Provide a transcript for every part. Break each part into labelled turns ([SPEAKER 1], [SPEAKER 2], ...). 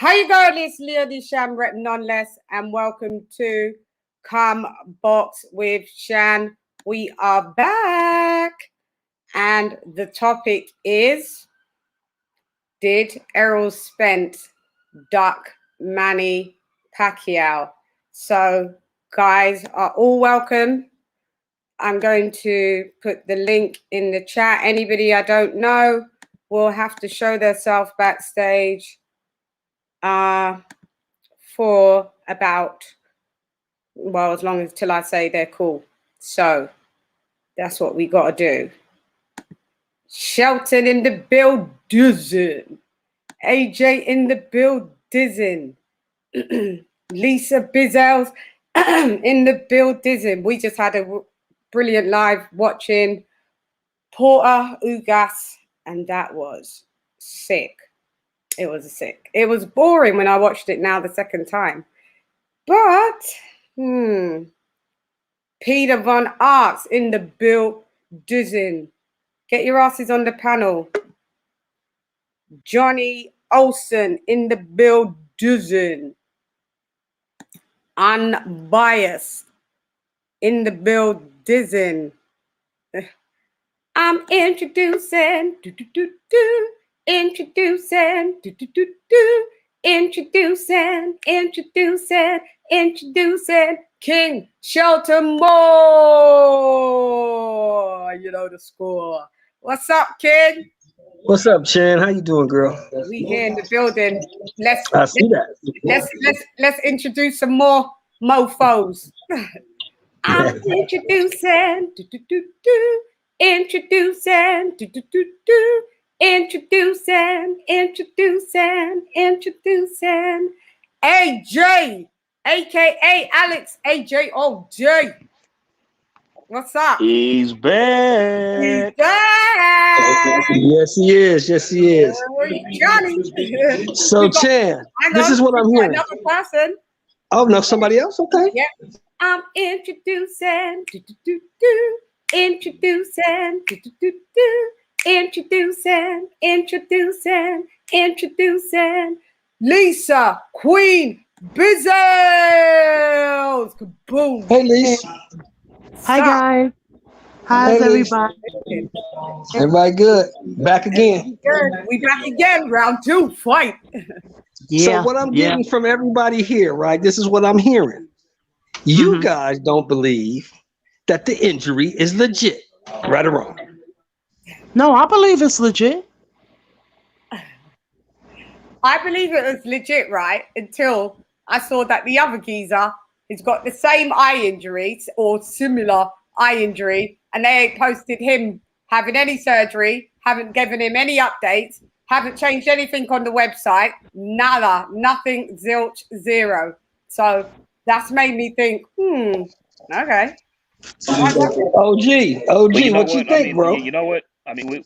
[SPEAKER 1] How you going? It's Leo Sham Rep Nonetheless, and welcome to Come Box with Shan. We are back, and the topic is: did Errol Spence duck Manny Pacquiao? So, guys are all welcome. I'm going to put the link in the chat. Anybody I don't know will have to show themselves backstage for about, well, as long as till I say they're cool. So that's what we got to do. Shelton in the building. AJ in the building. Lisa Bizzell's in the building. We just had a brilliant live watching Porter Ugas, and that was sick. It was sick. It was boring when I watched it now the second time. But, Peter Von Arts in the building. Get your asses on the panel. Johnny Olsen in the building. Unbiased in the building. I'm introducing. Introducing King Shelton Moore. You know the score. What's up, King?
[SPEAKER 2] What's up, Chan? How you doing, girl?
[SPEAKER 1] We here in the building.
[SPEAKER 2] I see that.
[SPEAKER 1] Let's introduce some more mofos. I'm introducing. Introducing AJ, aka Alex AJ OJ. What's up?
[SPEAKER 3] He's back.
[SPEAKER 1] He's back.
[SPEAKER 2] Yes, he is. Yes, he is.
[SPEAKER 1] Johnny.
[SPEAKER 2] So, Chan, this is what I'm hearing.
[SPEAKER 1] Another person.
[SPEAKER 2] Oh, no, somebody else? Okay.
[SPEAKER 1] Yeah. I'm introducing. Introducing Lisa Queen Bizzles. Kaboom.
[SPEAKER 2] Hey, Lisa.
[SPEAKER 4] Hi, guys. How's everybody?
[SPEAKER 2] Everybody good? Back again.
[SPEAKER 1] Good. We back again. Round 2. Fight.
[SPEAKER 2] So what I'm getting from everybody here, right? This is what I'm hearing. You guys don't believe that the injury is legit, right or wrong?
[SPEAKER 4] No, I believe it's legit.
[SPEAKER 1] I believe it was legit, right? Until I saw that the other geezer has got the same eye injury or similar eye injury, and they ain't posted him having any surgery, haven't given him any updates, haven't changed anything on the website, nada, nothing, zilch, zero. So that's made me think, okay.
[SPEAKER 2] OG, what you think, bro?
[SPEAKER 3] You know what? I mean, we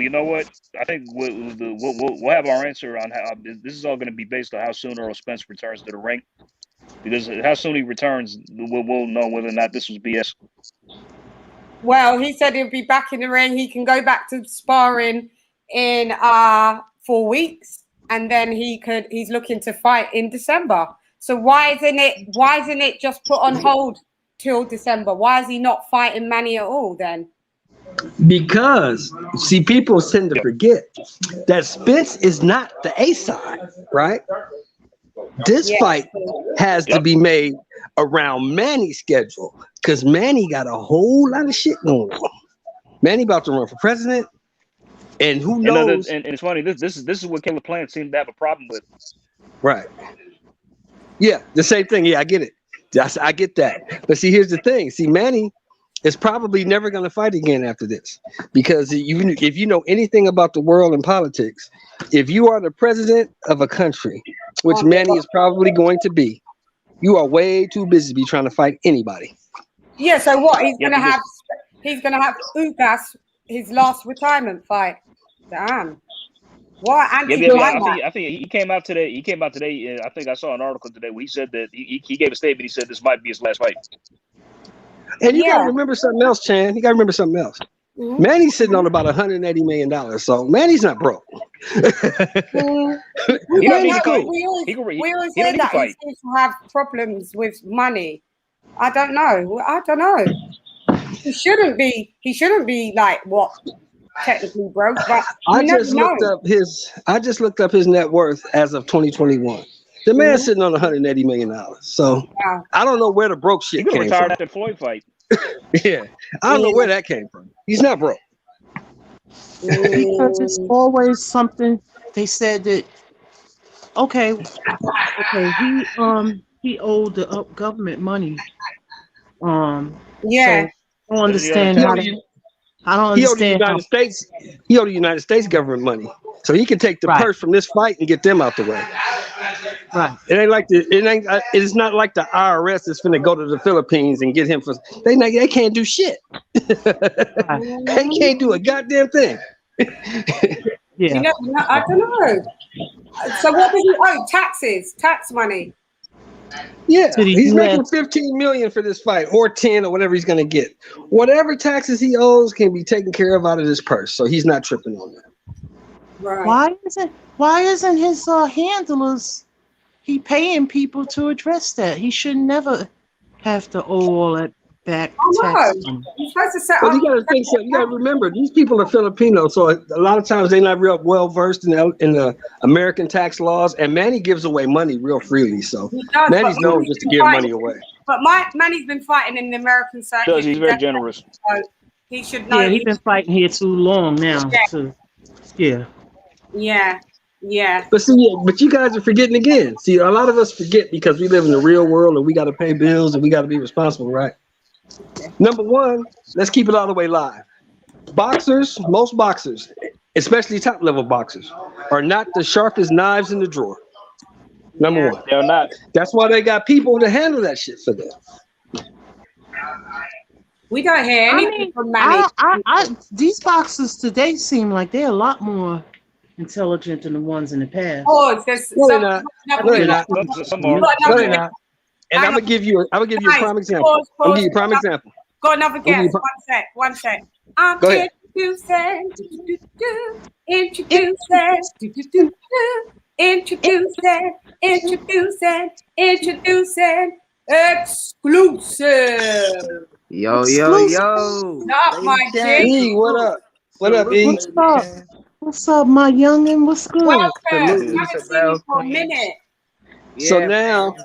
[SPEAKER 3] you know what? I think we'll have our answer on how this is all going to be based on how soon Errol Spence returns to the ring. Because how soon he returns, we'll know whether or not this was BS.
[SPEAKER 1] Well, he said he'll be back in the ring. He can go back to sparring in 4 weeks, and then he's looking to fight in December. So why isn't it just put on hold till December? Why is he not fighting Manny at all then?
[SPEAKER 2] Because, see, people tend to forget that Spence is not the A side, right? This fight has to be made around Manny's schedule because Manny got a whole lot of shit going on. Manny about to run for president, and who knows?
[SPEAKER 3] And it's funny. This is what Caleb Plant seemed to have a problem with.
[SPEAKER 2] Right. Yeah, the same thing. Yeah, I get it. I get that. But see, here's the thing. See, Manny is probably never going to fight again after this because if you know anything about the world and politics, if you are the president of a country, which Manny is probably going to be, you are way too busy to be trying to fight anybody.
[SPEAKER 1] Yeah. So what? He's gonna have Ugas, his last retirement fight. Damn. What?
[SPEAKER 3] I think he came out today. I think I saw an article today where he said that he gave a statement. He said this might be his last fight.
[SPEAKER 2] And you got to remember something else, Chan. You got to remember something else. Manny's sitting on about $180 million. So Manny's not broke.
[SPEAKER 1] We always say that he seems to have problems with money. I don't know. He shouldn't be like what technically broke, but I just looked up his net worth as of 2021. The man's sitting on $180 million. So I don't know where the broke shit came from.
[SPEAKER 3] After Floyd fight.
[SPEAKER 2] Yeah, I don't know where that came from. He's not broke.
[SPEAKER 4] Because it's always something. They said that. Okay, he owed the government money. So I don't understand how. I don't understand.
[SPEAKER 2] He owed the United States government money, so he can take the purse from this fight and get them out the way.
[SPEAKER 4] Right.
[SPEAKER 2] It's not like the IRS is finna go to the Philippines and get him for. They can't do shit. They can't do a goddamn thing.
[SPEAKER 4] Yeah.
[SPEAKER 1] I don't know. So what does he owe? Tax money.
[SPEAKER 2] Yeah, he's making $15 million for this fight, or 10, or whatever he's gonna get. Whatever taxes he owes can be taken care of out of this purse, so he's not tripping on that.
[SPEAKER 1] Right.
[SPEAKER 4] Why isn't his handlers he paying people to address that? He should never have to owe all that back tax.
[SPEAKER 1] You're supposed to set
[SPEAKER 2] up. You gotta think so. You gotta remember these people are Filipino, so a lot of times they're not real well versed in the American tax laws. And Manny gives away money real freely, so Manny's known just to give money away.
[SPEAKER 1] But Manny's been fighting in the American side.
[SPEAKER 3] He's very generous.
[SPEAKER 1] So he should know.
[SPEAKER 4] Yeah, he's been fighting here too long now.
[SPEAKER 1] Yeah.
[SPEAKER 2] But you guys are forgetting again. See, a lot of us forget because we live in the real world and we got to pay bills and we got to be responsible, right? Number one, let's keep it all the way live. Most boxers, especially top level boxers, are not the sharpest knives in the drawer. Number one.
[SPEAKER 3] They're not.
[SPEAKER 2] That's why they got people to handle that shit for them.
[SPEAKER 1] We don't hear anything from Manny.
[SPEAKER 4] These boxers today seem like they're a lot more intelligent than the ones in the past.
[SPEAKER 2] No, they're not. And I'm gonna give you a prime example. I'm gonna give you a prime example.
[SPEAKER 1] Got another guest. One sec. I'm introducing exclusive.
[SPEAKER 5] Yo.
[SPEAKER 1] Not my G.
[SPEAKER 2] What up? What up, E?
[SPEAKER 4] What's up, my youngin'? What's good?
[SPEAKER 1] Welcome. I haven't seen you for a minute.
[SPEAKER 2] So now,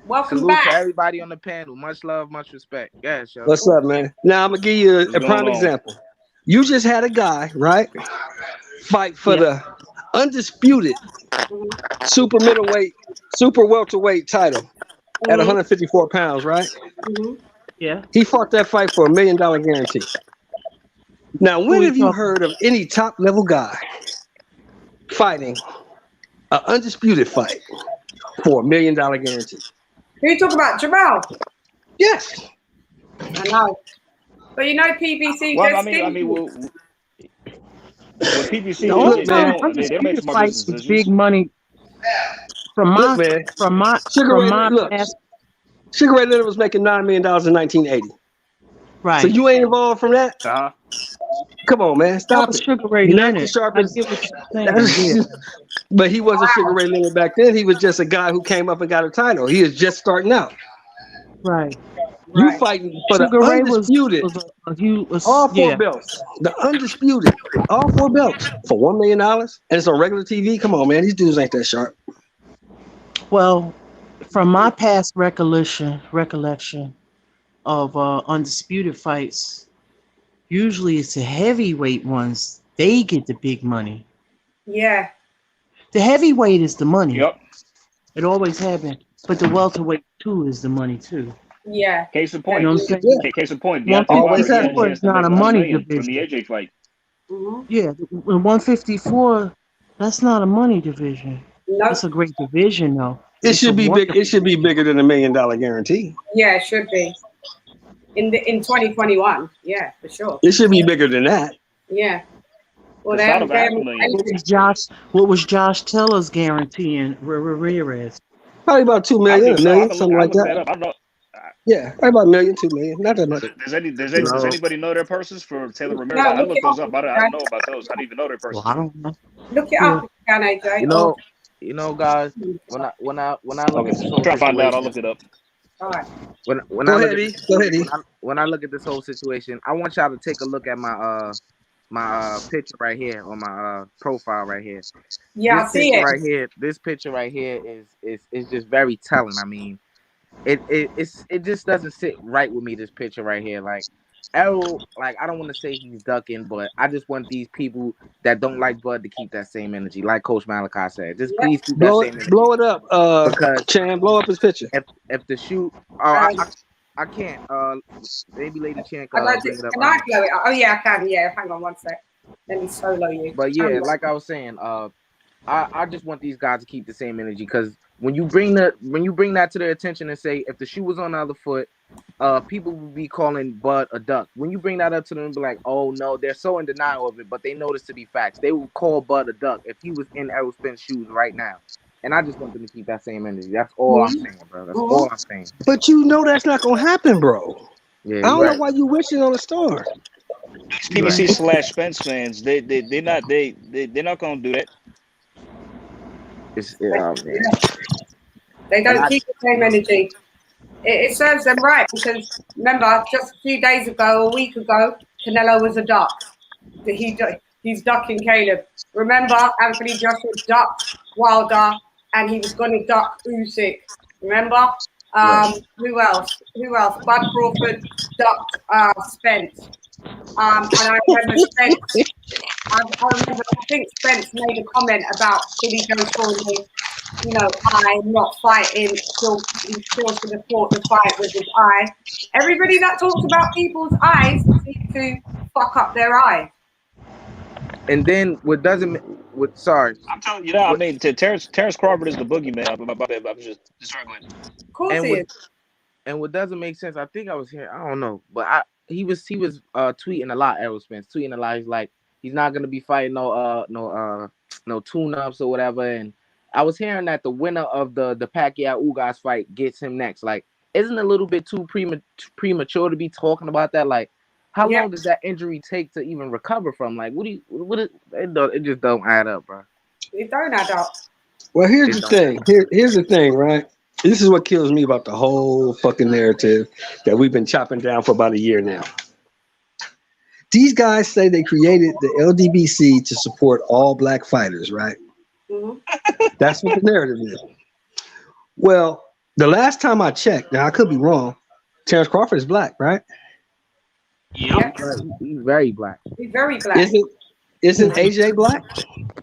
[SPEAKER 1] welcome back
[SPEAKER 5] to everybody on the panel. Much love, much respect. Yes, yo.
[SPEAKER 2] What's up, man? Now I'm gonna give you a prime example. You just had a guy, right, fight for the undisputed super welterweight title at 154 pounds, right?
[SPEAKER 4] Yeah.
[SPEAKER 2] He fought that fight for $1 million guarantee. Now, when have you heard of any top level guy fighting an undisputed fight for $1 million guarantee?
[SPEAKER 1] Who you talking about, Jamal?
[SPEAKER 2] Yes.
[SPEAKER 1] I know. But you know PBC.
[SPEAKER 3] With PBC,
[SPEAKER 4] they make some fights with big money. From my
[SPEAKER 2] Sugar Ray Leonard was making $9 million in 1980.
[SPEAKER 4] Right.
[SPEAKER 2] So you ain't involved from that? Come on, man. Stop it.
[SPEAKER 4] Sugar Ray Leonard.
[SPEAKER 2] But he wasn't Sugar Ray Leonard back then. He was just a guy who came up and got a title. He was just starting out.
[SPEAKER 4] Right.
[SPEAKER 2] You fighting for
[SPEAKER 4] Sugar
[SPEAKER 2] the
[SPEAKER 4] Ray
[SPEAKER 2] undisputed. All four belts. The undisputed. All 4 belts for $1 million. And it's on regular TV. Come on, man. These dudes ain't that sharp.
[SPEAKER 4] Well, from my past recollection of undisputed fights, usually it's the heavyweight ones. They get the big money.
[SPEAKER 1] Yeah.
[SPEAKER 4] The heavyweight is the money.
[SPEAKER 3] Yep.
[SPEAKER 4] It always happened. But the welterweight too is the money too.
[SPEAKER 1] Yeah.
[SPEAKER 3] Case in point.
[SPEAKER 4] You know what I'm saying?
[SPEAKER 3] Case in point.
[SPEAKER 4] It's not a money division.
[SPEAKER 3] From the AJ fight.
[SPEAKER 4] Yeah, 154. That's not a money division. That's a great division, though.
[SPEAKER 2] It should be big. It should be bigger than $1 million guarantee.
[SPEAKER 1] Yeah, it should be. In 2021, yeah, for sure.
[SPEAKER 2] It should be bigger than that.
[SPEAKER 1] Yeah. Well,
[SPEAKER 4] what was Josh Taylor's guaranteeing Ramirez?
[SPEAKER 2] Probably about $2 million, something like that. Yeah, probably about 1 million, 2 million, not that much.
[SPEAKER 3] Does anybody know their purses for Taylor Ramirez?
[SPEAKER 1] No,
[SPEAKER 3] I
[SPEAKER 1] look
[SPEAKER 3] looked
[SPEAKER 1] it
[SPEAKER 3] those
[SPEAKER 1] up.
[SPEAKER 3] up. I didn't know about those. I didn't even know their purses.
[SPEAKER 4] Well, I don't know.
[SPEAKER 1] Look it up if you can, AJ.
[SPEAKER 5] You know, guys. When I look at this whole
[SPEAKER 3] Try to find out. I'll
[SPEAKER 5] situation,
[SPEAKER 3] look it up.
[SPEAKER 1] All right.
[SPEAKER 5] when
[SPEAKER 2] Go
[SPEAKER 5] I look
[SPEAKER 2] ahead,
[SPEAKER 5] at
[SPEAKER 2] E. Go ahead, E.
[SPEAKER 5] when I look at this whole situation, I want y'all to take a look at my picture right here on my profile right here.
[SPEAKER 1] Yeah, I see it.
[SPEAKER 5] Right here, this picture right here is just very telling. I mean, it just doesn't sit right with me. This picture right here, like Errol, like I don't want to say he's ducking, but I just want these people that don't like Bud to keep that same energy, like Coach Malachi said. Just please keep that same energy.
[SPEAKER 2] Blow it up,
[SPEAKER 5] because
[SPEAKER 2] Chan. Blow up his picture.
[SPEAKER 5] If the shoe, I can't. Maybe Lady Chan can bring it up.
[SPEAKER 1] Can I blow it up? Oh yeah, I can. Yeah, hang on one sec. Let me solo you.
[SPEAKER 5] But yeah, like I was saying, I just want these guys to keep the same energy, because when you bring that to their attention and say if the shoe was on the other foot, people will be calling Bud a duck. When you bring that up to them and be like, oh no, they're so in denial of it, but they know this to be facts. They will call Bud a duck if he was in Errol Spence's shoes right now. And I just want them to keep that same energy. That's all I'm saying, bro. That's all I'm saying.
[SPEAKER 2] But you know that's not gonna happen, bro.
[SPEAKER 5] Yeah,
[SPEAKER 2] I don't know why you wishing on a star.
[SPEAKER 3] PBC/Spence fans, they're not gonna do that.
[SPEAKER 1] They don't keep the same energy. It serves them right, because remember, just a few days ago, a week ago, Canelo was a duck. He's ducking Caleb. Remember, Anthony Joshua ducked Wilder, and he was going to duck Usyk. Remember? Who else? Bud Crawford ducked Spence. And I remember Spence. I think Spence made a comment about should he go forward. I'm not fighting. Still to the court to fight with his eye. Everybody that talks about people's eyes seems to fuck up their eyes.
[SPEAKER 5] And then sorry.
[SPEAKER 3] I'm telling you now. I mean, Terence Crawford is the boogeyman. I'm just struggling.
[SPEAKER 1] Of course he is.
[SPEAKER 5] And what doesn't make sense, I think I was here. I don't know, but he was tweeting a lot. Errol Spence tweeting a lot. He's like, he's not gonna be fighting no tune-ups or whatever. And I was hearing that the winner of the Pacquiao Ugas fight gets him next. Like, isn't it a little bit too premature to be talking about that? Like, how long does that injury take to even recover from? Like, it just don't add up, bro.
[SPEAKER 1] It don't add up.
[SPEAKER 2] Well, here's the thing. Here's the thing, right? This is what kills me about the whole fucking narrative that we've been chopping down for about a year now. These guys say they created the LDBC to support all black fighters, right? Mm-hmm. That's what the narrative is. Well, the last time I checked, now I could be wrong, Terence Crawford is black, right?
[SPEAKER 1] Yeah.
[SPEAKER 5] He's very black.
[SPEAKER 1] He's very black.
[SPEAKER 2] Isn't AJ black?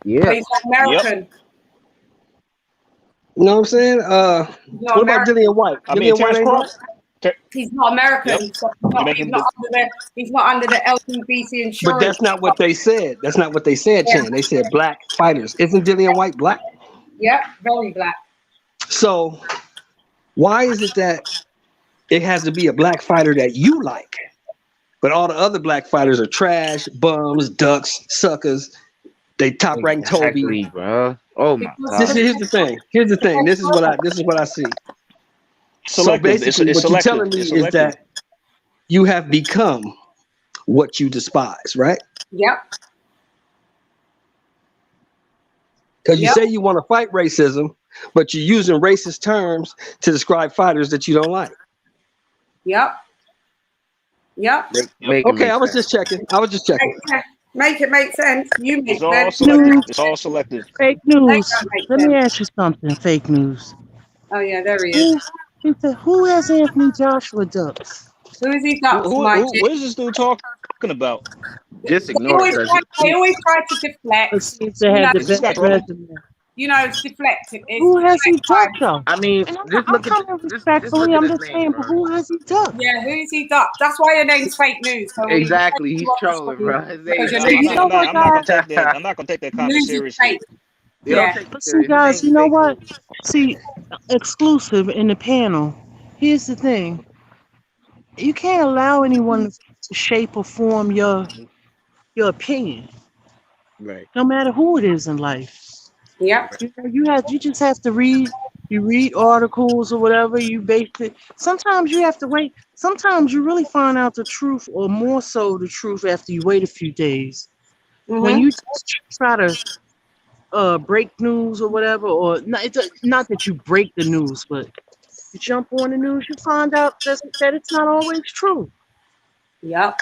[SPEAKER 5] Yeah.
[SPEAKER 1] He's American.
[SPEAKER 2] Yep. You know what I'm saying? What about Dillian White? Dillian White ain't black?
[SPEAKER 1] He's not American. Yep. He's not under the LDBC insurance.
[SPEAKER 2] But that's not what they said. That's not what they said, Chan. They said black fighters. Isn't Dillian White black?
[SPEAKER 1] Yep, very black.
[SPEAKER 2] So why is it that it has to be a black fighter that you like, but all the other black fighters are trash, bums, ducks, suckers? They top ranked Toby,
[SPEAKER 5] bro. Oh my God.
[SPEAKER 2] Here's the thing. This is what I see. So basically, what you're telling me is that you have become what you despise, right?
[SPEAKER 1] Yep.
[SPEAKER 2] Because you say you want to fight racism, but you're using racist terms to describe fighters that you don't like.
[SPEAKER 1] Yep.
[SPEAKER 2] Okay, I was just checking.
[SPEAKER 1] Make it make sense. You make
[SPEAKER 3] sense. It's all selective.
[SPEAKER 4] Fake news. Let me ask you something. Fake news.
[SPEAKER 1] Oh yeah, there he is.
[SPEAKER 4] Who has Anthony Joshua ducks?
[SPEAKER 1] Who is he ducks?
[SPEAKER 3] What is this dude talking about?
[SPEAKER 5] Just ignore it.
[SPEAKER 1] They always try to deflect.
[SPEAKER 4] It's
[SPEAKER 1] deflecting.
[SPEAKER 4] Who has he ducked though?
[SPEAKER 5] I mean,
[SPEAKER 4] respectfully, I'm just saying, but who has he ducked?
[SPEAKER 1] Yeah, who is he ducked? That's why your name's fake news. So
[SPEAKER 5] exactly, he's trolling, bro.
[SPEAKER 3] I'm not gonna take that comment seriously.
[SPEAKER 1] Yeah.
[SPEAKER 4] But see, guys, you know what? See, exclusive in the panel. Here's the thing. You can't allow anyone to shape or form your opinion.
[SPEAKER 5] Right.
[SPEAKER 4] No matter who it is in life.
[SPEAKER 1] Yeah.
[SPEAKER 4] You just have to read You read articles or whatever, you base it. Sometimes you have to wait. Sometimes you really find out the truth, or more so the truth, after you wait a few days. When
[SPEAKER 1] Mm-hmm.
[SPEAKER 4] you just try to break news or whatever, or not, not that you break the news, but you jump on the news, you find out that it's not always true.
[SPEAKER 1] Yep.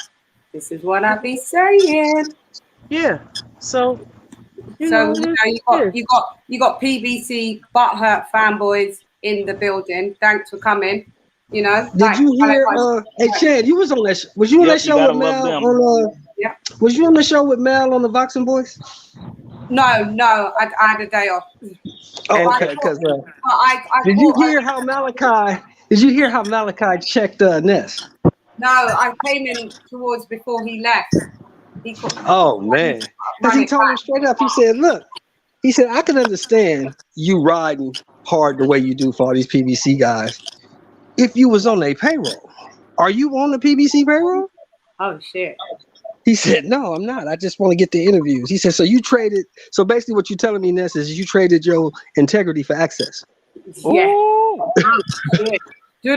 [SPEAKER 1] This is what I be saying.
[SPEAKER 4] Yeah. So
[SPEAKER 1] So you got PBC butthurt fanboys in the building. Thanks for coming. You know,
[SPEAKER 2] Did you hear? Hey, Chad, you was on that. Was you on that show with Mel?
[SPEAKER 1] Yeah.
[SPEAKER 2] Was you on the show with Mel on the Boxing Boys?
[SPEAKER 1] No, I had a day off.
[SPEAKER 2] Oh, okay. Because did you hear how Malachi? Did you hear how Malachi checked Ness?
[SPEAKER 1] No, I came in towards before he left.
[SPEAKER 2] Oh man, because he told him straight up. He said, "Look," he said, "I can understand you riding hard the way you do for all these PBC guys. If you was on a payroll, are you on the PBC payroll?"
[SPEAKER 1] Oh shit.
[SPEAKER 2] He said, "No, I'm not. I just want to get the interviews." He said, "So you traded? So basically, what you're telling me, Ness, is you traded your integrity for access."
[SPEAKER 1] Yeah.
[SPEAKER 2] Oh.
[SPEAKER 1] I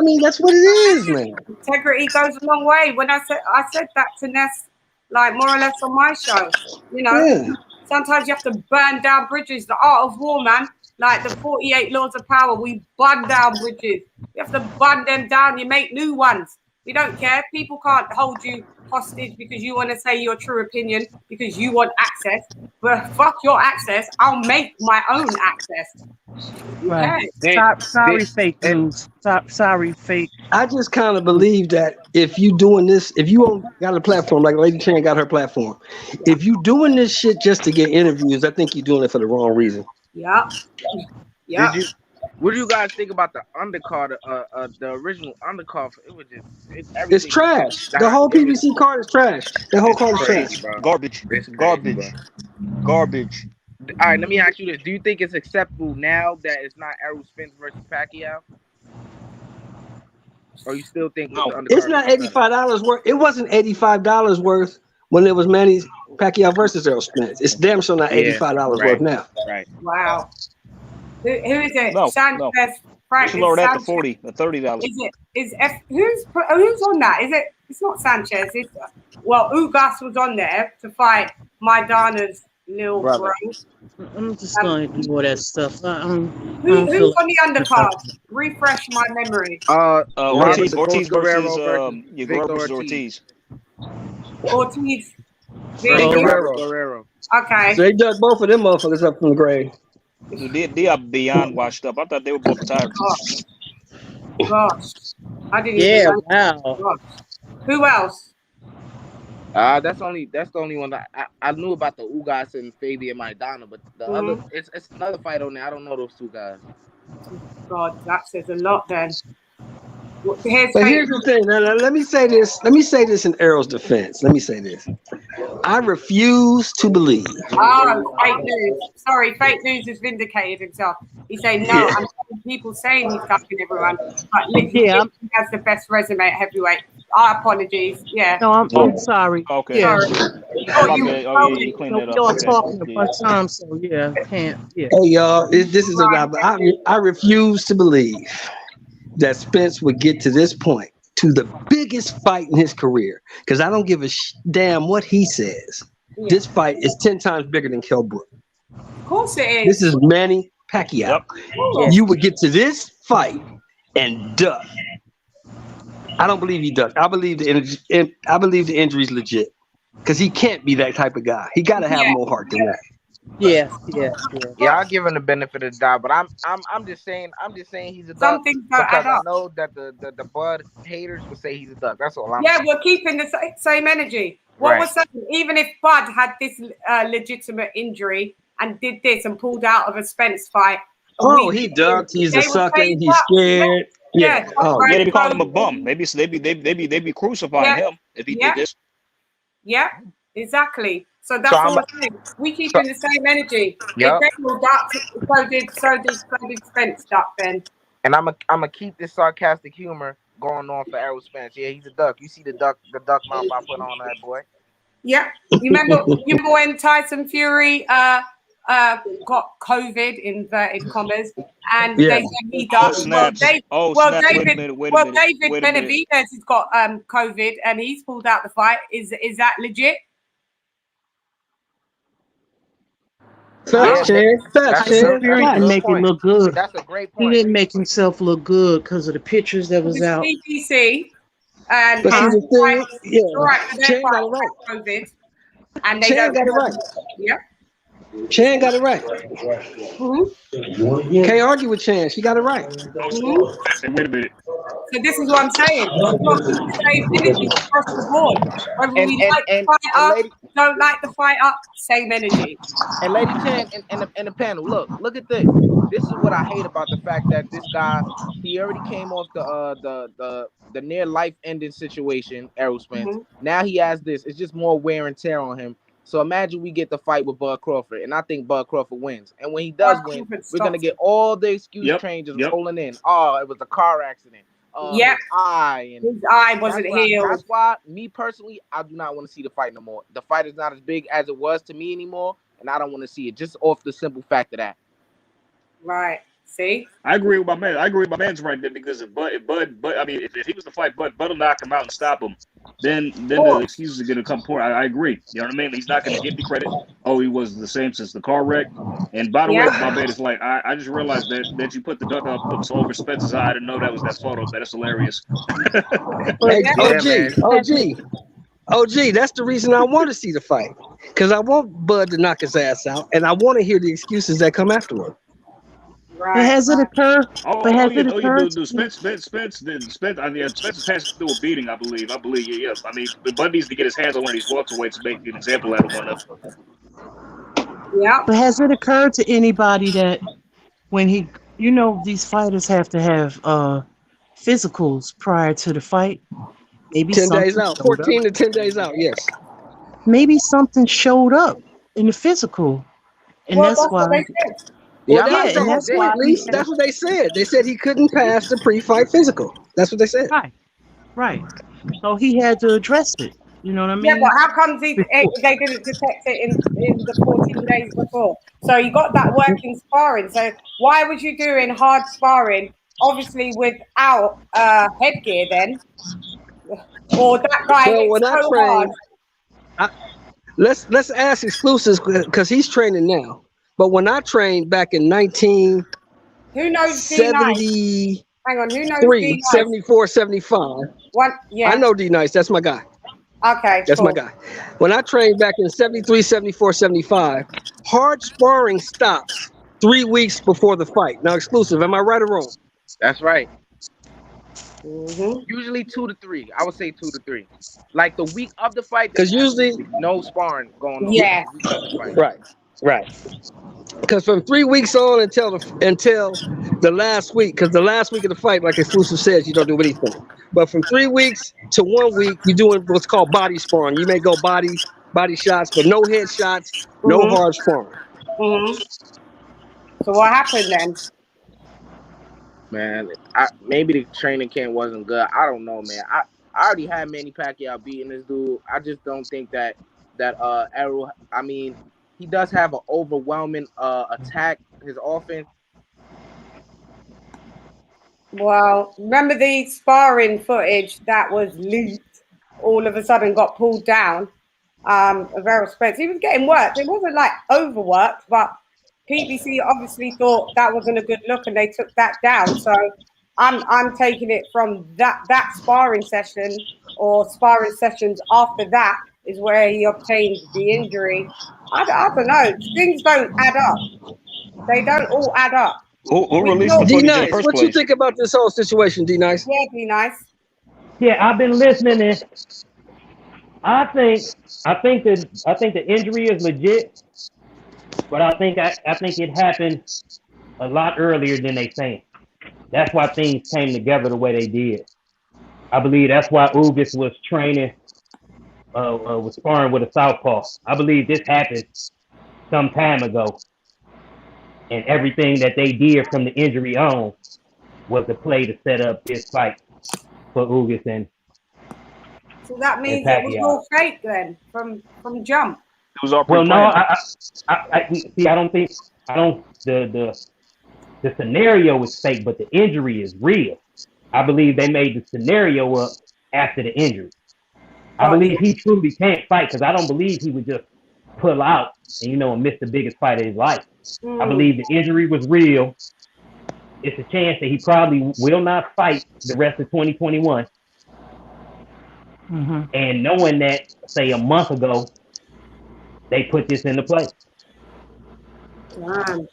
[SPEAKER 1] mean,
[SPEAKER 2] that's what it is, man.
[SPEAKER 1] Integrity goes a long way. When I said that to Ness, like more or less on my show. You know, sometimes you have to burn down bridges. The art of war, man. Like the 48 laws of power, we burn down bridges. You have to burn them down. You make new ones. We don't care. People can't hold you hostage because you want to say your true opinion because you want access. But fuck your access. I'll make my own access.
[SPEAKER 4] Right. Sorry, fake news. Sorry, fake.
[SPEAKER 2] I just kind of believe that if you doing this, if you got a platform like Lady Chan got her platform, if you doing this shit just to get interviews, I think you're doing it for the wrong reason.
[SPEAKER 1] Yeah.
[SPEAKER 5] What do you guys think about the undercard? The original undercard. It was just
[SPEAKER 2] it's trash. The whole PBC card is trash. The whole card is trash.
[SPEAKER 3] Garbage. Garbage.
[SPEAKER 5] All right, let me ask you this: do you think it's acceptable now that it's not Errol Spence versus Pacquiao? Or you still think
[SPEAKER 2] it's not $85 worth? It wasn't $85 worth when it was Manny Pacquiao versus Errol Spence. It's damn sure not $85 worth now.
[SPEAKER 5] Right.
[SPEAKER 1] Wow. Who is it?
[SPEAKER 3] No,
[SPEAKER 1] Sanchez.
[SPEAKER 3] You should lower that to $40, the $30.
[SPEAKER 1] Who's on that? Is it? It's not Sanchez. Ugas was on there to fight Maidana's little bro.
[SPEAKER 4] I'm just going to ignore that stuff.
[SPEAKER 1] Who's on the undercard? Refresh my memory.
[SPEAKER 3] Ortiz versus Ortiz.
[SPEAKER 1] Ortiz.
[SPEAKER 5] Guerrero.
[SPEAKER 1] Okay.
[SPEAKER 2] So they dug both of them motherfuckers up from the grave.
[SPEAKER 3] They are beyond washed up. I thought they were both tired.
[SPEAKER 1] Gosh. I didn't
[SPEAKER 4] even know.
[SPEAKER 1] Gosh. Who else?
[SPEAKER 5] That's the only one that I knew about, the Ugas and Fabian Maidana, but the other it's another fight on there. I don't know those two guys.
[SPEAKER 1] God, that says a lot then.
[SPEAKER 2] But here's the thing. Now, let me say this. Let me say this in Errol's defense. Let me say this. I refuse to believe.
[SPEAKER 1] Oh, fake news. Sorry, fake news has vindicated himself. He's saying, no, I'm people saying he's ducking everyone. But he has the best resume at heavyweight. Our apologies. Yeah.
[SPEAKER 4] No, I'm sorry.
[SPEAKER 3] Okay.
[SPEAKER 4] Yeah.
[SPEAKER 3] You cleaned that up.
[SPEAKER 4] Y'all talking a bunch of times, so can't. Yeah.
[SPEAKER 2] Hey, y'all, this is I refuse to believe that Spence would get to this point, to the biggest fight in his career, because I don't give a damn what he says. Yeah. This fight is 10 times bigger than Kell Brook.
[SPEAKER 1] Of course it is.
[SPEAKER 2] This is Manny Pacquiao. Yep. You would get to this fight and duck. I don't believe he ducked. I believe the injury's legit, because he can't be that type of guy. He got to have more heart than that.
[SPEAKER 4] Yeah.
[SPEAKER 5] I'll give him the benefit of the doubt, but I'm just saying he's a duck because I know that the Bud haters would say he's a duck. That's all I'm saying.
[SPEAKER 1] We're keeping the same energy. What was saying, even if Bud had this legitimate injury and did this and pulled out of a Spence fight.
[SPEAKER 2] He ducked. He's a sucker. He's scared.
[SPEAKER 1] Yeah.
[SPEAKER 3] They be calling him a bum. Maybe they be crucifying him if he did this.
[SPEAKER 1] Yeah, exactly. So that's all I'm saying. We keep in the same energy.
[SPEAKER 5] Yep.
[SPEAKER 1] If they all ducked, so did Spence duck then.
[SPEAKER 5] And I'm gonna keep this sarcastic humor going on for Errol Spence. Yeah, he's a duck. You see the duck mouth I put on that boy.
[SPEAKER 1] Yeah. You remember when Tyson Fury got COVID inverted commas, and
[SPEAKER 2] Yeah.
[SPEAKER 1] they said he does. Well,
[SPEAKER 3] Snaps.
[SPEAKER 1] David
[SPEAKER 3] Wait a minute.
[SPEAKER 1] Benavidez has got COVID, and he's pulled out the fight. Is that legit?
[SPEAKER 2] Facts, Chan. Facts, Chan.
[SPEAKER 4] Fury can make it look good.
[SPEAKER 5] That's a great
[SPEAKER 4] He
[SPEAKER 5] point.
[SPEAKER 4] didn't make himself look good because of the pictures that was out.
[SPEAKER 1] CDC and
[SPEAKER 2] But see, the thing, yeah,
[SPEAKER 1] right,
[SPEAKER 2] Chan got it right.
[SPEAKER 1] COVID, and they
[SPEAKER 2] Chan
[SPEAKER 1] don't
[SPEAKER 2] got it right.
[SPEAKER 1] Yeah.
[SPEAKER 2] Chan got it right.
[SPEAKER 1] Mm-hmm.
[SPEAKER 2] Can't argue with Chan. She got it right.
[SPEAKER 1] Mm-hmm.
[SPEAKER 3] Wait a minute.
[SPEAKER 1] So this is what I'm saying. We've got the same energy across the board. Whether we like the fighter, don't like the fighter, same energy.
[SPEAKER 5] And Lady Chan and the panel, look at this. This is what I hate about the fact that this guy, he already came off the near life ending situation, Errol Spence.
[SPEAKER 1] Mm-hmm.
[SPEAKER 5] Now he has this. It's just more wear and tear on him. So imagine we get the fight with Bud Crawford, and I think Bud Crawford wins. And when he does win, we're gonna get all the excuse train just rolling in. Oh, it was a car accident. His eye
[SPEAKER 1] wasn't healed.
[SPEAKER 5] That's why, me personally, I do not want to see the fight no more. The fight is not as big as it was to me anymore, and I don't want to see it just off the simple fact of that.
[SPEAKER 1] Right. See?
[SPEAKER 3] I agree with my man. I agree with my man's right there because if Bud, I mean, if he was to fight Bud will knock him out and stop him. Then the excuses are going to come forward. I agree. You know what I mean? He's not going to get the credit. Oh, he was the same since the car wreck. And by the way, my man is like, I just realized that you put the duck up over Spencer's eye. I didn't know that was that photo. That's hilarious.
[SPEAKER 2] Hey, OG, that's the reason I want to see the fight. Because I want Bud to knock his ass out, and I want to hear the excuses that come afterward.
[SPEAKER 1] Right.
[SPEAKER 4] But has it occurred?
[SPEAKER 3] Spence is passing through a beating, I believe. Yeah. I mean, Bud needs to get his hands on one of these welterweights to make an example out of one of them.
[SPEAKER 1] Yeah.
[SPEAKER 4] But has it occurred to anybody that when these fighters have to have physicals prior to the fight? Maybe
[SPEAKER 2] 10 days out, 14 to 10 days out, yes.
[SPEAKER 4] Maybe something showed up in the physical, and that's why.
[SPEAKER 2] That's what they said. They said he couldn't pass the pre-fight physical. That's what they said.
[SPEAKER 4] Right. So he had to address it. You know what I mean?
[SPEAKER 1] Yeah, but how comes they didn't detect it in the 14 days before? So you got that working sparring. So why was you doing hard sparring, obviously without headgear then? Or that guy hard.
[SPEAKER 2] Let's ask exclusives because he's training now. But when I trained back in 1970,
[SPEAKER 1] hang on, who knows
[SPEAKER 2] 74, 75. I know D Nice. That's my guy.
[SPEAKER 1] Okay,
[SPEAKER 2] that's my guy. When I trained back in 73, 74, 75, hard sparring stops 3 weeks before the fight. Now, exclusive, am I right or wrong?
[SPEAKER 5] That's right.
[SPEAKER 1] Mm-hmm.
[SPEAKER 5] Usually 2 to 3. I would say 2 to 3. Like the week of the fight,
[SPEAKER 2] because usually
[SPEAKER 5] no sparring going on.
[SPEAKER 1] Yeah.
[SPEAKER 2] Right. Because from 3 weeks on until the last week, because the last week of the fight, like exclusive says, you don't do anything. But from 3 weeks to 1 week, you're doing what's called body sparring. You may go body shots, but no head shots, no hard sparring.
[SPEAKER 1] Mm-hmm. So what happened then?
[SPEAKER 5] Man, maybe the training camp wasn't good. I don't know, man. I already had Manny Pacquiao beating this dude. I just don't think that Errol. I mean, he does have an overwhelming attack. His offense.
[SPEAKER 1] Well, remember the sparring footage that was leaked? All of a sudden, got pulled down. Of Errol Spence. He was getting worked. It wasn't like overworked, but PBC obviously thought that wasn't a good look, and they took that down. So I'm taking it from that sparring session or sparring sessions after that is where he obtained the injury. I don't know. Things don't add up. They don't all add up.
[SPEAKER 2] D-Nice, what you think about this whole situation, D-Nice?
[SPEAKER 1] Yeah, D-Nice.
[SPEAKER 6] Yeah, I've been listening, and I think the injury is legit, but I think it happened a lot earlier than they think. That's why things came together the way they did. I believe that's why Ugas was training, was sparring with a southpaw. I believe this happened some time ago, and everything that they did from the injury on was a play to set up this fight for Ugas and.
[SPEAKER 1] So that means it was all fake then, from jump.
[SPEAKER 3] It was all
[SPEAKER 6] Well,
[SPEAKER 3] pre-planned.
[SPEAKER 6] no, I don't think the scenario is fake, but the injury is real. I believe they made the scenario up after the injury. I believe he truly can't fight because I don't believe he would just pull out and miss the biggest fight of his life. I believe the injury was real. It's a chance that he probably will not fight the rest of 2021.
[SPEAKER 4] Mm-hmm.
[SPEAKER 6] And knowing that, say a month ago, they put this into place.
[SPEAKER 1] Damn.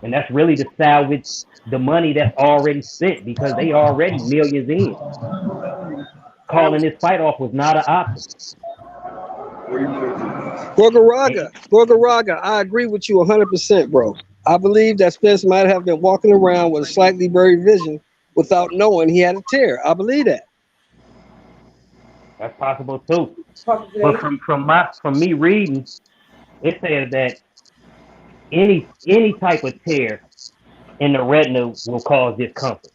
[SPEAKER 6] And that's really to salvage the money that's already spent because they already millions in. Calling this fight off was not an option.
[SPEAKER 2] Gorgaraga, I agree with you 100%, bro. I believe that Spence might have been walking around with a slightly blurry vision without knowing he had a tear. I believe that.
[SPEAKER 6] That's possible too.
[SPEAKER 1] Possibly.
[SPEAKER 6] But from me reading, it says that any type of tear in the retina will cause discomfort.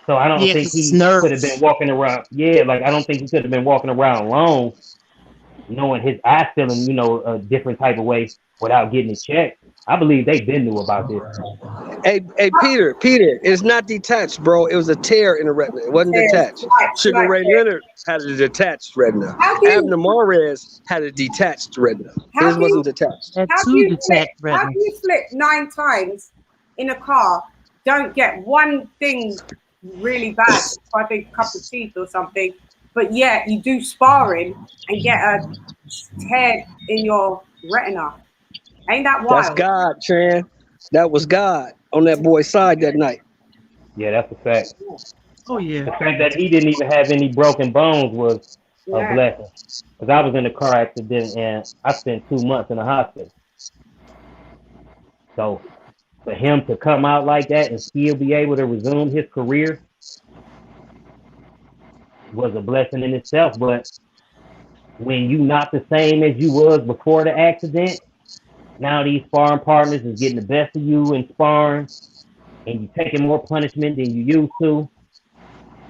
[SPEAKER 6] So I don't think he could have been walking around. Yeah, like I don't think he could have been walking around long, knowing his eyes feeling, a different type of way without getting it checked. I believe they been knew about this.
[SPEAKER 2] Hey, Peter, it's not detached, bro. It was a tear in the retina. It wasn't detached. Sugar Ray Leonard had a detached retina. Abner Mares had a detached retina. His wasn't detached.
[SPEAKER 1] How do you flip 9 times in a car, don't get one thing really bad, I think a couple of teeth or something, but yet you do sparring and get a tear in your retina? Ain't that wild?
[SPEAKER 2] That's God, Tran. That was God on that boy's side that night.
[SPEAKER 6] Yeah, that's a fact.
[SPEAKER 4] Oh yeah.
[SPEAKER 6] The fact that he didn't even have any broken bones was a blessing. Because I was in a car accident and I spent 2 months in the hospital. So for him to come out like that and still be able to resume his career was a blessing in itself. But when you not the same as you was before the accident, now these sparring partners is getting the best of you in sparring, and you taking more punishment than you used to.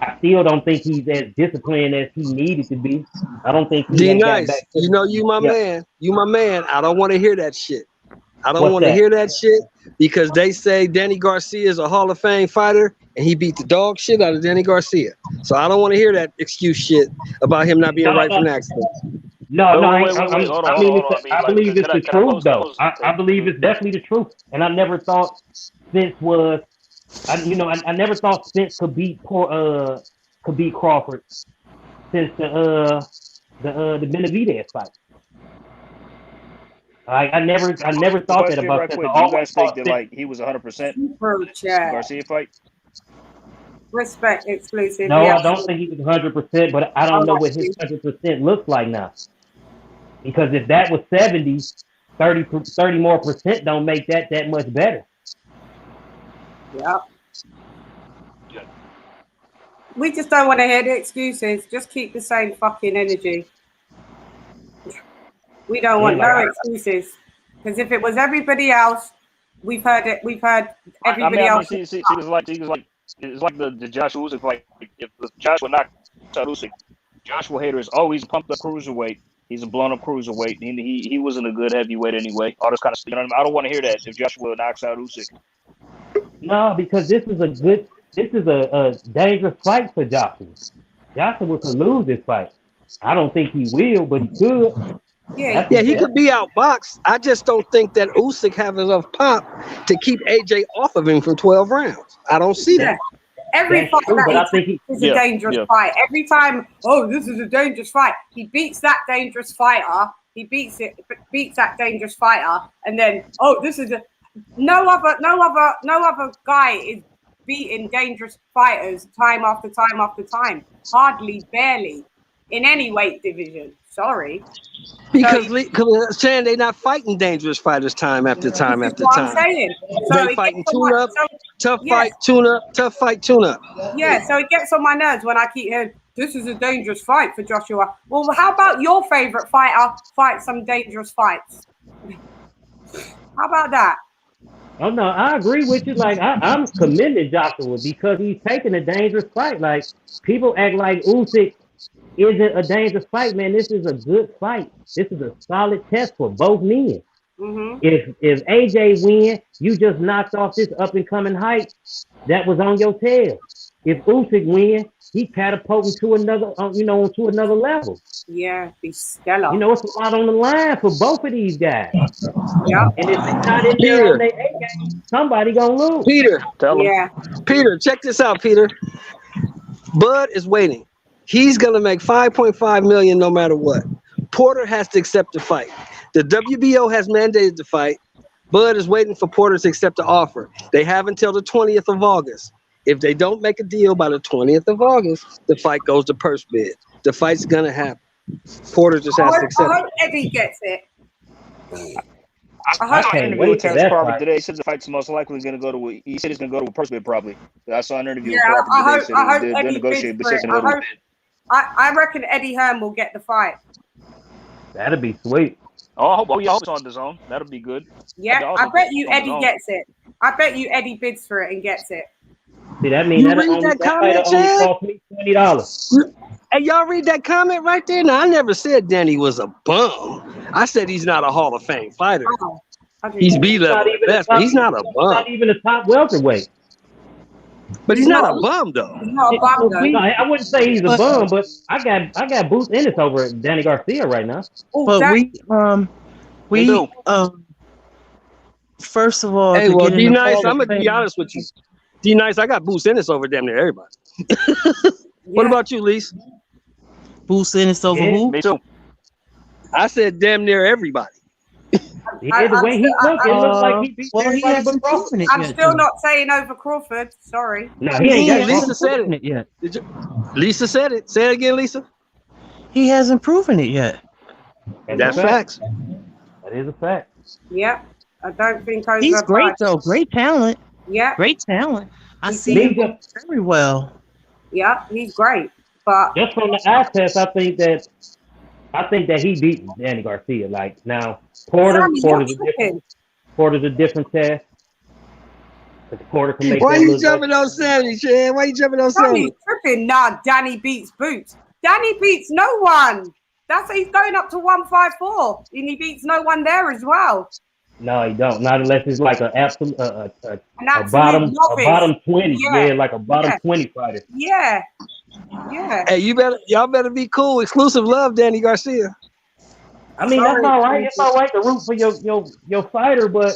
[SPEAKER 6] I still don't think he's as disciplined as he needed to be. I don't think he
[SPEAKER 2] D-Nice, you my man. You my man. I don't want to hear that shit. I don't want to hear that shit because they say Danny Garcia is a Hall of Fame fighter and he beat the dog shit out of Danny Garcia. So I don't want to hear that excuse shit about him not being right from the accident.
[SPEAKER 6] I believe it's the truth, though. I believe it's definitely the truth. And I never thought Spence was, I never thought Spence could beat Crawford since the Benavidez fight. I never thought that about Spence.
[SPEAKER 3] You guys think that he was 100% Garcia fight?
[SPEAKER 1] Respect exclusive.
[SPEAKER 6] No, I don't think he was 100%, but I don't know what his 100% looks like now. Because if that was 70, 30 more percent don't make that much better.
[SPEAKER 1] Yep. We just don't want to hear the excuses. Just keep the same fucking energy. We don't want no excuses. Because if it was everybody else, we've heard it. We've heard everybody else.
[SPEAKER 3] It's like the Joshua Usyk fight. If Joshua knocked out Usyk, Joshua Hader is always pumped up cruiserweight. He's a blown up cruiserweight. He wasn't a good heavyweight anyway. All this kind of stuff. I don't want to hear that if Joshua knocks out Usyk.
[SPEAKER 6] No, because this is a dangerous fight for Joshua. Joshua could lose this fight. I don't think he will, but he could.
[SPEAKER 1] Yeah,
[SPEAKER 2] he could be outboxed. I just don't think that Usyk have enough pop to keep AJ off of him for 12 rounds. I don't see that.
[SPEAKER 1] Every fight is a dangerous fight. Every time, this is a dangerous fight. He beats that dangerous fighter. He beats that dangerous fighter, and then this is no other guy is beating dangerous fighters time after time after time. Hardly, barely, in any weight division. Sorry.
[SPEAKER 2] Because saying they're not fighting dangerous fighters time after time after time.
[SPEAKER 1] I'm saying.
[SPEAKER 2] They fighting tune-up, tough fight, tune-up, tough fight, tune-up.
[SPEAKER 1] Yeah, so it gets on my nerves when I keep hearing, this is a dangerous fight for Joshua. Well, how about your favorite fighter fight some dangerous fights? How about that?
[SPEAKER 6] Oh, no, I agree with you. Like, I'm commending Joshua because he's taking a dangerous fight. Like, people act like Usyk isn't a dangerous fight, man. This is a good fight. This is a solid test for both men.
[SPEAKER 1] Mm-hmm.
[SPEAKER 6] If AJ win, you just knocked off this up and coming height that was on your tail. If Usyk win, he catapulting to another, to another level.
[SPEAKER 1] Yeah, be stellar.
[SPEAKER 6] You know, it's a lot on the line for both of these guys.
[SPEAKER 1] Yeah.
[SPEAKER 6] And if they're not in there on their A game, somebody gonna lose.
[SPEAKER 2] Peter,
[SPEAKER 1] Yeah.
[SPEAKER 2] Peter, check this out, Peter. Bud is waiting. He's gonna make $5.5 million no matter what. Porter has to accept the fight. The WBO has mandated the fight. Bud is waiting for Porter to accept the offer. They have until the 20th of August. If they don't make a deal by the 20th of August, the fight goes to purse bid. The fight's gonna happen. Porter just has to accept
[SPEAKER 1] I
[SPEAKER 2] it.
[SPEAKER 1] hope Eddie gets it.
[SPEAKER 3] I saw an
[SPEAKER 6] can't
[SPEAKER 3] interview
[SPEAKER 6] wait
[SPEAKER 3] with
[SPEAKER 6] for
[SPEAKER 3] Terence
[SPEAKER 6] that
[SPEAKER 3] Crawford
[SPEAKER 6] fight.
[SPEAKER 3] today. He said the fight's most likely going to go to. He said it's going to go to a purse bid probably. I saw an interview
[SPEAKER 1] Yeah,
[SPEAKER 3] with
[SPEAKER 1] I
[SPEAKER 3] Crawford today.
[SPEAKER 1] hope
[SPEAKER 3] He said they're
[SPEAKER 1] Eddie
[SPEAKER 3] negotiating,
[SPEAKER 1] bids
[SPEAKER 3] but
[SPEAKER 1] for
[SPEAKER 3] it's
[SPEAKER 1] it.
[SPEAKER 3] going to go to a bid.
[SPEAKER 1] I reckon Eddie Hearn will get the fight.
[SPEAKER 6] That'd be sweet.
[SPEAKER 3] Oh, I hope it's on the zone. That'll be good.
[SPEAKER 1] Yeah, I bet you Eddie gets it. I bet you Eddie bids for it and gets it.
[SPEAKER 6] See, that means
[SPEAKER 2] You
[SPEAKER 6] that
[SPEAKER 2] read
[SPEAKER 6] only
[SPEAKER 2] that
[SPEAKER 6] that
[SPEAKER 2] comment,
[SPEAKER 6] fight only
[SPEAKER 2] Chad?
[SPEAKER 6] cost me $20.
[SPEAKER 2] Hey, y'all read that comment right there? Now, I never said Danny was a bum. I said he's not a Hall of Fame fighter.
[SPEAKER 1] Oh, I didn't
[SPEAKER 2] He's
[SPEAKER 1] know.
[SPEAKER 2] B level at best, but he's not a
[SPEAKER 6] He's
[SPEAKER 2] bum.
[SPEAKER 6] not even a top welterweight.
[SPEAKER 2] But he's not a bum though.
[SPEAKER 1] He's not a bum though.
[SPEAKER 6] No, I wouldn't say he's a bum, but I got Boots Ennis over Danny Garcia right now.
[SPEAKER 1] Oh,
[SPEAKER 4] But
[SPEAKER 1] that-
[SPEAKER 4] we first of all,
[SPEAKER 2] Hey,
[SPEAKER 4] to
[SPEAKER 2] well,
[SPEAKER 4] get in
[SPEAKER 2] D
[SPEAKER 4] the
[SPEAKER 2] Nice,
[SPEAKER 4] Hall
[SPEAKER 2] I'm
[SPEAKER 4] of
[SPEAKER 2] gonna be
[SPEAKER 4] Fame-
[SPEAKER 2] honest with you. D Nice, I got Boots Ennis over damn near everybody. What
[SPEAKER 1] yeah.
[SPEAKER 2] about you, Lise?
[SPEAKER 4] Boots Ennis over
[SPEAKER 6] Yeah.
[SPEAKER 4] who?
[SPEAKER 3] Me too.
[SPEAKER 2] I said damn near everybody.
[SPEAKER 6] Yeah, the way he looked, it looked like he beat
[SPEAKER 4] Well, he
[SPEAKER 6] everybody
[SPEAKER 4] hasn't
[SPEAKER 6] but Crawford.
[SPEAKER 4] proven it
[SPEAKER 1] I'm
[SPEAKER 4] yet.
[SPEAKER 1] still
[SPEAKER 4] though.
[SPEAKER 1] not saying over Crawford. Sorry.
[SPEAKER 6] No, he ain't got
[SPEAKER 2] Lisa said it.
[SPEAKER 6] yet.
[SPEAKER 2] Did you? Lisa said it. Say it again, Lisa.
[SPEAKER 4] He hasn't proven it yet.
[SPEAKER 2] That's facts.
[SPEAKER 6] That is a fact.
[SPEAKER 1] Yeah. I don't think over.
[SPEAKER 4] He's great
[SPEAKER 1] Bud.
[SPEAKER 4] though. Great talent.
[SPEAKER 1] Yeah.
[SPEAKER 4] Great talent. I
[SPEAKER 1] He's
[SPEAKER 4] see
[SPEAKER 6] great.
[SPEAKER 4] him very well.
[SPEAKER 1] Yeah. He's great. But
[SPEAKER 6] Just from the eye test, I think that he beat Danny Garcia. Like now, Porter's a different test. But Porter can make
[SPEAKER 2] Why
[SPEAKER 6] that
[SPEAKER 2] you
[SPEAKER 6] look
[SPEAKER 2] jumping on Sammy, Chad? Why you jumping on
[SPEAKER 1] Danny
[SPEAKER 2] Sammy?
[SPEAKER 1] tripping. Nah, Danny beats Boots. Danny beats no one. He's going up to 154, and he beats no one there as well.
[SPEAKER 6] No, he don't. Not unless it's like an absolute
[SPEAKER 1] An
[SPEAKER 6] a
[SPEAKER 1] absolute
[SPEAKER 6] bottom
[SPEAKER 1] novice.
[SPEAKER 6] 20.
[SPEAKER 1] Yeah.
[SPEAKER 6] Yeah, like a bottom
[SPEAKER 1] Yeah.
[SPEAKER 6] 20 fighter.
[SPEAKER 1] Yeah. Yeah.
[SPEAKER 2] Hey, y'all better be cool. Exclusive love, Danny Garcia.
[SPEAKER 6] I mean,
[SPEAKER 1] Sorry,
[SPEAKER 6] that's all right. It's all right to root for your fighter, but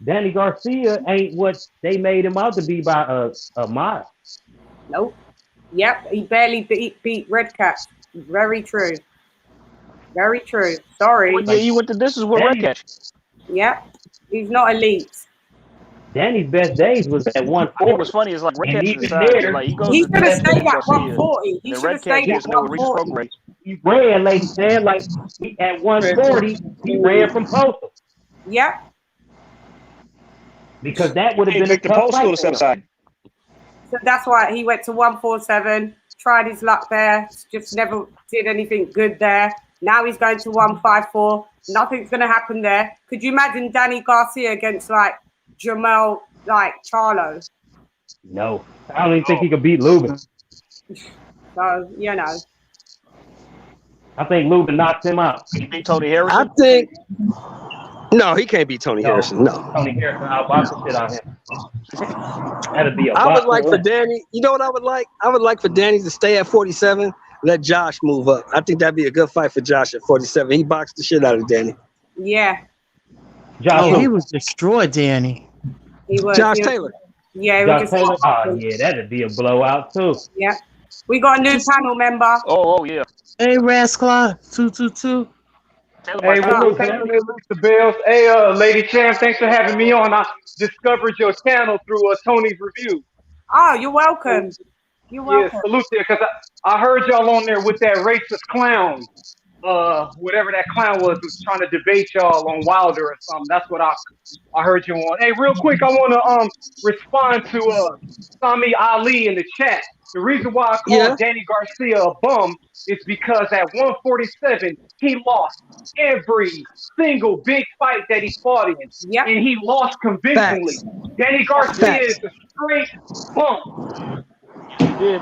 [SPEAKER 6] Danny Garcia ain't what they made him out to be by a mile.
[SPEAKER 1] Nope. Yep. He barely beat Red Cat. Very true. Very true. Sorry.
[SPEAKER 3] Yeah, you went to this is where Red Catch.
[SPEAKER 1] Yep. He's not elite.
[SPEAKER 6] Danny's best days was at
[SPEAKER 3] I think
[SPEAKER 6] 140.
[SPEAKER 3] what's funny is like Red
[SPEAKER 6] And
[SPEAKER 3] Catch
[SPEAKER 6] even
[SPEAKER 3] is size.
[SPEAKER 6] there,
[SPEAKER 3] Like he goes
[SPEAKER 1] He
[SPEAKER 3] to
[SPEAKER 1] should have
[SPEAKER 3] Danny
[SPEAKER 1] stayed at
[SPEAKER 3] Garcia,
[SPEAKER 1] 140. He
[SPEAKER 3] and the
[SPEAKER 1] should
[SPEAKER 3] Red
[SPEAKER 1] have
[SPEAKER 3] Catch
[SPEAKER 1] stayed at
[SPEAKER 3] gets no reach
[SPEAKER 1] 140.
[SPEAKER 3] stroke rate.
[SPEAKER 6] He ran, like said, like at 140, he ran from Postal
[SPEAKER 1] Yep.
[SPEAKER 6] because that would have
[SPEAKER 3] Hey,
[SPEAKER 6] been
[SPEAKER 3] Victor
[SPEAKER 6] a tough
[SPEAKER 3] Post
[SPEAKER 6] fight
[SPEAKER 3] to the
[SPEAKER 6] for him.
[SPEAKER 3] side.
[SPEAKER 1] So that's why he went to 147, tried his luck there, just never did anything good there. Now he's going to 154. Nothing's going to happen there. Could you imagine Danny Garcia against like Jamel, like Charlo?
[SPEAKER 6] No, I don't even think he could beat Lubin.
[SPEAKER 1] So, you know.
[SPEAKER 6] I think Lubin knocked him out.
[SPEAKER 3] He beat Tony
[SPEAKER 2] I
[SPEAKER 3] Harrison.
[SPEAKER 2] think. No, he can't beat Tony Harrison. No.
[SPEAKER 6] Tony Harrison outboxed the shit out of him. That'd be a
[SPEAKER 2] I would
[SPEAKER 6] boxing
[SPEAKER 2] like for
[SPEAKER 6] win.
[SPEAKER 2] Danny. You know what I would like? I would like for Danny to stay at 47. Let Josh move up. I think that'd be a good fight for Josh at 47. He boxed the shit out of Danny.
[SPEAKER 1] Yeah,
[SPEAKER 6] Josh,
[SPEAKER 4] Oh, he was destroyed, Danny.
[SPEAKER 1] he was.
[SPEAKER 2] Josh
[SPEAKER 1] he was-
[SPEAKER 2] Taylor.
[SPEAKER 1] Yeah, he
[SPEAKER 6] Josh
[SPEAKER 1] was
[SPEAKER 6] Taylor.
[SPEAKER 1] just,
[SPEAKER 6] Oh yeah, that'd be a blowout too.
[SPEAKER 1] yeah. We got a new panel member.
[SPEAKER 3] Oh yeah.
[SPEAKER 4] Hey, Rasclaw, 222.
[SPEAKER 3] Taylor
[SPEAKER 7] Hey,
[SPEAKER 3] might-
[SPEAKER 7] what's up, Mr. Bells? Hey, Lady Champ, thanks for having me on. I discovered your channel through Tony's review.
[SPEAKER 1] Oh, you're welcome. You're
[SPEAKER 7] Yeah,
[SPEAKER 1] welcome.
[SPEAKER 7] salute there, because I heard y'all on there with that racist clown. Whatever that clown was trying to debate y'all on Wilder or something. That's what I heard you on. Hey, real quick, I want to respond to Sami Ali in the chat. The reason why I call Danny Garcia a bum is because at 147 he lost every single big fight that he fought in,
[SPEAKER 1] Yep.
[SPEAKER 7] and he lost convincingly.
[SPEAKER 2] Facts.
[SPEAKER 7] Danny Garcia
[SPEAKER 2] Facts.
[SPEAKER 7] is a straight bum.
[SPEAKER 3] did.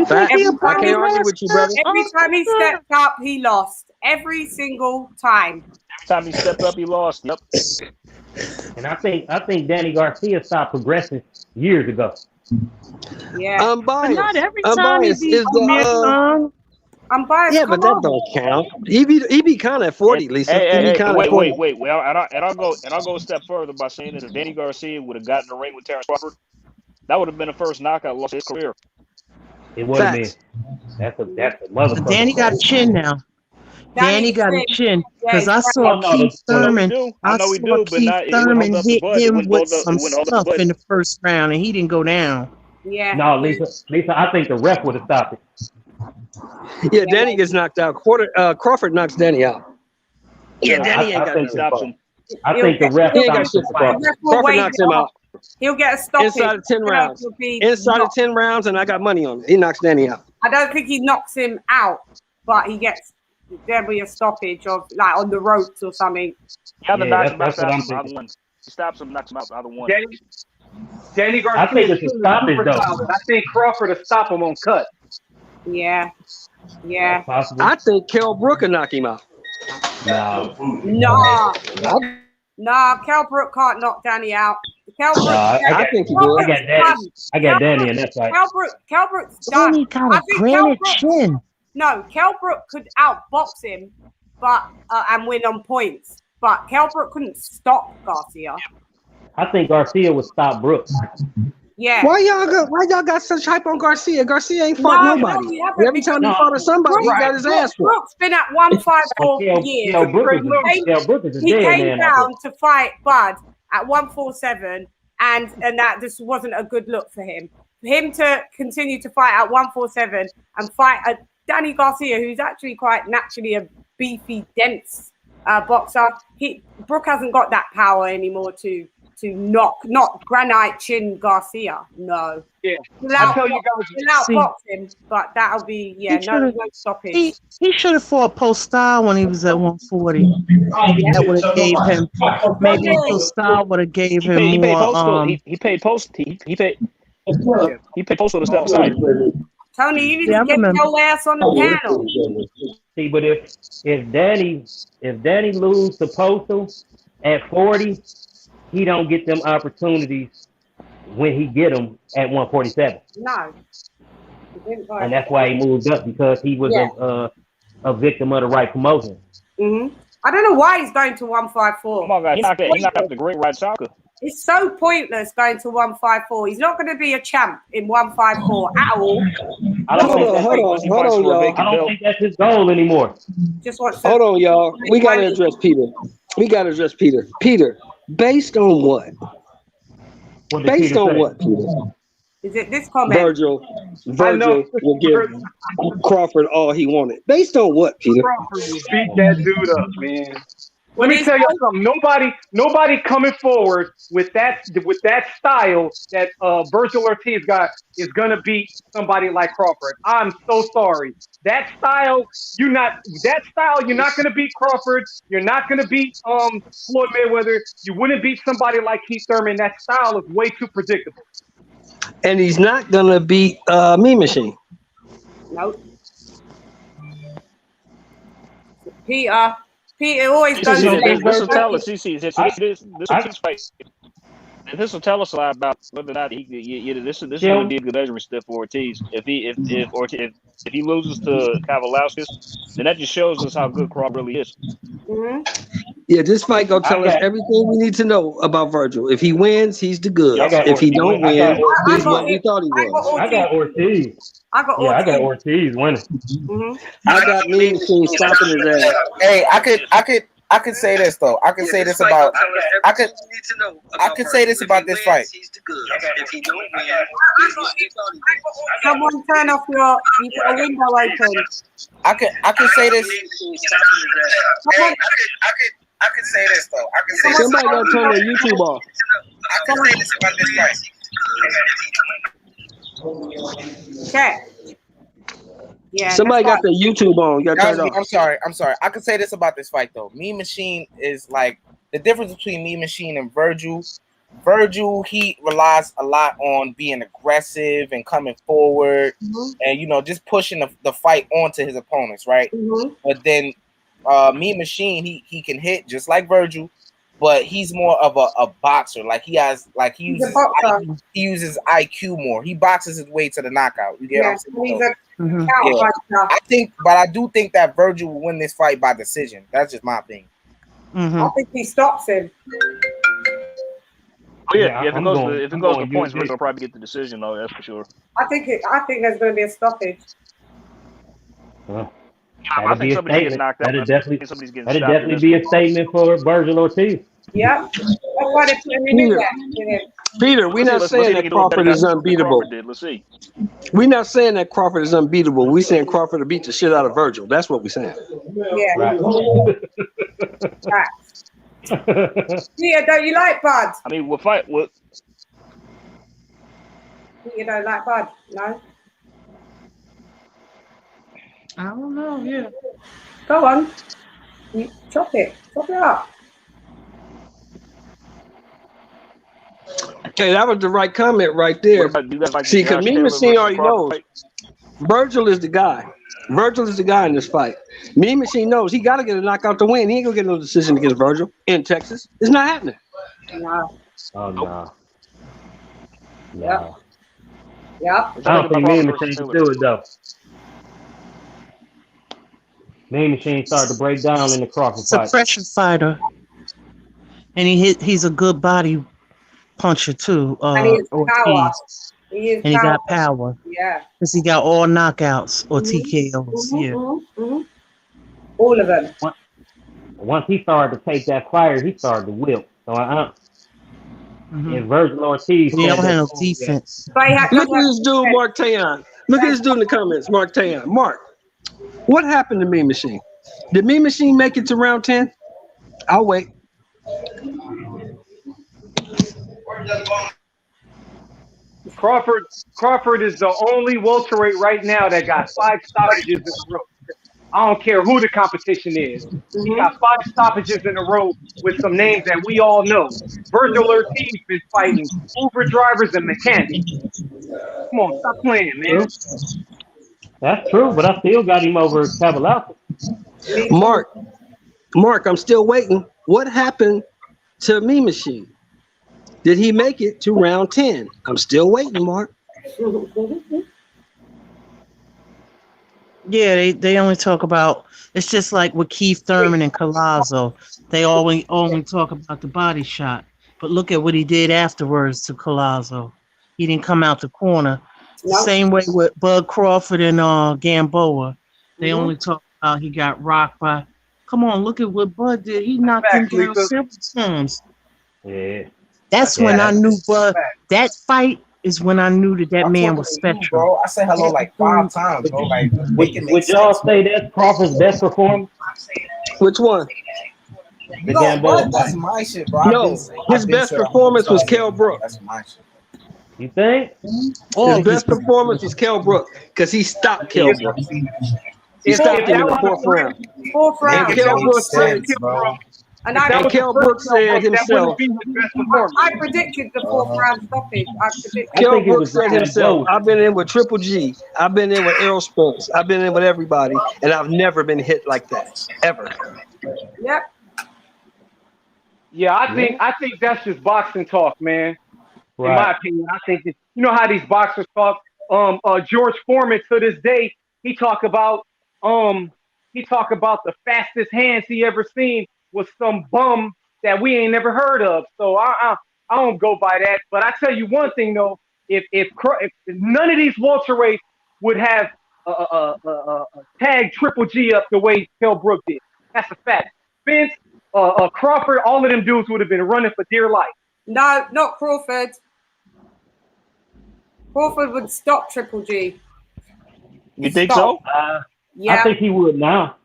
[SPEAKER 2] Facts.
[SPEAKER 4] he
[SPEAKER 2] I can't argue with you, brother.
[SPEAKER 1] Every time he stepped up, he lost. Every single time.
[SPEAKER 3] Every time he stepped up, he lost. Yep.
[SPEAKER 6] And I think Danny Garcia stopped progressing years ago.
[SPEAKER 1] Yeah.
[SPEAKER 2] I'm
[SPEAKER 4] But
[SPEAKER 2] biased.
[SPEAKER 4] not every
[SPEAKER 2] I'm
[SPEAKER 4] time he
[SPEAKER 2] biased.
[SPEAKER 4] beats
[SPEAKER 2] Is the
[SPEAKER 4] Amir Khan.
[SPEAKER 1] I'm biased.
[SPEAKER 2] yeah, but that don't count. He be kind of at 40, Lisa.
[SPEAKER 3] Hey,
[SPEAKER 2] he be kind of
[SPEAKER 3] wait. Well, and I'll go a step further by saying that if Danny Garcia would have gotten in the ring with Terence Crawford, that would have been the first knockout loss of his career.
[SPEAKER 6] It would have been.
[SPEAKER 2] Facts.
[SPEAKER 6] That's a motherfucker.
[SPEAKER 4] Danny got a chin now. Danny got a chin because I saw Keith Thurman. I saw Keith Thurman hit him with some stuff in the first round, and he didn't go down.
[SPEAKER 1] Yeah.
[SPEAKER 6] No, Lisa, I think the ref would have stopped it.
[SPEAKER 2] Yeah, Danny gets knocked out. Crawford knocks Danny out. Yeah, Danny ain't got
[SPEAKER 3] stops him.
[SPEAKER 6] I think the ref
[SPEAKER 2] He ain't got shit
[SPEAKER 6] stopped
[SPEAKER 2] for
[SPEAKER 6] Crawford.
[SPEAKER 2] Crawford. Crawford knocks him out.
[SPEAKER 1] He'll get a stoppage.
[SPEAKER 2] Inside of 10 rounds. Inside of 10 rounds, and I got money on it. He knocks Danny out.
[SPEAKER 1] I don't think he knocks him out, but he gets there'll be a stoppage of like on the ropes or something.
[SPEAKER 3] Yeah,
[SPEAKER 6] that's what I'm thinking.
[SPEAKER 3] He stops him, knocks him out, either one.
[SPEAKER 7] Danny Garcia.
[SPEAKER 6] I think it's a stoppage though.
[SPEAKER 7] I think Crawford will stop him on cut.
[SPEAKER 1] Yeah. Yeah.
[SPEAKER 2] I think Kell Brook will knock him out.
[SPEAKER 1] Nah, Kell Brook can't knock Danny out. Kell Brook,
[SPEAKER 2] I think he will.
[SPEAKER 6] I got Danny, and that's right.
[SPEAKER 1] Kell Brook's done.
[SPEAKER 4] Danny got a granite chin.
[SPEAKER 1] No, Kell Brook could outbox him, but and win on points. But Kell Brook couldn't stop Garcia.
[SPEAKER 6] I think Garcia would stop Brooks.
[SPEAKER 1] Yeah.
[SPEAKER 2] Why y'all got such hype on Garcia? Garcia ain't fought nobody. Every time he fought somebody, he got his ass whooped.
[SPEAKER 1] Brooks been at 154 years. He came down to fight Bud at 147, and that just wasn't a good look for him. For him to continue to fight at 147 and fight a Danny Garcia, who's actually quite naturally a beefy, dense boxer, Brook hasn't got that power anymore to knock granite chin Garcia. No.
[SPEAKER 7] Yeah.
[SPEAKER 1] I'll
[SPEAKER 7] tell you guys.
[SPEAKER 1] Without boxing, but that'll be no stoppage.
[SPEAKER 4] He should have fought Post Style when he was at 140. That would have gave him maybe Post Style would have gave him more.
[SPEAKER 3] He paid Post. He paid Post to step aside.
[SPEAKER 1] Tony, you need to get your ass on the panel.
[SPEAKER 6] See, but if Danny lose to Postal at 40, he don't get them opportunities when he get them at 147.
[SPEAKER 1] No.
[SPEAKER 6] And that's why he moved up, because he was a victim of the right promotion.
[SPEAKER 1] Mm-hmm. I don't know why he's going to 154.
[SPEAKER 3] Come on, guys. He knocked out the great Rod Chalker.
[SPEAKER 1] It's so pointless going to 154. He's not going to be a champ in 154 at all.
[SPEAKER 2] Hold on, y'all.
[SPEAKER 6] I don't think that's his goal anymore.
[SPEAKER 2] Hold on, y'all. We got to address Peter. Peter, based on what? Based on what, Peter?
[SPEAKER 1] Is it this comment?
[SPEAKER 2] Virgil will give Crawford all he wanted. Based on what, Peter?
[SPEAKER 7] Crawford will beat that dude up, man. Let me tell you something. Nobody coming forward with that style that Virgil Ortiz got is gonna beat somebody like Crawford. I'm so sorry. That style, you're not gonna beat Crawford. You're not gonna beat Floyd Mayweather. You wouldn't beat somebody like Keith Thurman. That style is way too predictable.
[SPEAKER 2] And he's not gonna beat Mean Machine.
[SPEAKER 1] Nope. Peter always does
[SPEAKER 3] this will tell us. This will tell us a lot about whether or not this is going to be a good measuring stick for Ortiz. If he loses to Kavalauskas, then that just shows us how good Crawford really is.
[SPEAKER 1] Mm-hmm.
[SPEAKER 2] Yeah, this fight gonna tell us everything we need to know about Virgil. If he wins, he's the good. If he don't win, he's what we thought he was.
[SPEAKER 6] I got Ortiz. I got Ortiz winning.
[SPEAKER 1] Mm-hmm.
[SPEAKER 2] I got Mean Machine stopping his ass.
[SPEAKER 5] Hey, I could say this though. I could say this about this fight.
[SPEAKER 1] Someone turn off your window open.
[SPEAKER 5] I could say this. I could say this though. I could say
[SPEAKER 2] somebody gotta turn their YouTube off.
[SPEAKER 5] I could say this about this fight.
[SPEAKER 1] Okay. Yeah.
[SPEAKER 2] Somebody got their YouTube on. You gotta turn it off.
[SPEAKER 5] I'm sorry. I could say this about this fight though. Mean Machine is like the difference between Mean Machine and Virgil.
[SPEAKER 8] Virgil, he relies a lot on being aggressive and coming forward, and just pushing the fight onto his opponents, right? But then, Mean Machine, he can hit just like Virgil, but he's more of a boxer. Like he uses IQ more. He boxes his way to the knockout. You get what I'm saying? I do think that Virgil will win this fight by decision. That's just my opinion.
[SPEAKER 1] I think he stops him.
[SPEAKER 3] Oh, yeah, if it goes to points, Virgil will probably get the decision, though. That's for sure.
[SPEAKER 1] I think there's going to be a stoppage.
[SPEAKER 6] That'd be a statement. That'd definitely be a statement for Virgil Ortiz.
[SPEAKER 1] Yeah. That's why they put him in there.
[SPEAKER 2] Peter, we're not saying that Crawford is unbeatable.
[SPEAKER 3] Let's see.
[SPEAKER 2] We're not saying that Crawford is unbeatable. We're saying Crawford will beat the shit out of Virgil. That's what we're saying.
[SPEAKER 1] Yeah.
[SPEAKER 6] Right.
[SPEAKER 1] Yeah, don't you like Bud?
[SPEAKER 3] I mean, what fight? What?
[SPEAKER 1] You don't like Bud? No.
[SPEAKER 4] I don't know. Yeah.
[SPEAKER 1] Go on. You chop it up.
[SPEAKER 2] Okay, that was the right comment right there. See, because Mean Machine already knows Virgil is the guy. Virgil is the guy in this fight. Mean Machine knows he got to get a knockout to win. He ain't gonna get no decision against Virgil in Texas. It's not happening.
[SPEAKER 1] No.
[SPEAKER 6] Oh no.
[SPEAKER 1] No. Yep.
[SPEAKER 6] I don't think Mean Machine can do it though. Mean Machine started to break down in the Crawford fight.
[SPEAKER 4] He's a pressure fighter, and he's a good body puncher too.
[SPEAKER 1] And he has power.
[SPEAKER 4] He got power.
[SPEAKER 1] Yeah.
[SPEAKER 4] Because he got all knockouts or TKOs.
[SPEAKER 1] All of them.
[SPEAKER 6] Once he started to take that fire, he started to whip. So and Virgil Ortiz.
[SPEAKER 4] He don't have no defense.
[SPEAKER 2] Look at this dude, Mark Tayon. Look at this dude in the comments, Mark Tayon. Mark, what happened to Mean Machine? Did Mean Machine make it to round 10? I'll wait.
[SPEAKER 7] Crawford is the only welterweight right now that got 5 stoppages in a row. I don't care who the competition is. He got 5 stoppages in a row with some names that we all know. Virgil Ortiz been fighting Uber drivers and mechanics. Come on, stop playing, man.
[SPEAKER 6] That's true, but I still got him over Cavalata.
[SPEAKER 2] Mark, I'm still waiting. What happened to Mean Machine? Did he make it to round 10? I'm still waiting, Mark.
[SPEAKER 4] Yeah, they only talk about, it's just like with Keith Thurman and Collazo. They only talk about the body shot. But look at what he did afterwards to Collazo. He didn't come out the corner. Nope. Same way with Bud Crawford and Gamboa. They only talk about he got rocked by. Come on, look at what Bud did. He knocked him down several times.
[SPEAKER 6] Yeah.
[SPEAKER 4] That's when I knew Bud. That fight is when I knew that man was special.
[SPEAKER 8] Bro, I said hello like 5 times, bro. Like,
[SPEAKER 6] would y'all say that's Crawford's best performance?
[SPEAKER 2] Which one?
[SPEAKER 8] The Gamboa. That's my shit, bro.
[SPEAKER 2] No, his best performance was Kell Brook.
[SPEAKER 8] That's my shit.
[SPEAKER 6] You think?
[SPEAKER 2] His best performance was Kell Brook because he stopped Kell Brook. He stopped him in the 4th round.
[SPEAKER 1] 4th round.
[SPEAKER 2] And Kell Brook said, and Kell Brook said himself,
[SPEAKER 1] I predicted the 4th round stoppage.
[SPEAKER 2] Kell Brook said himself, I've been in with Triple G, I've been in with Errol Spence, I've been in with everybody, and I've never been hit like that, ever.
[SPEAKER 1] Yep.
[SPEAKER 7] Yeah, I think that's just boxing talk, man. Right. In my opinion, I think that, you know how these boxers talk. George Foreman to this day, he talk about the fastest hands he ever seen was some bum that we ain't never heard of. So I don't go by that. But I tell you one thing though, if none of these welterweights would have tagged Triple G up the way Kell Brook did, that's a fact. Spence, Crawford, all of them dudes would have been running for dear life.
[SPEAKER 1] No, not Crawford. Crawford would stop Triple G.
[SPEAKER 3] You think so?
[SPEAKER 1] Yeah.
[SPEAKER 6] I think he would now.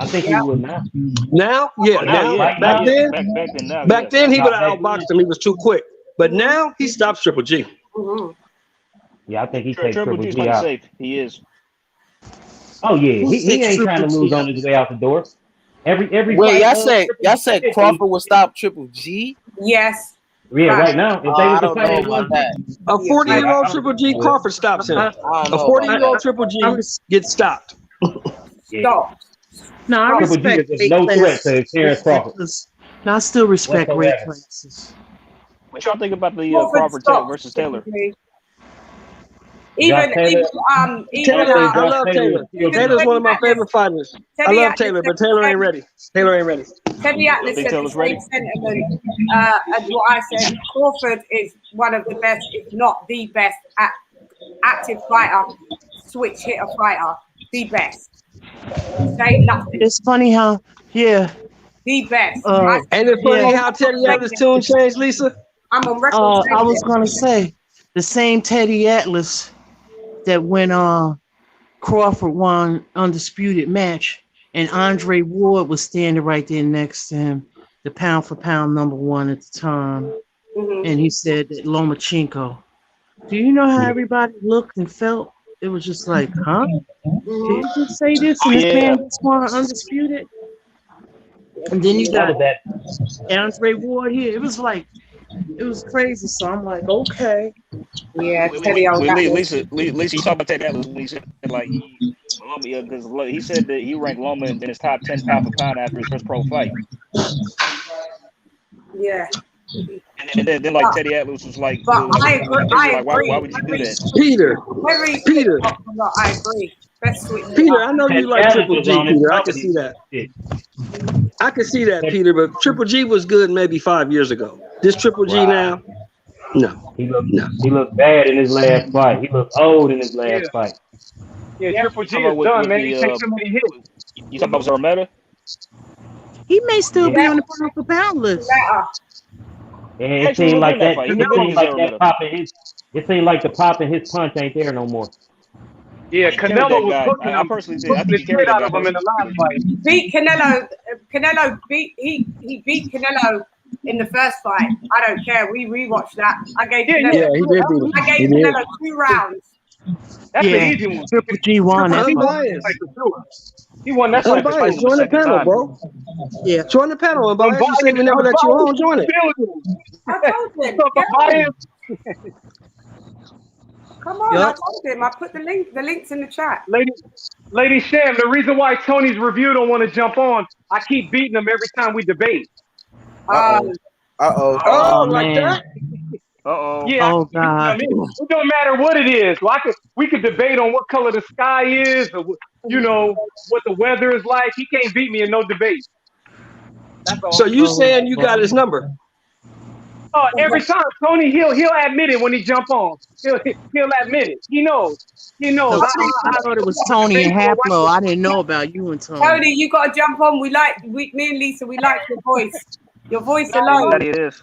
[SPEAKER 6] He would now.
[SPEAKER 2] Now? Yeah. Now. Back then, he would have outboxed him. He was too quick. But now, he stops Triple G.
[SPEAKER 6] Yeah, I think he takes Triple G out.
[SPEAKER 3] Safe. He is.
[SPEAKER 6] Oh, yeah. He ain't trying to lose on his way out the door. Every
[SPEAKER 5] Wait, y'all said Crawford would stop Triple G?
[SPEAKER 1] Yes.
[SPEAKER 6] Yeah, right now, if they
[SPEAKER 8] I
[SPEAKER 6] was to
[SPEAKER 8] don't
[SPEAKER 6] fight
[SPEAKER 8] know
[SPEAKER 6] at
[SPEAKER 8] about that.
[SPEAKER 2] A 40-year-old Triple G Crawford stops him.
[SPEAKER 8] I don't
[SPEAKER 2] A
[SPEAKER 8] know.
[SPEAKER 2] 40-year-old Triple G gets stopped.
[SPEAKER 1] Stop.
[SPEAKER 4] No, I
[SPEAKER 6] Triple G
[SPEAKER 4] respect
[SPEAKER 6] is just
[SPEAKER 4] weight
[SPEAKER 6] no threat
[SPEAKER 4] classes.
[SPEAKER 6] to Terence Crawford.
[SPEAKER 4] No, I still respect weight
[SPEAKER 6] Whatsoever.
[SPEAKER 4] classes.
[SPEAKER 3] What y'all think about the
[SPEAKER 1] Crawford
[SPEAKER 3] Crawford
[SPEAKER 1] stops
[SPEAKER 3] versus Taylor?
[SPEAKER 1] Even
[SPEAKER 2] Taylor, I love Taylor. Taylor's one of my favorite fighters. I love Taylor, but Taylor ain't ready. Taylor ain't ready.
[SPEAKER 1] Teddy Atlas said the same sentiment as what I said. Crawford is one of the best, if not the best, active fighter, switch hitter fighter. The best. Say nothing.
[SPEAKER 4] It's funny how, the
[SPEAKER 1] best.
[SPEAKER 2] Ain't it funny how Teddy Atlas' tune changed, Lisa?
[SPEAKER 1] I'm on record.
[SPEAKER 4] I was gonna say the same Teddy Atlas that when Crawford won undisputed match and Andre Ward was standing right there next to him, the pound for pound #1 at the time, and he said that Lomachenko. Do you know how everybody looked and felt? It was just like, huh? Did you just say this and this man just won undisputed? And then you got Andre Ward here. It was like, it was crazy. So I'm like, okay.
[SPEAKER 1] Yeah, Teddy
[SPEAKER 3] Lisa, you talk about Teddy Atlas when he said like because he said that he ranked Loma in his top 10 pound for pound after his first pro fight.
[SPEAKER 1] Yeah.
[SPEAKER 3] And then like Teddy Atlas was like,
[SPEAKER 1] I agree.
[SPEAKER 3] Why would you do that?
[SPEAKER 2] Peter.
[SPEAKER 1] I agree. Best switch.
[SPEAKER 2] Peter, I know you like Triple G, Peter. I can see that. I can see that, Peter, but Triple G was good maybe 5 years ago. This Triple G now, no.
[SPEAKER 6] He looked bad in his last fight. He looked old in his last fight.
[SPEAKER 7] Yeah, Triple G is done, man. He takes so many hits.
[SPEAKER 3] You talking about Zormeta?
[SPEAKER 4] He may still be on the pound for pound list.
[SPEAKER 6] And it seemed like that. It seemed like the pop in his punch ain't there no more.
[SPEAKER 7] Yeah, Canelo was cooking him.
[SPEAKER 3] I personally think
[SPEAKER 7] the shit out of him in the last fight.
[SPEAKER 1] Beat Canelo. He beat Canelo in the first fight. I don't care. We rewatched that. I gave Canelo.
[SPEAKER 2] Yeah, he did beat him.
[SPEAKER 1] I gave Canelo 2 rounds.
[SPEAKER 7] That's an easy one.
[SPEAKER 4] Triple G won that fight.
[SPEAKER 7] He won that fight.
[SPEAKER 2] Join the panel, bro.
[SPEAKER 4] Yeah.
[SPEAKER 2] Join the panel. And Bias, you say we never let you on. Join it.
[SPEAKER 1] I told him. Come on, I told him. I put the links in the chat.
[SPEAKER 7] Lady Sham, the reason why Tony's review don't want to jump on, I keep beating him every time we debate.
[SPEAKER 8] Oh,
[SPEAKER 2] like that?
[SPEAKER 7] Yeah.
[SPEAKER 4] Oh God.
[SPEAKER 7] I mean, it don't matter what it is. Well, we could debate on what color the sky is, or what the weather is like. He can't beat me in no debate. That's all.
[SPEAKER 2] So you saying you got his number?
[SPEAKER 7] Oh, every time Tony, he'll admit it when he jump on. He'll admit it. He knows.
[SPEAKER 4] I thought it was Toney and Haplo. I didn't know about you and Toney.
[SPEAKER 1] Tony, you got to jump on. Me and Lisa, we like your voice. Your voice alone.
[SPEAKER 3] That it is.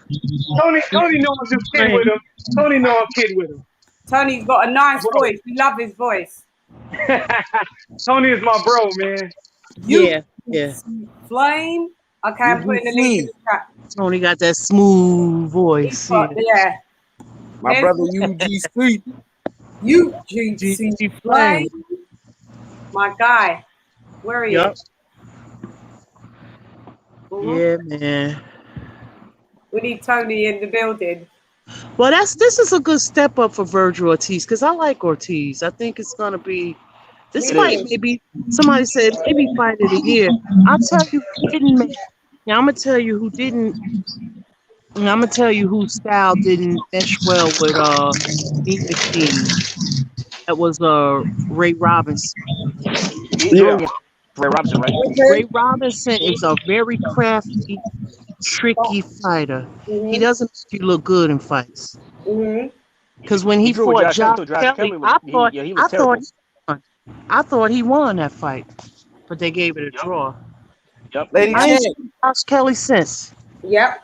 [SPEAKER 7] Tony knows I'm just kidding with him. Tony knows I'm kidding with him.
[SPEAKER 1] Tony's got a nice voice. We love his voice.
[SPEAKER 7] Tony is my bro, man.
[SPEAKER 4] Yeah.
[SPEAKER 1] Flame. Okay, I'm putting the link in the chat.
[SPEAKER 4] Tony got that smooth voice.
[SPEAKER 1] Yeah.
[SPEAKER 8] My brother UGC.
[SPEAKER 1] UGC Flame. My guy. Where are you?
[SPEAKER 4] Yep. Yeah, man.
[SPEAKER 1] We need Toney in the building.
[SPEAKER 4] Well, this is a good step up for Virgil Ortiz because I like Ortiz. I think it's gonna be this fight. Maybe somebody said maybe fight of the year. I'll tell you who didn't. Now I'm gonna tell you who didn't. And I'm gonna tell you whose style didn't mesh well with the King. That was Ray Robinson.
[SPEAKER 2] Yeah.
[SPEAKER 3] Ray Robinson, right?
[SPEAKER 4] Ray Robinson is a very crafty, tricky fighter. He doesn't make you look good in fights. Because when he fought Josh Kelly, I thought he won that fight, but they gave it a draw.
[SPEAKER 3] Yep.
[SPEAKER 8] Lady
[SPEAKER 4] I ain't seen Josh Kelly since.
[SPEAKER 1] Yep.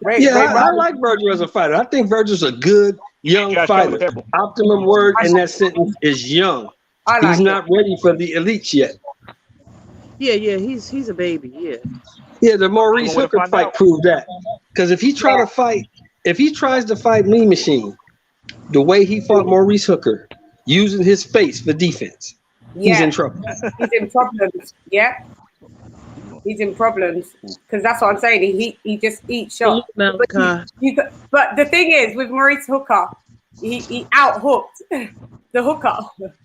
[SPEAKER 2] I like Virgil as a fighter. I think Virgil's a good young fighter. Optimum word in that sentence is young. He's not ready for the elites yet.
[SPEAKER 4] Yeah, he's a baby.
[SPEAKER 2] Yeah, the Maurice Hooker fight proved that. Because if he tries to fight Mean Machine, the way he fought Maurice Hooker, using his face for defense, he's in trouble.
[SPEAKER 1] He's in problems. Yeah. He's in problems because that's what I'm saying. He just eats shots. But the thing is, with Maurice Hooker, he out hooked the hooker.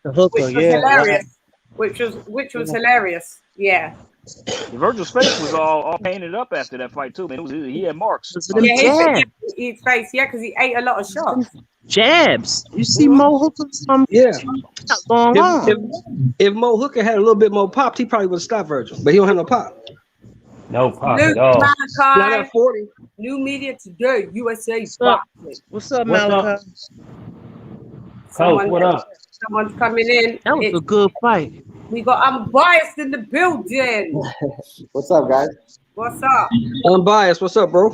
[SPEAKER 1] Which was hilarious. Which was hilarious. Yeah.
[SPEAKER 3] Virgil's face was all painted up after that fight too. Man, he had marks.
[SPEAKER 1] Yeah, his face. Yeah, because he ate a lot of shots.
[SPEAKER 4] Jabs. You see Mo Hooker?
[SPEAKER 2] If Mo Hooker had a little bit more pop, he probably would have stopped Virgil. But he don't have no pop.
[SPEAKER 6] No pop at all.
[SPEAKER 1] Not at 40. New media today. USA boxing.
[SPEAKER 4] What's up, Malachi?
[SPEAKER 6] Coach, what up?
[SPEAKER 1] Someone's coming in.
[SPEAKER 4] That was a good fight.
[SPEAKER 1] We got Unbiased in the building.
[SPEAKER 9] What's up, guys?
[SPEAKER 1] What's up?
[SPEAKER 2] Unbiased. What's up, bro?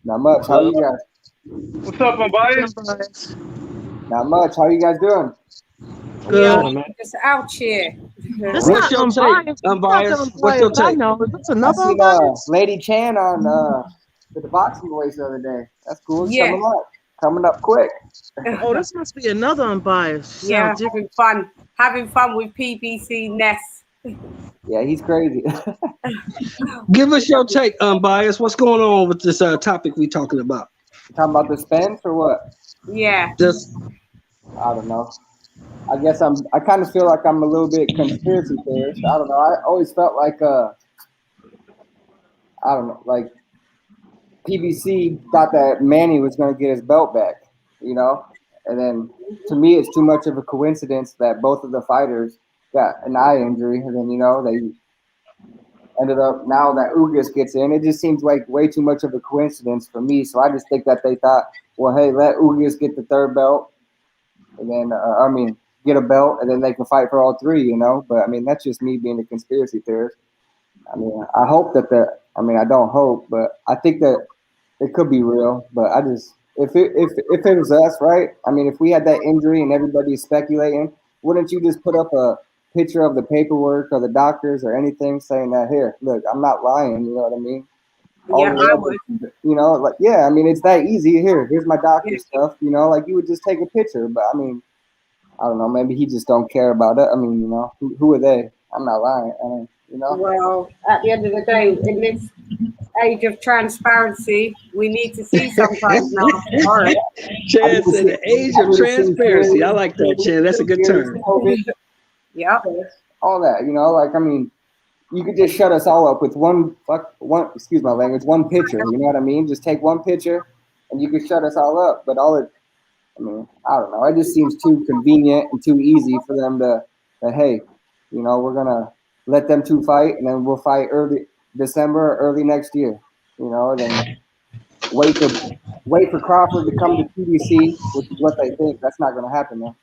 [SPEAKER 9] Not much. How you guys?
[SPEAKER 7] What's up, Unbiased?
[SPEAKER 9] Not much. How you guys doing?
[SPEAKER 4] Good.
[SPEAKER 1] Just out here.
[SPEAKER 2] What's your take? Unbiased. What's your take?
[SPEAKER 4] That's another Unbiased.
[SPEAKER 9] Lady Chan on the Boxing Boys the other day. That's cool.
[SPEAKER 1] Yeah.
[SPEAKER 9] Coming up quick.
[SPEAKER 4] Oh, this must be another Unbiased.
[SPEAKER 1] Yeah, having fun with PBC Ness.
[SPEAKER 9] Yeah, he's crazy.
[SPEAKER 2] Give us your take, Unbiased. What's going on with this topic we talking about?
[SPEAKER 9] Talking about the Spence or what?
[SPEAKER 1] Yeah.
[SPEAKER 9] I don't know. I guess I kind of feel like I'm a little bit conspiracy theorist. I don't know. I always felt like I don't know, like PBC thought that Manny was going to get his belt back, you know? And then to me, it's too much of a coincidence that both of the fighters got an eye injury. And then, you know, they ended up, now that Ugas gets in, it just seems like way too much of a coincidence for me. So I just think that they thought, well, hey, let Ugas get the third belt. And then, get a belt, and then they can fight for all three, you know? But, I mean, that's just me being a conspiracy theorist. I mean, I hope that I don't hope, but I think that it could be real. But I just, if it was us, right? I mean, if we had that injury and everybody's speculating, wouldn't you just put up a picture of the paperwork or the doctors or anything saying that, here, look, I'm not lying, you know what I mean?
[SPEAKER 1] I would.
[SPEAKER 9] You know, like, yeah, I mean, it's that easy. Here's my doctor stuff, you know, like you would just take a picture. But, I mean, I don't know, maybe he just don't care about it. I mean, you know, who are they? I'm not lying. I mean, you know?
[SPEAKER 1] Well, at the end of the day, in this age of transparency, we need to see sometimes now. All right.
[SPEAKER 2] Chance in the age of transparency. I like that, Chan. That's a good term.
[SPEAKER 1] Yeah.
[SPEAKER 9] All that, you know, like, I mean, you could just shut us all up with one, excuse my language, one picture, you know what I mean? Just take one picture and you could shut us all up. But I mean, I don't know. It just seems too convenient and too easy for them to hey, you know, we're going to let them two fight and then we'll fight early December or early next year, you know, and then wait for Crawford to come to PBC, which is what they think. That's not going to happen, though.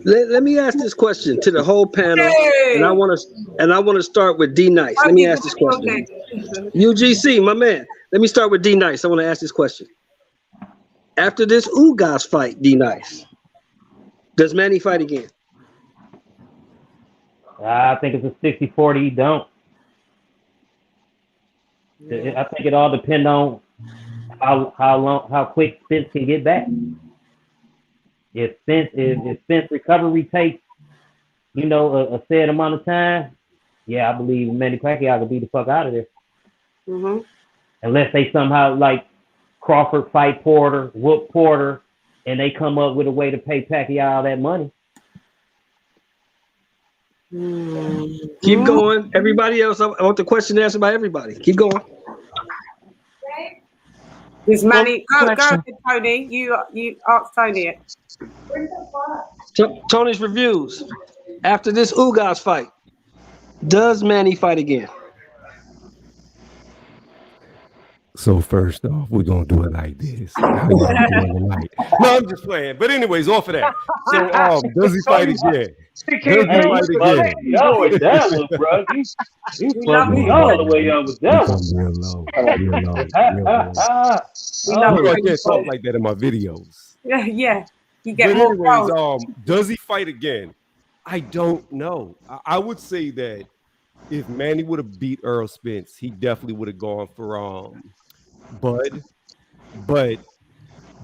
[SPEAKER 2] Let me ask this question to the whole panel, and I want to start with D Nice. Let me ask this question. UGC, my man. Let me start with D Nice. I want to ask this question. After this Ugas fight, D Nice, does Manny fight again?
[SPEAKER 6] I think it's a 60-40 don't. I think it all depends on how quick Spence can get back. If Spence recovery takes, you know, a set amount of time, yeah, I believe Manny Pacquiao could be the fuck out of there.
[SPEAKER 1] Mm-hmm.
[SPEAKER 6] Unless they somehow like Crawford fight Porter, whoop Porter, and they come up with a way to pay Pacquiao all that money.
[SPEAKER 2] Keep going. Everybody else, I want the question answered by everybody. Keep going.
[SPEAKER 1] Is Manny? Go ahead, Toney. You ask Toney it.
[SPEAKER 2] Tony's reviews. After this Ugas fight, does Manny fight again?
[SPEAKER 10] So first off, we're gonna do it like this. How y'all doing tonight? No, I'm just playing. But anyways, off of that. So does he fight again? Does he fight again?
[SPEAKER 6] Y'all with that one, bro. You fucked me all the way up with that one.
[SPEAKER 10] Real low. I can't talk like that in my videos.
[SPEAKER 1] Yeah. You get
[SPEAKER 10] but
[SPEAKER 1] more
[SPEAKER 10] anyways, does he fight again? I don't know. I would say that if Manny would have beat Errol Spence, he definitely would have gone for Bud. But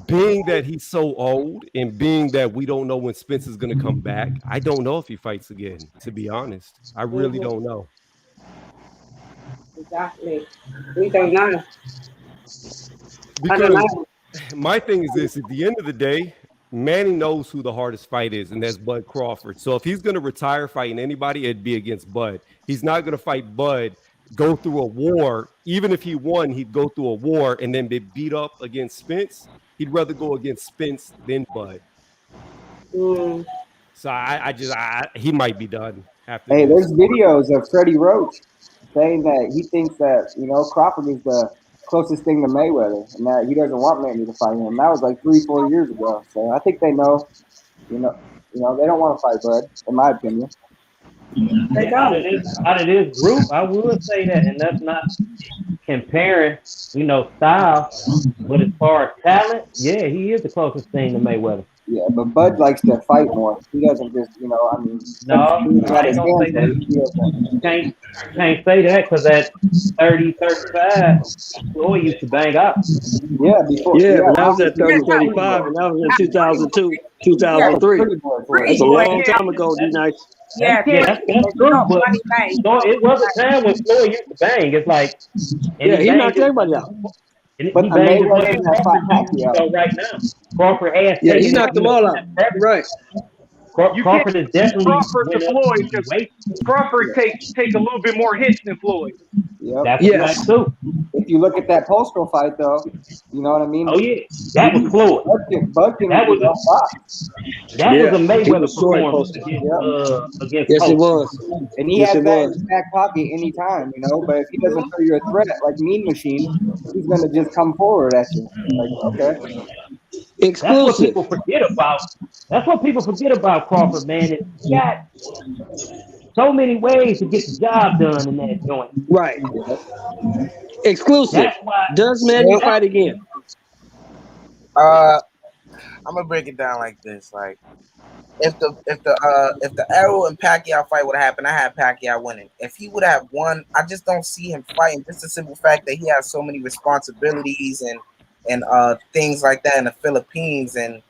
[SPEAKER 10] being that he's so old and being that we don't know when Spence is going to come back, I don't know if he fights again, to be honest. I really don't know.
[SPEAKER 1] Exactly. We don't know.
[SPEAKER 10] Because my thing is this: at the end of the day, Manny knows who the hardest fight is, and that's Bud Crawford. So if he's going to retire fighting anybody, it'd be against Bud. He's not going to fight Bud, go through a war. Even if he won, he'd go through a war and then be beat up against Spence. He'd rather go against Spence than Bud.
[SPEAKER 1] Mm.
[SPEAKER 10] So he might be done after.
[SPEAKER 9] Hey,
[SPEAKER 10] this.
[SPEAKER 9] there's videos of Freddie Roach saying that he thinks that, you know, Crawford is the closest thing to Mayweather and that he doesn't want Manny to fight him. That was like 3-4 years ago. So I think they know, you know, they don't want to fight Bud, in my opinion.
[SPEAKER 6] Out of this group, I would say that, and that's not comparing, you know, style, but as far as talent, yeah, he is the closest thing to Mayweather.
[SPEAKER 9] Yeah, but Bud likes to fight more. He doesn't just, you know, I mean,
[SPEAKER 6] no, I ain't gonna say that. Can't say that because at 30, 35, Floyd used to bang out.
[SPEAKER 2] Yeah, before. Yeah, but that was at 30, 35, and that was in 2002, 2003. That's a long time ago, D-Nice.
[SPEAKER 1] Yeah,
[SPEAKER 6] that's true, but it was a time when Floyd used to bang. It's like,
[SPEAKER 2] he knocked everybody out.
[SPEAKER 6] But he banged as much as Crawford right now. Crawford has
[SPEAKER 2] he knocked them all out. Right.
[SPEAKER 6] Crawford is definitely
[SPEAKER 7] Crawford to Floyd because Crawford take a little bit more hits than Floyd.
[SPEAKER 9] Yep.
[SPEAKER 6] That's too.
[SPEAKER 9] If you look at that postal fight, though, you know what I mean?
[SPEAKER 6] Oh yeah, that was Floyd. That was a Mayweather performance against
[SPEAKER 2] yes, it was.
[SPEAKER 9] And he has that in his back pocket anytime, you know. But if he doesn't feel you're a threat, like Mean Machine, he's gonna just come forward at you. Like, okay.
[SPEAKER 6] Exclusive. That's what people forget about. That's what people forget about Crawford, man. He got so many ways to get the job done in that joint.
[SPEAKER 2] Right. Exclusive. Does Manny fight again?
[SPEAKER 8] I'm gonna break it down like this. Like, if the Errol and Pacquiao fight would have happened, I had Pacquiao winning. If he would have won, I just don't see him fighting. Just the simple fact that he has so many responsibilities and things like that in the Philippines, and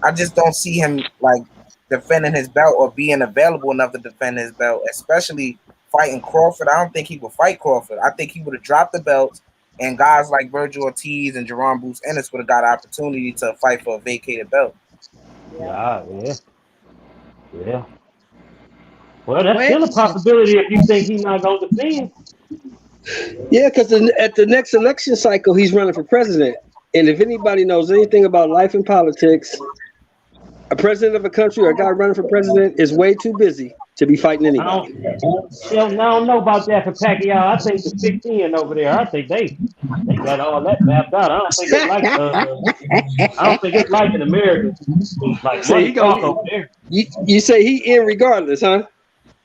[SPEAKER 8] I just don't see him like defending his belt or being available enough to defend his belt, especially fighting Crawford. I don't think he would fight Crawford. I think he would have dropped the belt, and guys like Virgil Ortiz and Jerome Bruce Ennis would have got an opportunity to fight for a vacated belt.
[SPEAKER 6] Yeah. Well, that's still a possibility if you think he's not going to defend.
[SPEAKER 2] Yeah, because at the next election cycle, he's running for president. And if anybody knows anything about life and politics, a president of a country or a guy running for president is way too busy to be fighting anybody.
[SPEAKER 6] I don't know about that for Pacquiao. I think the 16 over there, I think they got all that mapped out. I don't think it's like in America. Like,
[SPEAKER 2] so you say he in regardless, huh?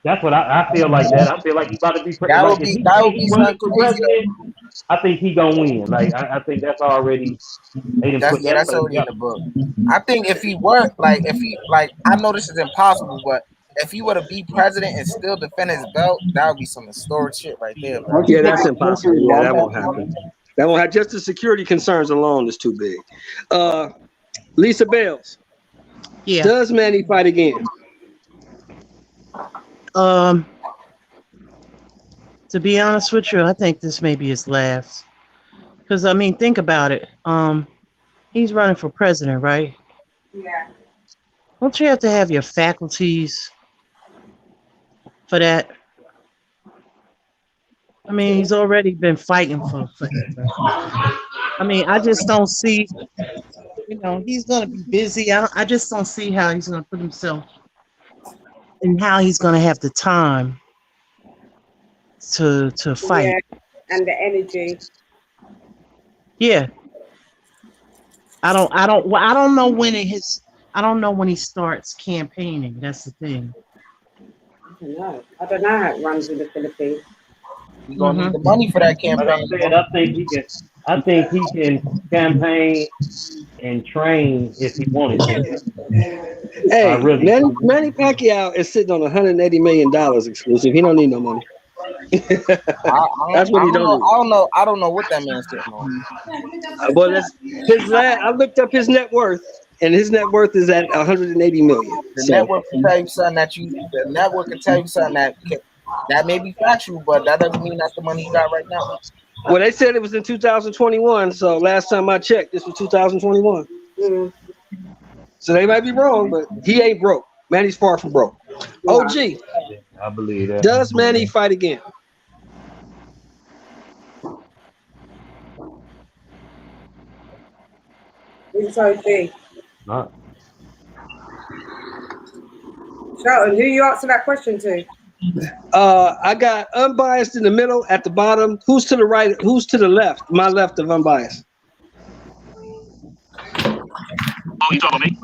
[SPEAKER 6] That's what I feel like that. I feel like he's about to be president. I think he gonna win. Like I think that's already.
[SPEAKER 8] That's already in the book. I think if he were I know this is impossible, but if he were to be president and still defend his belt, that would be some historic shit right there, bro.
[SPEAKER 2] Yeah, that's impossible. Yeah, that won't happen. That won't have. Just the security concerns alone is too big. Lisa Bales.
[SPEAKER 4] Yeah.
[SPEAKER 2] Does Manny fight again?
[SPEAKER 4] To be honest with you, I think this may be his last. Because, I mean, think about it. He's running for president, right?
[SPEAKER 1] Yeah.
[SPEAKER 4] Don't you have to have your faculties for that? I mean, he's already been fighting for I mean, I just don't see, he's going to be busy. I just don't see how he's going to put himself and how he's going to have the time to fight.
[SPEAKER 1] Yeah, and the energy.
[SPEAKER 4] Yeah. I don't know when I don't know when he starts campaigning. That's the thing.
[SPEAKER 1] I don't know how it runs in the Philippines.
[SPEAKER 8] You're gonna need the money for that campaign.
[SPEAKER 6] I think he can campaign and train if he wanted to.
[SPEAKER 2] Hey, Manny Pacquiao is sitting on $180 million exclusive. He don't need no money. That's what he don't do.
[SPEAKER 8] I don't know what that man's sitting on.
[SPEAKER 2] But that's I looked up his net worth, and his net worth is at $180 million.
[SPEAKER 8] The network can tell you something that That may be factual, but that doesn't mean that's the money he got right now.
[SPEAKER 2] Well, they said it was in 2021. So last time I checked, this was 2021.
[SPEAKER 1] Mm.
[SPEAKER 2] So they might be wrong, but he ain't broke. Manny's far from broke. OG,
[SPEAKER 6] I believe that.
[SPEAKER 2] does Manny fight again?
[SPEAKER 1] It's OG.
[SPEAKER 6] Not.
[SPEAKER 1] Shelton, who you answer that question to?
[SPEAKER 2] I got unbiased in the middle at the bottom. Who's to the right? Who's to the left? My left of unbiased.
[SPEAKER 3] Oh, you talking about me?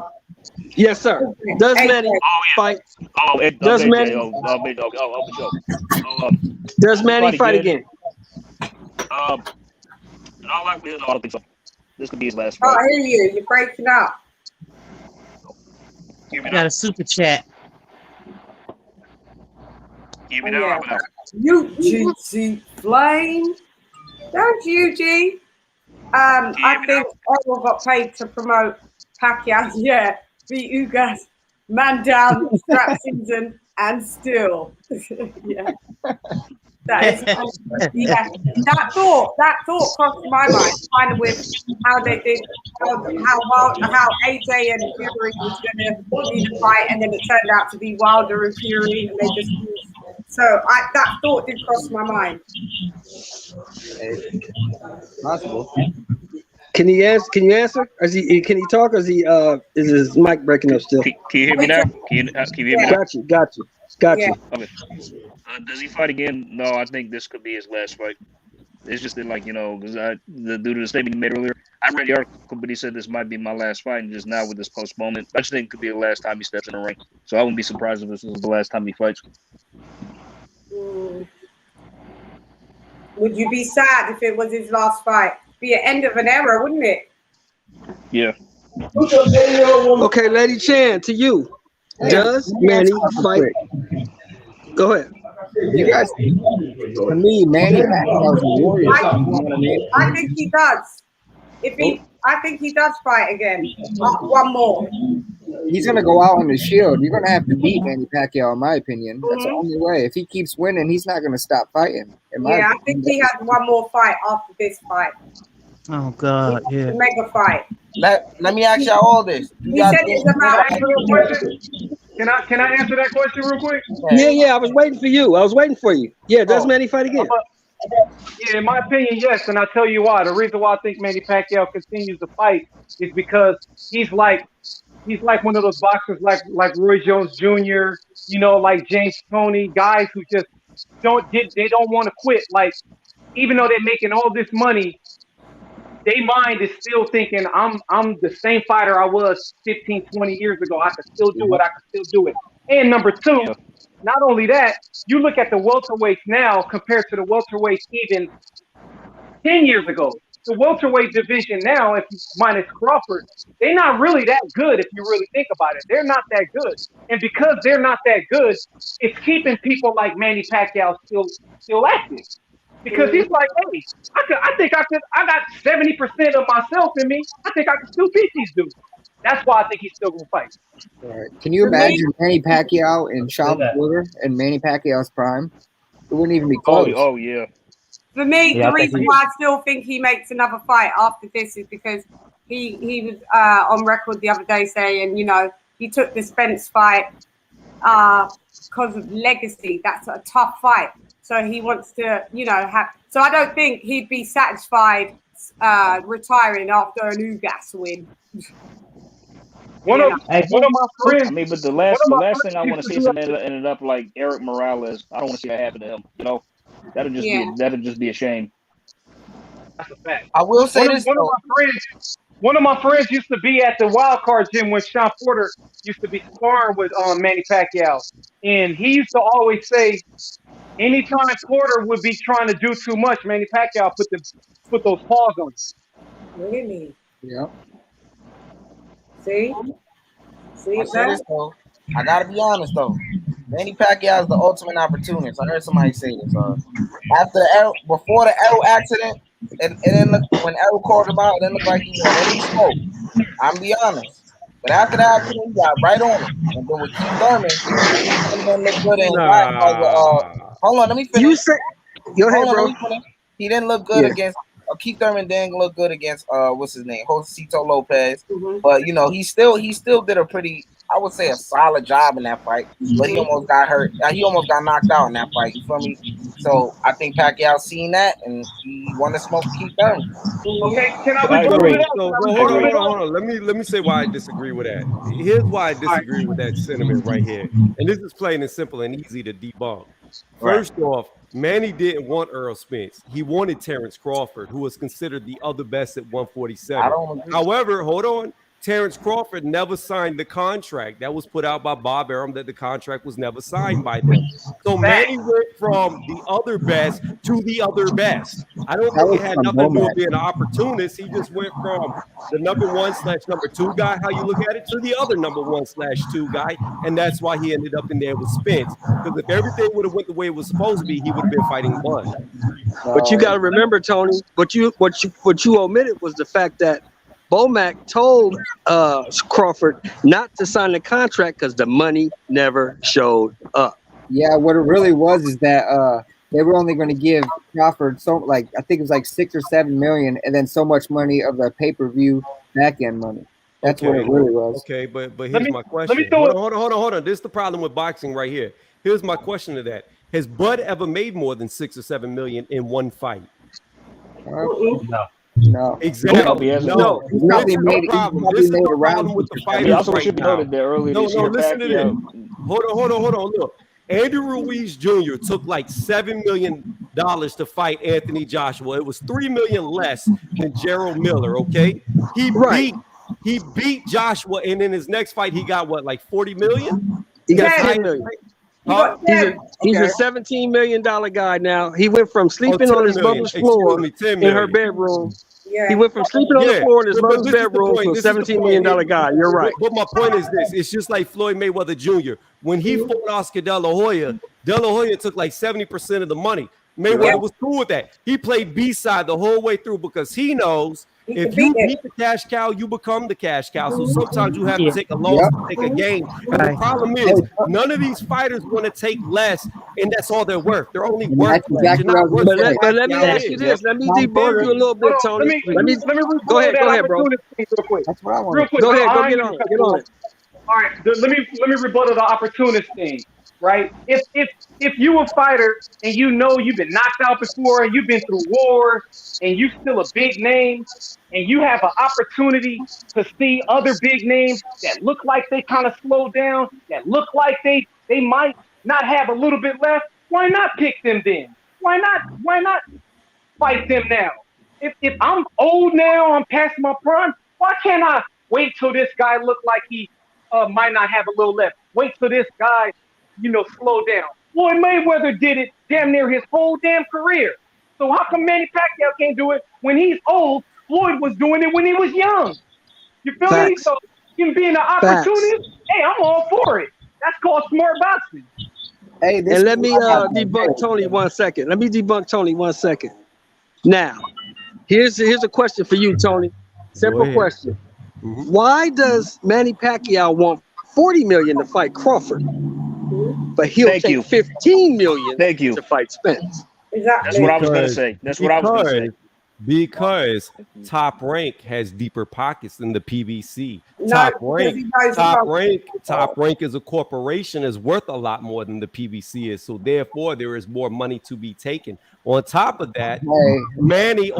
[SPEAKER 2] Yes, sir. Does Manny fight?
[SPEAKER 3] Oh,
[SPEAKER 2] Does Manny? Does Manny fight again?
[SPEAKER 3] No, I don't think so. This could be his last
[SPEAKER 1] Oh,
[SPEAKER 3] fight.
[SPEAKER 1] I hear you. You're breaking up.
[SPEAKER 3] Hear me
[SPEAKER 4] Got
[SPEAKER 3] now?
[SPEAKER 4] a super chat.
[SPEAKER 3] Hear me
[SPEAKER 1] Oh,
[SPEAKER 3] now?
[SPEAKER 1] yeah.
[SPEAKER 3] Now?
[SPEAKER 1] UGC Flame. Don't UG. I think Errol got paid to promote Pacquiao. Yeah, beat Ugas, man down, strap season, and still. Yeah. That is, yeah. That thought crossed my mind, kind of with how they did, how AJ and Fury was going to be the fight, and then it turned out to be Wilder and Fury, and they just. So that thought did cross my mind.
[SPEAKER 9] Possible.
[SPEAKER 2] Can you answer? Is he? Can he talk? Or is he? Is his mic breaking up still?
[SPEAKER 3] Can you hear me now? Can you hear me now?
[SPEAKER 2] Got you.
[SPEAKER 1] Yeah.
[SPEAKER 3] Okay. Does he fight again? No, I think this could be his last fight. It's just that, like, you know, because due to the statement he made earlier, I read the article, but he said this might be my last fight, and just now with this postponement, I just think it could be the last time he steps in the ring. So I wouldn't be surprised if this is the last time he fights.
[SPEAKER 1] Would you be sad if it was his last fight? Be an end of an era, wouldn't it?
[SPEAKER 3] Yeah.
[SPEAKER 2] Okay, Lady Chan, to you. Does Manny fight? Go ahead.
[SPEAKER 9] You guys, to me, Manny Pacquiao is a warrior. You know what I mean?
[SPEAKER 1] I think he does. I think he does fight again. One more.
[SPEAKER 9] He's gonna go out on the shield. You're gonna have to beat Manny Pacquiao, in my opinion. That's the only way. If he keeps winning, he's not gonna stop fighting.
[SPEAKER 1] I think he has one more fight after this fight.
[SPEAKER 4] Oh God, yeah.
[SPEAKER 1] The mega fight.
[SPEAKER 8] Let me ask y'all all this.
[SPEAKER 1] He said it's about.
[SPEAKER 7] Can I answer that question real quick?
[SPEAKER 2] Yeah. I was waiting for you. Yeah. Does Manny fight again?
[SPEAKER 7] Yeah, in my opinion, yes, and I'll tell you why. The reason why I think Manny Pacquiao continues to fight is because he's like one of those boxers like Roy Jones Jr., you know, like James Toney, guys who just don't want to quit. Like, even though they're making all this money, their mind is still thinking, I'm the same fighter I was 15, 20 years ago. I can still do it. And number two, not only that, you look at the welterweights now compared to the welterweights even 10 years ago. The welterweight division now, if minus Crawford, they're not really that good if you really think about it. They're not that good. And because they're not that good, it's keeping people like Manny Pacquiao still active. Because he's like, hey, I got 70% of myself in me. I think I can still beat these dudes. That's why I think he's still going to fight.
[SPEAKER 9] All right. Can you imagine Manny Pacquiao and Sean Porter and Manny Pacquiao's prime? It wouldn't even be close.
[SPEAKER 3] Oh yeah.
[SPEAKER 1] For me, the reason why I still think he makes another fight after this is because he was on record the other day saying, you know, he took the Spence fight because of legacy. That's a tough fight. So he wants to, you know, have. So I don't think he'd be satisfied retiring after an Ugas win.
[SPEAKER 7] One of my friends.
[SPEAKER 3] I mean, but the last thing I want to see is him ended up like Eric Morales. I don't want to see that happen to him. You know, that'd just be a shame.
[SPEAKER 7] That's a fact.
[SPEAKER 8] I will say this.
[SPEAKER 7] One of my friends used to be at the Wild Card gym when Sean Porter used to be sparring with Manny Pacquiao, and he used to always say, anytime Porter would be trying to do too much, Manny Pacquiao put those paws on him.
[SPEAKER 1] Really?
[SPEAKER 9] Yeah.
[SPEAKER 1] See,
[SPEAKER 8] I say this though. I gotta be honest though. Manny Pacquiao is the ultimate opportunist. I heard somebody say this. Before the Errol accident, it didn't look, when Errol called him out, it didn't look like he spoke. I'm be honest. But after the accident, he got right on him. And then with Keith Thurman, he didn't look good in Hold on, let me finish.
[SPEAKER 2] You say, go ahead, bro.
[SPEAKER 8] He didn't look good against Keith Thurman. Didn't look good against what's his name, Josecito Lopez. But you know, he still did a pretty, I would say, a solid job in that fight. But he almost got hurt. He almost got knocked out in that fight. You feel me? So I think Pacquiao seen that and he wanted to smoke Keith Thurman.
[SPEAKER 7] Okay, can I
[SPEAKER 3] I
[SPEAKER 7] rebuttal
[SPEAKER 3] agree.
[SPEAKER 7] that?
[SPEAKER 10] So, hold on. Let me say why I disagree with that. Here's why I disagree with that sentiment right here. And this is plain and simple and easy to debunk. First off, Manny didn't want Errol Spence. He wanted Terence Crawford, who was considered the other best at 147. However, hold on. Terence Crawford never signed the contract. That was put out by Bob Arum that the contract was never signed by them. So Manny went from the other best to the other best. I don't think it had nothing to do with being an opportunist. He just went from the number 1/number 2 guy, how you look at it, to the other number 1/2 guy. And that's why he ended up in there with Spence. Because if everything would have went the way it was supposed to be, he would have been fighting Bud.
[SPEAKER 2] But you got to remember, Tony, what you omitted was the fact that Bomac told Crawford not to sign the contract because the money never showed up.
[SPEAKER 9] Yeah, what it really was is that they were only going to give Crawford I think it was like 6 or 7 million, and then so much money of the pay-per-view back-end money. That's what it really was.
[SPEAKER 10] Okay, but here's my question. Hold on. This is the problem with boxing right here. Here's my question to that. Has Bud ever made more than 6 or 7 million in one fight?
[SPEAKER 9] No.
[SPEAKER 10] Exactly. No.
[SPEAKER 9] He's probably made
[SPEAKER 10] This is the problem with the fighters
[SPEAKER 3] also
[SPEAKER 10] right
[SPEAKER 3] should be
[SPEAKER 10] now.
[SPEAKER 3] noted there earlier this year.
[SPEAKER 10] Listen to this. Hold on. Look, Andy Ruiz Jr. took like $7 million to fight Anthony Joshua. It was $3 million less than Gerald Miller. Okay, he beat Joshua, and in his next fight, he got what, like 40 million?
[SPEAKER 2] He got 10 million. He's a $17 million guy now. He went from sleeping on his mother's floor in her bedroom. Yeah. He went from sleeping on the floor in his mother's bedroom to a $17 million guy. You're right.
[SPEAKER 10] But my point is this. It's just like Floyd Mayweather Jr. When he fought Oscar De La Hoya took like 70% of the money. Mayweather was cool with that. He played B-side the whole way through because he knows if you beat the cash cow, you become the cash cow. So sometimes you have to take a loss to take a gain. And the problem is none of these fighters want to take less, and that's all they're worth. They're only worth less.
[SPEAKER 2] But let me ask you this. Let me debunk you a little bit, Tony. Let me go ahead, bro.
[SPEAKER 9] That's what I want.
[SPEAKER 7] Real quick.
[SPEAKER 2] Go ahead, go get on it.
[SPEAKER 7] All right, let me rebuttal the opportunist thing. Right? If you a fighter and you know you've been knocked out before and you've been through wars and you still a big name and you have an opportunity to see other big names that look like they kind of slowed down, that look like they might not have a little bit left, why not pick them then? Why not fight them now? If I'm old now, I'm past my prime, why can't I wait till this guy look like he might not have a little left? Wait till this guy slow down. Floyd Mayweather did it damn near his whole damn career. So how come Manny Pacquiao can't do it when he's old? Floyd was doing it when he was young. You feel me? So him being an opportunist, hey, I'm all for it. That's called smart boxing.
[SPEAKER 9] Hey,
[SPEAKER 2] and let me debunk Tony 1 second. Now, here's a question for you, Tony. Simple question. Why does Manny Pacquiao want 40 million to fight Crawford? But he'll take 15 million to fight Spence.
[SPEAKER 1] Exactly.
[SPEAKER 3] That's what I was going to say.
[SPEAKER 10] Because Top Rank has deeper pockets than the PBC. Top Rank is a corporation, is worth a lot more than the PBC is. So therefore, there is more money to be taken. On top of that, Manny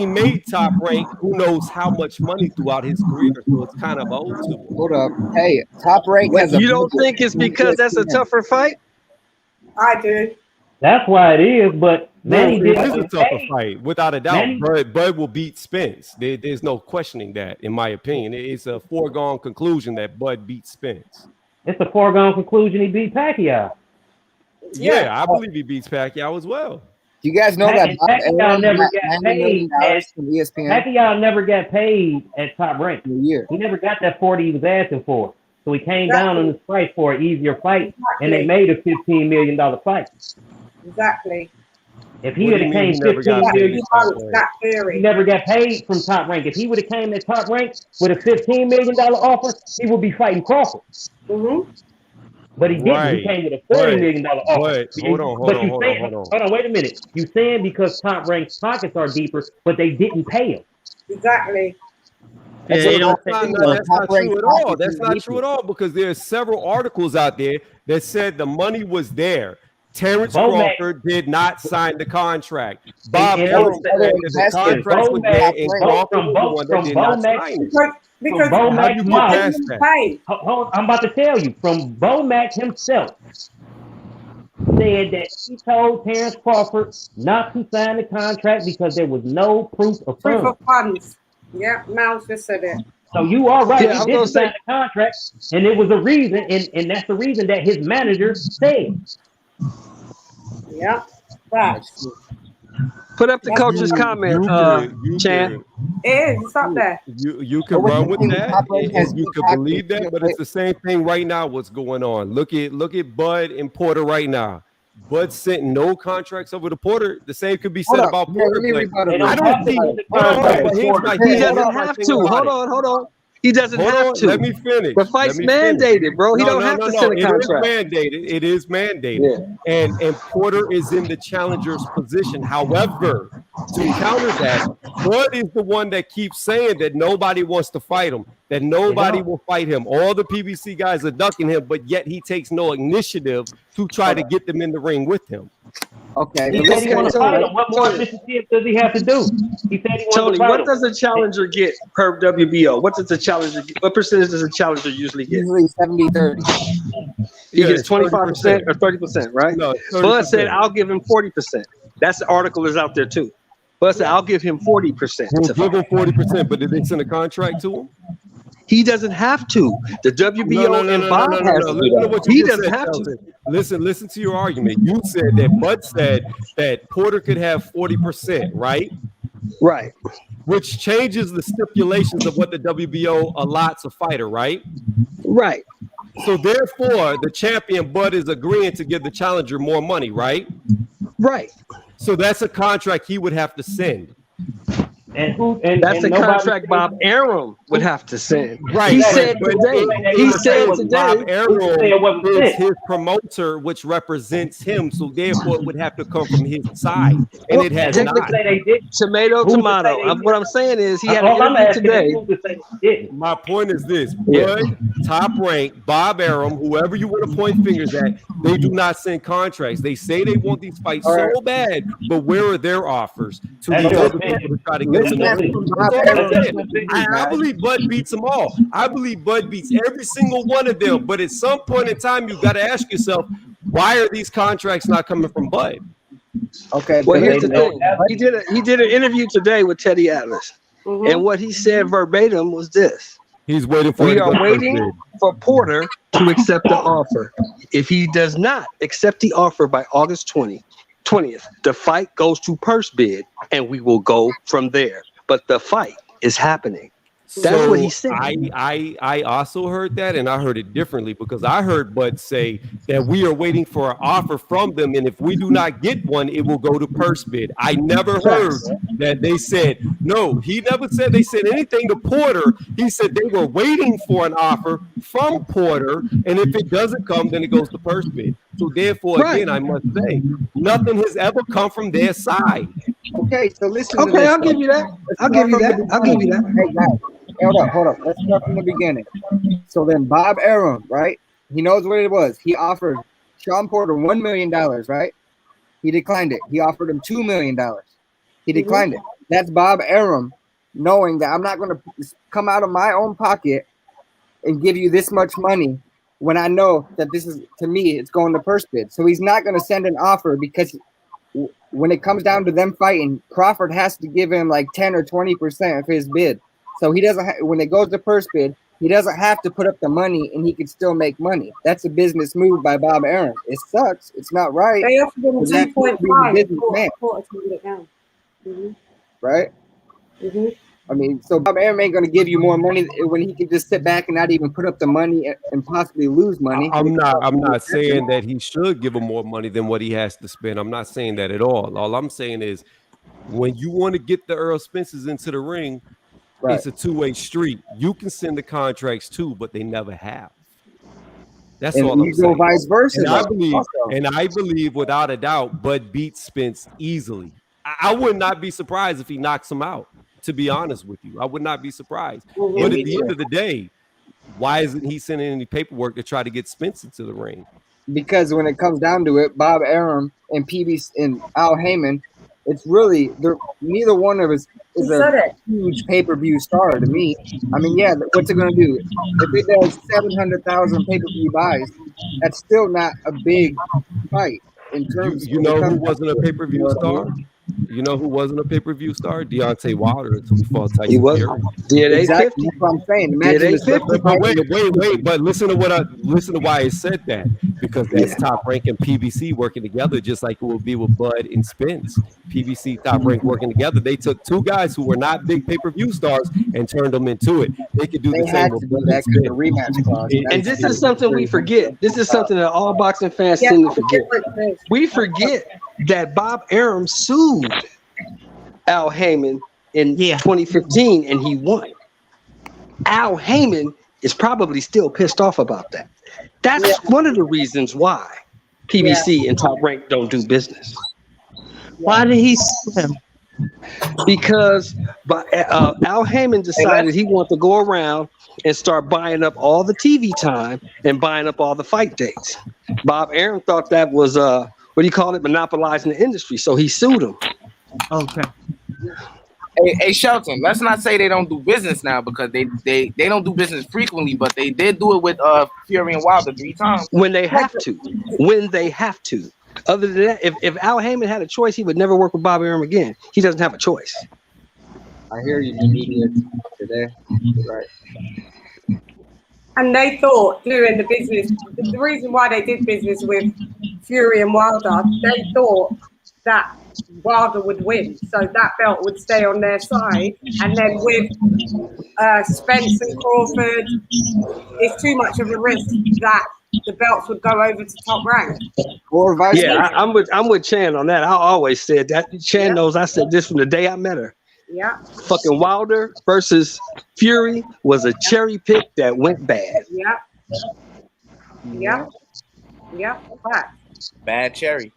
[SPEAKER 10] made Top Rank, who knows how much money throughout his career. So it's kind of old to him.
[SPEAKER 9] Hold up. Hey, Top Rank has
[SPEAKER 2] You don't think it's because that's a tougher fight?
[SPEAKER 1] I do.
[SPEAKER 6] That's why it is, but Manny
[SPEAKER 10] it is a tougher fight, without a doubt. Bud will beat Spence. There's no questioning that, in my opinion. It's a foregone conclusion that Bud beats Spence.
[SPEAKER 6] It's a foregone conclusion he beat Pacquiao.
[SPEAKER 10] Yeah, I believe he beats Pacquiao as well.
[SPEAKER 9] Do you guys know that
[SPEAKER 6] Pacquiao never got paid
[SPEAKER 9] from ESPN?
[SPEAKER 6] Pacquiao never got paid at Top Rank.
[SPEAKER 9] He
[SPEAKER 6] never got that 40 he was asking for. So he came down on his price for an easier fight, and they made a $15 million fight.
[SPEAKER 1] Exactly.
[SPEAKER 6] If he would have came 15 million, he never got paid from Top Rank. If he would have came at Top Rank with a $15 million offer, he would be fighting Crawford. But he didn't. He came with a $40 million offer.
[SPEAKER 10] Hold on.
[SPEAKER 6] Wait a minute. You saying because Top Rank's pockets are deeper, but they didn't pay him.
[SPEAKER 1] Exactly.
[SPEAKER 10] That's not true at all. That's not true at all because there are several articles out there that said the money was there. Terence Crawford did not sign the contract. Bob Arum said that the contract was there and Crawford was the one that did not sign it.
[SPEAKER 1] Because
[SPEAKER 6] I'm about to tell you, from Bomac himself said that he told Terence Crawford not to sign the contract because there was no proof of funds.
[SPEAKER 1] Yeah, Miles just said that.
[SPEAKER 6] So you are right. He didn't sign the contract, and it was a reason, and that's the reason that his manager said.
[SPEAKER 1] Yeah, facts.
[SPEAKER 2] Put up the coach's comment, Chan.
[SPEAKER 1] It's up there.
[SPEAKER 10] You can run with that, and you can believe that, but it's the same thing right now. What's going on? Look at Bud and Porter right now. Bud sent no contracts over to Porter. The same could be said about Porter. I don't think
[SPEAKER 2] he doesn't have to. Hold on. He doesn't have to.
[SPEAKER 10] Let me finish.
[SPEAKER 2] The fight's mandated, bro. He don't have to send a contract.
[SPEAKER 10] It is mandated. Yeah. And Porter is in the challenger's position. However, to counter that, Bud is the one that keeps saying that nobody wants to fight him, that nobody will fight him. All the PBC guys are ducking him, but yet he takes no initiative to try to get them in the ring with him.
[SPEAKER 9] Okay.
[SPEAKER 6] He said he wants to fight him. What more initiative does he have to do? He said he wants
[SPEAKER 2] Toney,
[SPEAKER 6] to fight
[SPEAKER 2] what
[SPEAKER 6] him.
[SPEAKER 2] does a challenger get per WBO? What does a challenger get? What percentage does a challenger usually get?
[SPEAKER 9] Usually 70-30.
[SPEAKER 2] He gets 25% or 30%, right?
[SPEAKER 10] No,
[SPEAKER 2] Bud said, I'll give him 40%. That's the article is out there too. Bud said, I'll give him 40%.
[SPEAKER 10] We'll give him 40%, but did they send a contract to him?
[SPEAKER 2] He doesn't have to. The WBO and Bob has to do that. He doesn't have to.
[SPEAKER 10] Listen to your argument. You said that Bud said that Porter could have 40%, right?
[SPEAKER 2] Right.
[SPEAKER 10] Which changes the stipulations of what the WBO allots a fighter, right?
[SPEAKER 2] Right.
[SPEAKER 10] So therefore, the champion Bud is agreeing to give the challenger more money, right?
[SPEAKER 2] Right.
[SPEAKER 10] So that's a contract he would have to send.
[SPEAKER 2] That's the contract Bob Arum would have to send.
[SPEAKER 10] Right.
[SPEAKER 2] He said today. He said today.
[SPEAKER 10] Bob Arum is his promoter, which represents him. So therefore, it would have to come from his side, and it has not.
[SPEAKER 2] Tomato. What I'm saying is he had an interview today.
[SPEAKER 10] My point is this: Bud, Top Rank, Bob Arum, whoever you want to point fingers at, they do not send contracts. They say they want these fights so bad, but where are their offers to these other people to try to get? I believe Bud beats them all. I believe Bud beats every single one of them. But at some point in time, you've got to ask yourself, why are these contracts not coming from Bud?
[SPEAKER 9] Okay.
[SPEAKER 2] Well, here's the thing. He did an interview today with Teddy Atlas, and what he said verbatim was this:
[SPEAKER 10] He's waiting for.
[SPEAKER 2] We are waiting for Porter to accept the offer. If he does not accept the offer by August 20th, the fight goes to purse bid, and we will go from there. But the fight is happening. That's what he said.
[SPEAKER 10] I also heard that, and I heard it differently because I heard Bud say that we are waiting for an offer from them, and if we do not get one, it will go to purse bid. I never heard that they said, no, he never said they said anything to Porter. He said they were waiting for an offer from Porter, and if it doesn't come, then it goes to purse bid. So therefore, again, I must say, nothing has ever come from their side.
[SPEAKER 9] Okay, so listen.
[SPEAKER 2] Okay, I'll give you that. I'll give you that.
[SPEAKER 9] Hey, guys. Hold up. Let's start from the beginning. So then Bob Arum, right? He knows what it was. He offered Sean Porter $1 million, right? He declined it. He offered him $2 million. He declined it. That's Bob Arum knowing that I'm not going to come out of my own pocket and give you this much money when I know that this is, to me, it's going to purse bid. So he's not going to send an offer because when it comes down to them fighting, Crawford has to give him like 10 or 20% of his bid. So he doesn't. When it goes to purse bid, he doesn't have to put up the money, and he can still make money. That's a business move by Bob Arum. It sucks. It's not right.
[SPEAKER 1] They offered him 2.5.
[SPEAKER 9] Right. I mean, so Bob Arum ain't gonna give you more money when he can just sit back and not even put up the money and possibly lose money.
[SPEAKER 10] I'm not saying that he should give him more money than what he has to spend. I'm not saying that at all. All I'm saying is, when you want to get the Errol Spences into the ring. Right. It's a two-way street. You can send the contracts too, but they never have. That's
[SPEAKER 9] And
[SPEAKER 10] all I'm
[SPEAKER 9] you go
[SPEAKER 10] saying.
[SPEAKER 9] vice versa.
[SPEAKER 10] And I believe without a doubt, Bud beats Spence easily. I would not be surprised if he knocks him out, to be honest with you. I would not be surprised. But at the end of the day, why isn't he sending any paperwork to try to get Spence into the ring?
[SPEAKER 9] Because when it comes down to it, Bob Arum and PBC and Al Heyman, it's really neither one of us is a huge pay-per-view star to me. I mean, yeah, what's it going to do? If it does 700,000 pay-per-view buys, that's still not a big fight in terms.
[SPEAKER 10] You know who wasn't a pay-per-view star? You know who wasn't a pay-per-view star? Deontay Wilder until he fought Tyson Fury.
[SPEAKER 9] Exactly. That's what I'm saying. Imagine
[SPEAKER 10] wait. But listen to why I said that, because that's Top Rank and PBC working together, just like it will be with Bud and Spence. PBC, Top Rank working together. They took two guys who were not big pay-per-view stars and turned them into it. They could do the same with Bud and Spence.
[SPEAKER 9] Rematch clause.
[SPEAKER 2] And this is something we forget. This is something that all boxing fans tend to forget. We forget that Bob Arum sued Al Heyman in 2015 and he won. Al Heyman is probably still pissed off about that. That's one of the reasons why PBC and Top Rank don't do business.
[SPEAKER 4] Why did he sue him?
[SPEAKER 2] Because Al Heyman decided he wanted to go around and start buying up all the TV time and buying up all the fight dates. Bob Arum thought that was what do you call it? Monopolizing the industry. So he sued him.
[SPEAKER 4] Okay.
[SPEAKER 8] Hey, Shelton, let's not say they don't do business now, because they don't do business frequently, but they did do it with Fury and Wilder 3 times.
[SPEAKER 2] When they have to. Other than that, if Al Heyman had a choice, he would never work with Bob Arum again. He doesn't have a choice.
[SPEAKER 9] I hear you, media today. Right.
[SPEAKER 1] And they thought doing the business, the reason why they did business with Fury and Wilder, they thought that Wilder would win, so that belt would stay on their side. And then with Spence and Crawford, it's too much of a risk that the belts would go over to Top Rank.
[SPEAKER 9] Or vice versa.
[SPEAKER 2] I'm with Chan on that. I always said that. Chan knows I said this from the day I met her.
[SPEAKER 1] Yeah.
[SPEAKER 2] Fucking Wilder versus Fury was a cherry pick that went bad.
[SPEAKER 1] Yeah.
[SPEAKER 8] Bad cherry.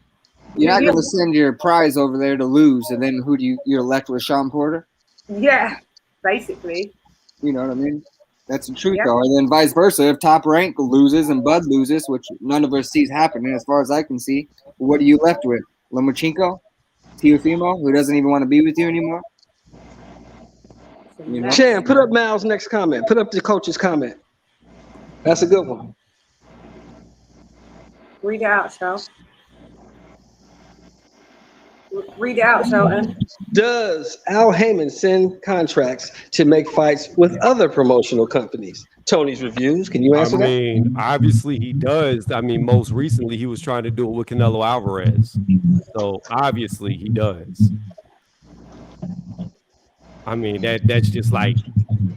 [SPEAKER 9] You're not going to send your prize over there to lose, and then you're left with Sean Porter?
[SPEAKER 1] Yeah, basically.
[SPEAKER 9] You know what I mean? That's the truth, though. And then vice versa, if Top Rank loses and Bud loses, which none of us sees happening as far as I can see, what are you left with? Lomachenko? Teofimo, who doesn't even want to be with you anymore? You know?
[SPEAKER 2] Chan, put up Mal's next comment. Put up the coach's comment. That's a good one.
[SPEAKER 1] Read it out, Shel. Read it out, Sheldon.
[SPEAKER 2] Does Al Heyman send contracts to make fights with other promotional companies? Toney's reviews. Can you answer that?
[SPEAKER 10] I mean, obviously he does. I mean, most recently he was trying to do it with Canelo Alvarez. So obviously he does. I mean, that's just like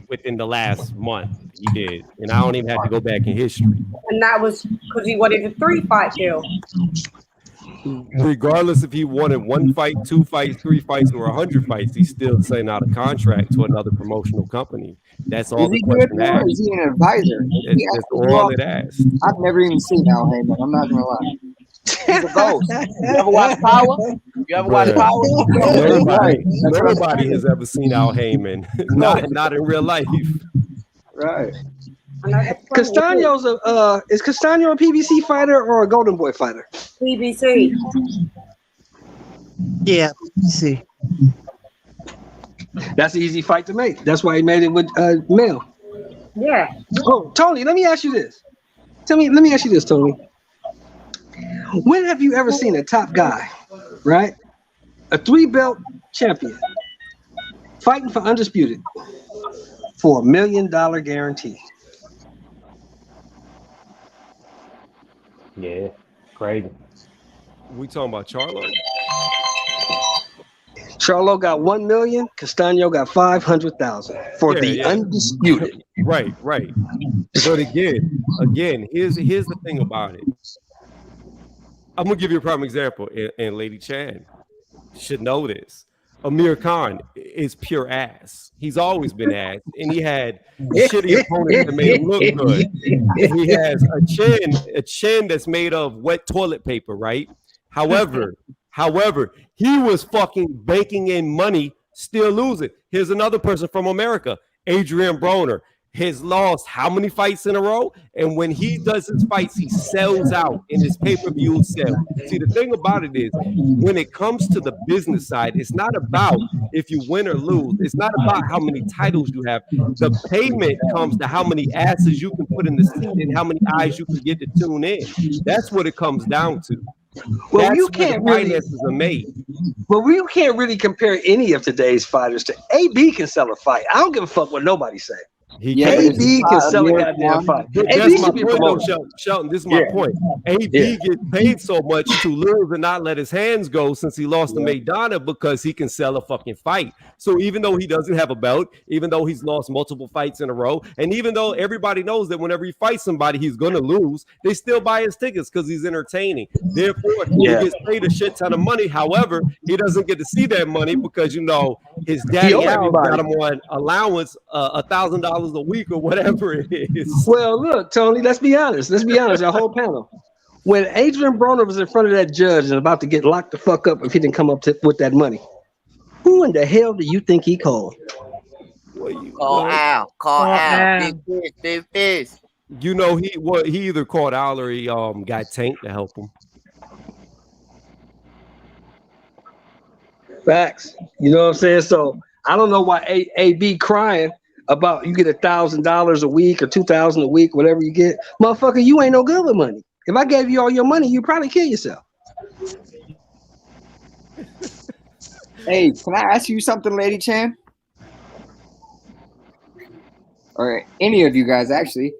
[SPEAKER 10] within the last month he did. And I don't even have to go back in history.
[SPEAKER 1] And that was because he wanted a 3-fight deal.
[SPEAKER 10] Regardless if he wanted 1 fight, 2 fights, 3 fights, or 100 fights, he's still sending out a contract to another promotional company. That's all the question asked.
[SPEAKER 9] Is he an advisor?
[SPEAKER 10] That's all it asked.
[SPEAKER 9] I've never even seen Al Heyman. I'm not gonna lie.
[SPEAKER 8] He's a ghost. You ever watch Power? You ever watch Power?
[SPEAKER 10] Nobody has ever seen Al Heyman. not in real life.
[SPEAKER 9] Right.
[SPEAKER 2] Castaño's is Castaño a PBC fighter or a Golden Boy fighter?
[SPEAKER 1] PBC.
[SPEAKER 4] Yeah, see.
[SPEAKER 2] That's an easy fight to make. That's why he made it with Mel.
[SPEAKER 1] Yeah.
[SPEAKER 2] Oh, Toney, let me ask you this. Let me ask you this, Toney. When have you ever seen a top guy, right? A 3-belt champion fighting for undisputed for $1 million guarantee?
[SPEAKER 6] Yeah, crazy.
[SPEAKER 10] We talking about Charlo?
[SPEAKER 2] Charlo got $1 million. Castaño got $500,000 for the undisputed.
[SPEAKER 10] Right. But again, here's the thing about it. I'm gonna give you a prime example, and Lady Chan should know this. Amir Khan is pure ass. He's always been ass, and he had shitty opponents that made him look good. He has a chin that's made of wet toilet paper, right? However, he was fucking banking in money, still losing. Here's another person from America, Adrian Broner. Has lost how many fights in a row? And when he does his fights, he sells out in his pay-per-view sale. See, the thing about it is, when it comes to the business side, it's not about if you win or lose. It's not about how many titles you have. The payment comes to how many asses you can put in the seat and how many eyes you can get to tune in. That's what it comes down to.
[SPEAKER 2] Well,
[SPEAKER 10] That's
[SPEAKER 2] you can't
[SPEAKER 10] where the
[SPEAKER 2] really.
[SPEAKER 10] finances are made.
[SPEAKER 2] Well, you can't really compare any of today's fighters to AB. Can sell a fight. I don't give a fuck what nobody say. AB can sell a goddamn fight.
[SPEAKER 10] That's my point, though, Shelton. This is my point. AB gets paid so much to lose and not let his hands go since he lost to Maidana because he can sell a fucking fight. So even though he doesn't have a belt, even though he's lost multiple fights in a row, and even though everybody knows that whenever he fights somebody, he's going to lose, they still buy his tickets because he's entertaining. Therefore, he gets paid a shit ton of money. However, he doesn't get to see that money because, you know, his daddy Al got him on allowance $1,000 a week or whatever it is.
[SPEAKER 2] Well, look, Tony, let's be honest. Our whole panel. When Adrian Broner was in front of that judge and about to get locked the fuck up if he didn't come up with that money, who in the hell do you think he called?
[SPEAKER 8] Call Al. Big fish.
[SPEAKER 10] You know, he either called Al or he got Tank to help him.
[SPEAKER 2] Facts. You know what I'm saying? So I don't know why AB crying about you get $1,000 a week or $2,000 a week, whatever you get. Motherfucker, you ain't no good with money. If I gave you all your money, you'd probably kill yourself.
[SPEAKER 9] Hey, can I ask you something, Lady Chan? Or any of you guys, actually.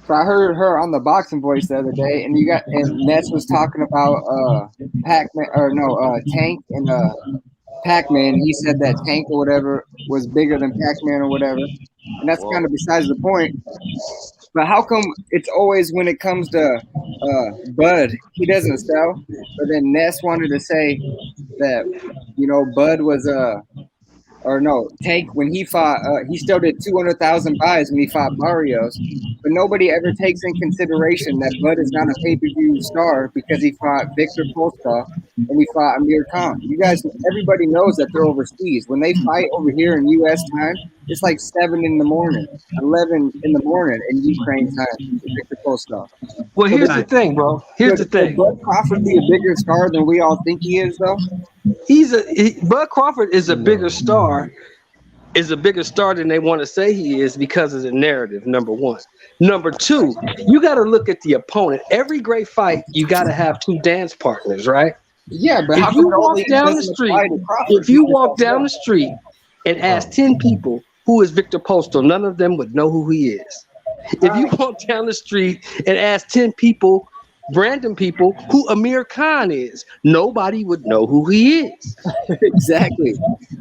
[SPEAKER 9] So I heard her on the Boxing Voice the other day, and Ness was talking about Tank and Pac-Man. He said that Tank or whatever was bigger than Pac-Man or whatever, and that's kind of besides the point. But how come it's always when it comes to Bud, he doesn't sell? But then Ness wanted to say that, you know, Bud was Tank, when he fought, he still did 200,000 buys when he fought Barrios, but nobody ever takes in consideration that Bud is not a pay-per-view star because he fought Victor Postol and he fought Amir Khan. You guys, everybody knows that they're overseas. When they fight over here in U.S. time, it's like 7 in the morning, 11 in the morning in Ukraine time. Victor Postol.
[SPEAKER 2] Well, here's the thing, bro. Here's the thing.
[SPEAKER 9] Bud Crawford be a bigger star than we all think he is, though?
[SPEAKER 2] Bud Crawford is a bigger star. Is a bigger star than they want to say he is because of the narrative. Number one. Number two, you got to look at the opponent. Every great fight, you got to have two dance partners, right?
[SPEAKER 9] Yeah, but
[SPEAKER 2] if you walk down the street and ask 10 people who is Victor Postol, none of them would know who he is. If you walk down the street and ask 10 people, random people, who Amir Khan is, nobody would know who he is.
[SPEAKER 9] Exactly.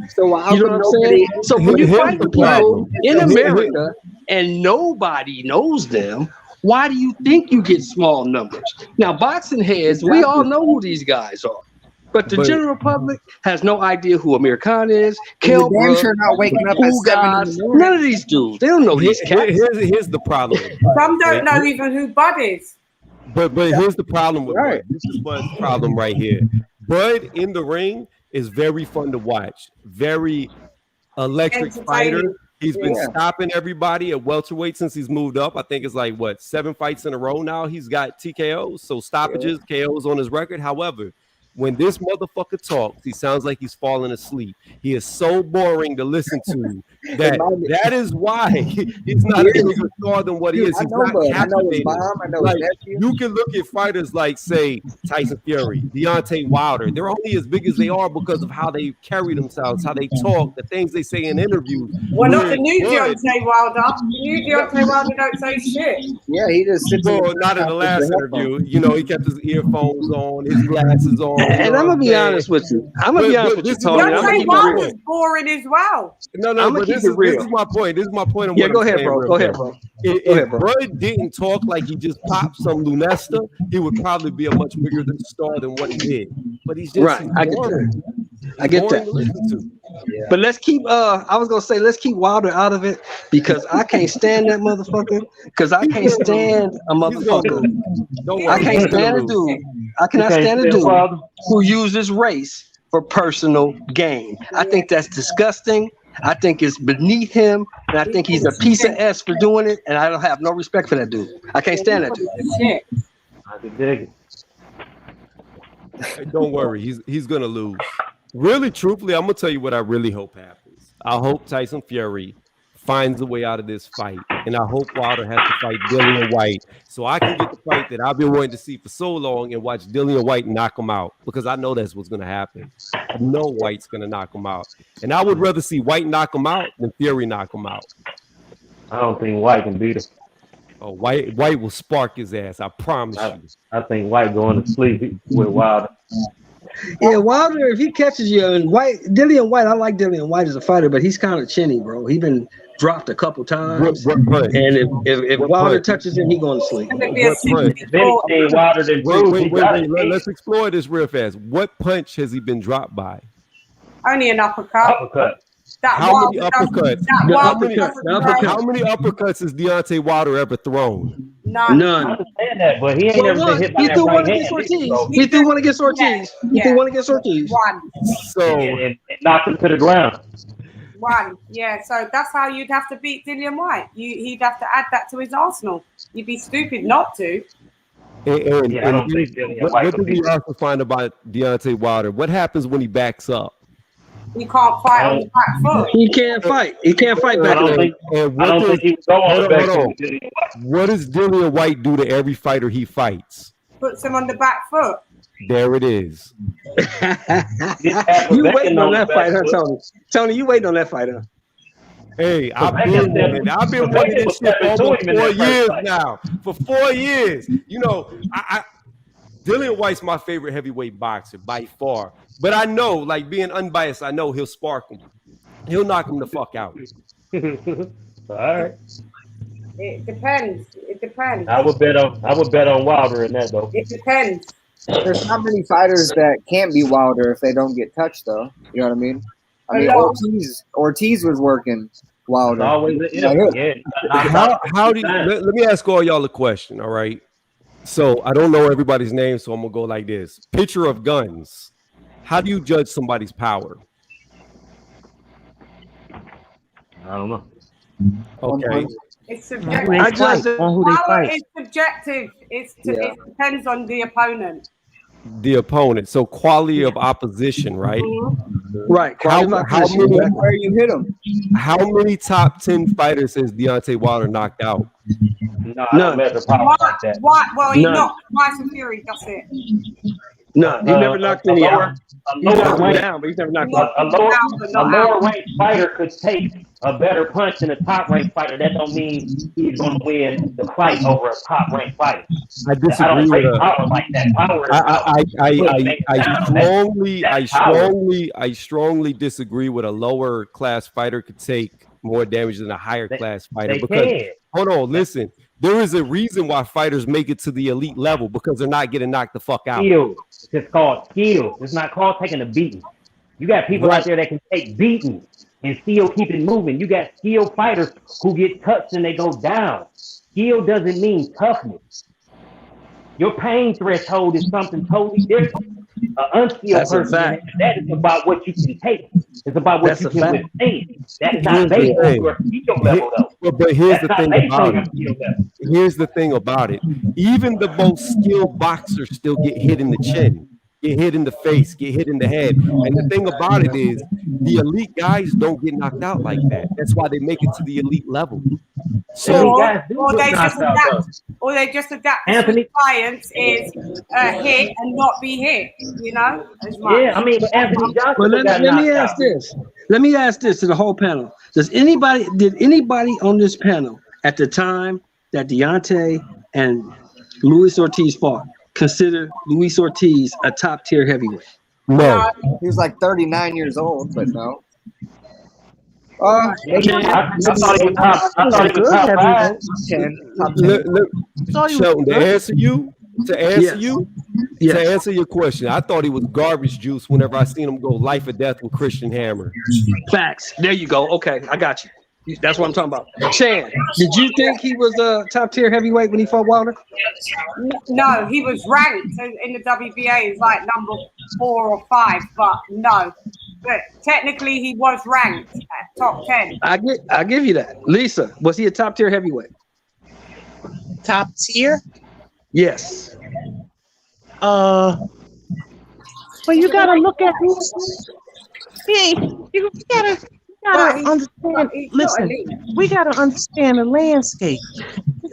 [SPEAKER 9] So how
[SPEAKER 2] you know what I'm saying? So when you fight the people in America and nobody knows them, why do you think you get small numbers? Now, boxing heads, we all know who these guys are. But the general public has no idea who Amir Khan is.
[SPEAKER 9] Sure not waking up at 7 in the morning.
[SPEAKER 2] None of these dudes. They don't know these cats.
[SPEAKER 10] Here's the problem.
[SPEAKER 1] Some don't know even who Bud is.
[SPEAKER 10] But here's the problem with Bud. This is Bud's problem right here. Bud in the ring is very fun to watch. Very electric fighter. He's been stopping everybody at welterweight since he's moved up. I think it's like, 7 fights in a row now. He's got TKOs, so stoppages, KOs on his record. However, when this motherfucker talks, he sounds like he's falling asleep. He is so boring to listen to that is why he's not a bigger star than what he is. He's not captivating. Like, you can look at fighters like, say, Tyson Fury, Deontay Wilder. They're only as big as they are because of how they carry themselves, how they talk, the things they say in interviews.
[SPEAKER 1] Well, not the new Deontay Wilder. The new Deontay Wilder don't say shit.
[SPEAKER 9] Yeah, he just sits
[SPEAKER 10] not in the last interview. You know, he kept his earphones on, his glasses on.
[SPEAKER 2] And I'm gonna be honest with you. Tony.
[SPEAKER 1] Deontay Wilder's boring as well.
[SPEAKER 10] No, but this is my point. This is my point.
[SPEAKER 2] Yeah, go ahead, bro. Go ahead, bro.
[SPEAKER 10] If Bud didn't talk like he just popped some Lunesta, he would probably be a much bigger star than what he did. But he's just
[SPEAKER 2] I get that. I get
[SPEAKER 10] Boring to
[SPEAKER 2] that.
[SPEAKER 10] listen to.
[SPEAKER 2] But let's keep I was gonna say let's keep Wilder out of it because I can't stand that motherfucker. Because I can't stand a motherfucker.
[SPEAKER 10] Don't
[SPEAKER 2] I
[SPEAKER 10] worry.
[SPEAKER 2] can't stand a dude. I cannot stand a dude who uses race for personal gain. I think that's disgusting. I think it's beneath him, and I think he's a piece of S for doing it, and I don't have no respect for that dude. I can't stand that dude.
[SPEAKER 6] I can dig it.
[SPEAKER 10] Hey, don't worry, he's gonna lose. Really, truthfully, I'm gonna tell you what I really hope happens. I hope Tyson Fury finds a way out of this fight, and I hope Wilder has to fight Dillian White so I can get the fight that I've been wanting to see for so long and watch Dillian White knock him out, because I know that's what's gonna happen. I know White's gonna knock him out, and I would rather see White knock him out than Fury knock him out.
[SPEAKER 6] I don't think White can beat him.
[SPEAKER 10] Oh, White will spark his ass. I promise you.
[SPEAKER 6] I think White going to sleep with Wilder.
[SPEAKER 2] Yeah, Wilder, if he catches you, and Dillian White, I like Dillian White as a fighter, but he's kind of chinny, bro. He's been dropped a couple times. And if Wilder touches him, he going to sleep.
[SPEAKER 10] Wait, let's explore this real fast. What punch has he been dropped by?
[SPEAKER 1] Only an uppercut.
[SPEAKER 10] How many uppercuts? How many uppercuts has Deontay Wilder ever thrown?
[SPEAKER 1] None.
[SPEAKER 6] I understand that, but he ain't never been hit by
[SPEAKER 2] He
[SPEAKER 6] that
[SPEAKER 2] threw
[SPEAKER 6] right
[SPEAKER 2] one
[SPEAKER 6] hand.
[SPEAKER 2] against Ortiz. He threw one against Ortiz. He threw one against Ortiz.
[SPEAKER 1] One.
[SPEAKER 10] So
[SPEAKER 6] and knocked him to the ground.
[SPEAKER 1] One. Yeah. So that's how you'd have to beat Dillian White. He'd have to add that to his arsenal. You'd be stupid not to.
[SPEAKER 10] What did we also find about Deontay Wilder? What happens when he backs up?
[SPEAKER 1] He can't fight on the back foot.
[SPEAKER 2] He can't fight. He can't fight back there.
[SPEAKER 10] What does Dillian White do to every fighter he fights?
[SPEAKER 1] Puts him on the back foot.
[SPEAKER 10] There it is.
[SPEAKER 2] You waiting on that fight, huh, Toney? Toney, you waiting on that fight, huh?
[SPEAKER 10] Hey, I've been waiting this shit for almost 4 years now. For 4 years. You know, Dillian White's my favorite heavyweight boxer by far. But I know, like being unbiased, I know he'll spark him. He'll knock him the fuck out.
[SPEAKER 6] All right.
[SPEAKER 1] It depends. It depends.
[SPEAKER 6] I would bet on Wilder in that though.
[SPEAKER 1] It depends.
[SPEAKER 9] There's not many fighters that can't be Wilder if they don't get touched, though. You know what I mean? I mean, Ortiz was working Wilder.
[SPEAKER 10] How do you? Let me ask all y'all a question. All right. So I don't know everybody's name, so I'm gonna go like this. Picture of guns. How do you judge somebody's power?
[SPEAKER 6] I don't know.
[SPEAKER 10] Okay.
[SPEAKER 1] It's subjective. Power is subjective. It depends on the opponent.
[SPEAKER 10] The opponent. So quality of opposition, right?
[SPEAKER 2] Right.
[SPEAKER 10] How many,
[SPEAKER 9] where you hit him?
[SPEAKER 10] How many top 10 fighters has Deontay Wilder knocked out?
[SPEAKER 6] No, I don't measure power like that.
[SPEAKER 1] Well, he knocked Tyson Fury. That's it.
[SPEAKER 2] No, he never knocked any out. He knocked him down, but he's never knocked him out.
[SPEAKER 6] A lower ranked fighter could take a better punch than a top ranked fighter. That don't mean he's going to win the fight over a top ranked fighter.
[SPEAKER 10] I disagree.
[SPEAKER 6] I don't rate power like that.
[SPEAKER 10] I strongly disagree with a lower class fighter could take more damage than a higher class fighter. Hold on, listen. There is a reason why fighters make it to the elite level, because they're not getting knocked the fuck out.
[SPEAKER 6] Skill. It's called skill. It's not called taking a beating. You got people out there that can take beatings and still keep it moving. You got skilled fighters who get touched and they go down. Skill doesn't mean toughness. Your pain threshold is something totally different. An unskilled person, that is about what you can take. It's about what you can withstand. That is not based on your skill level, though.
[SPEAKER 10] But here's the thing about it. Here's the thing about it. Even the most skilled boxers still get hit in the chin, get hit in the face, get hit in the head. And the thing about it is, the elite guys don't get knocked out like that. That's why they make it to the elite level. So,
[SPEAKER 1] or they just adapt. Anthony, science is hit and not be hit. You know, as much.
[SPEAKER 6] Yeah, I mean, Anthony Johnson.
[SPEAKER 2] But let me ask this. Let me ask this to the whole panel. Did anybody on this panel at the time that Deontay and Luis Ortiz fought consider Luis Ortiz a top tier heavyweight?
[SPEAKER 10] No.
[SPEAKER 9] He was like 39 years old, but no.
[SPEAKER 6] I thought he was top 5.
[SPEAKER 10] Shelton, to answer you, To answer your question, I thought he was garbage juice whenever I seen him go life or death with Christian Hammer.
[SPEAKER 2] Facts. There you go. Okay, I got you. That's what I'm talking about. Shan, did you think he was a top tier heavyweight when he fought Wilder?
[SPEAKER 1] No, he was ranked in the WBA as like number 4 or 5, but no. But technically, he was ranked at top 10.
[SPEAKER 2] I give you that. Lisa, was he a top tier heavyweight?
[SPEAKER 4] Top tier?
[SPEAKER 2] Yes.
[SPEAKER 4] Well, you gotta look at who's. You gotta understand. Listen, we gotta understand the landscape.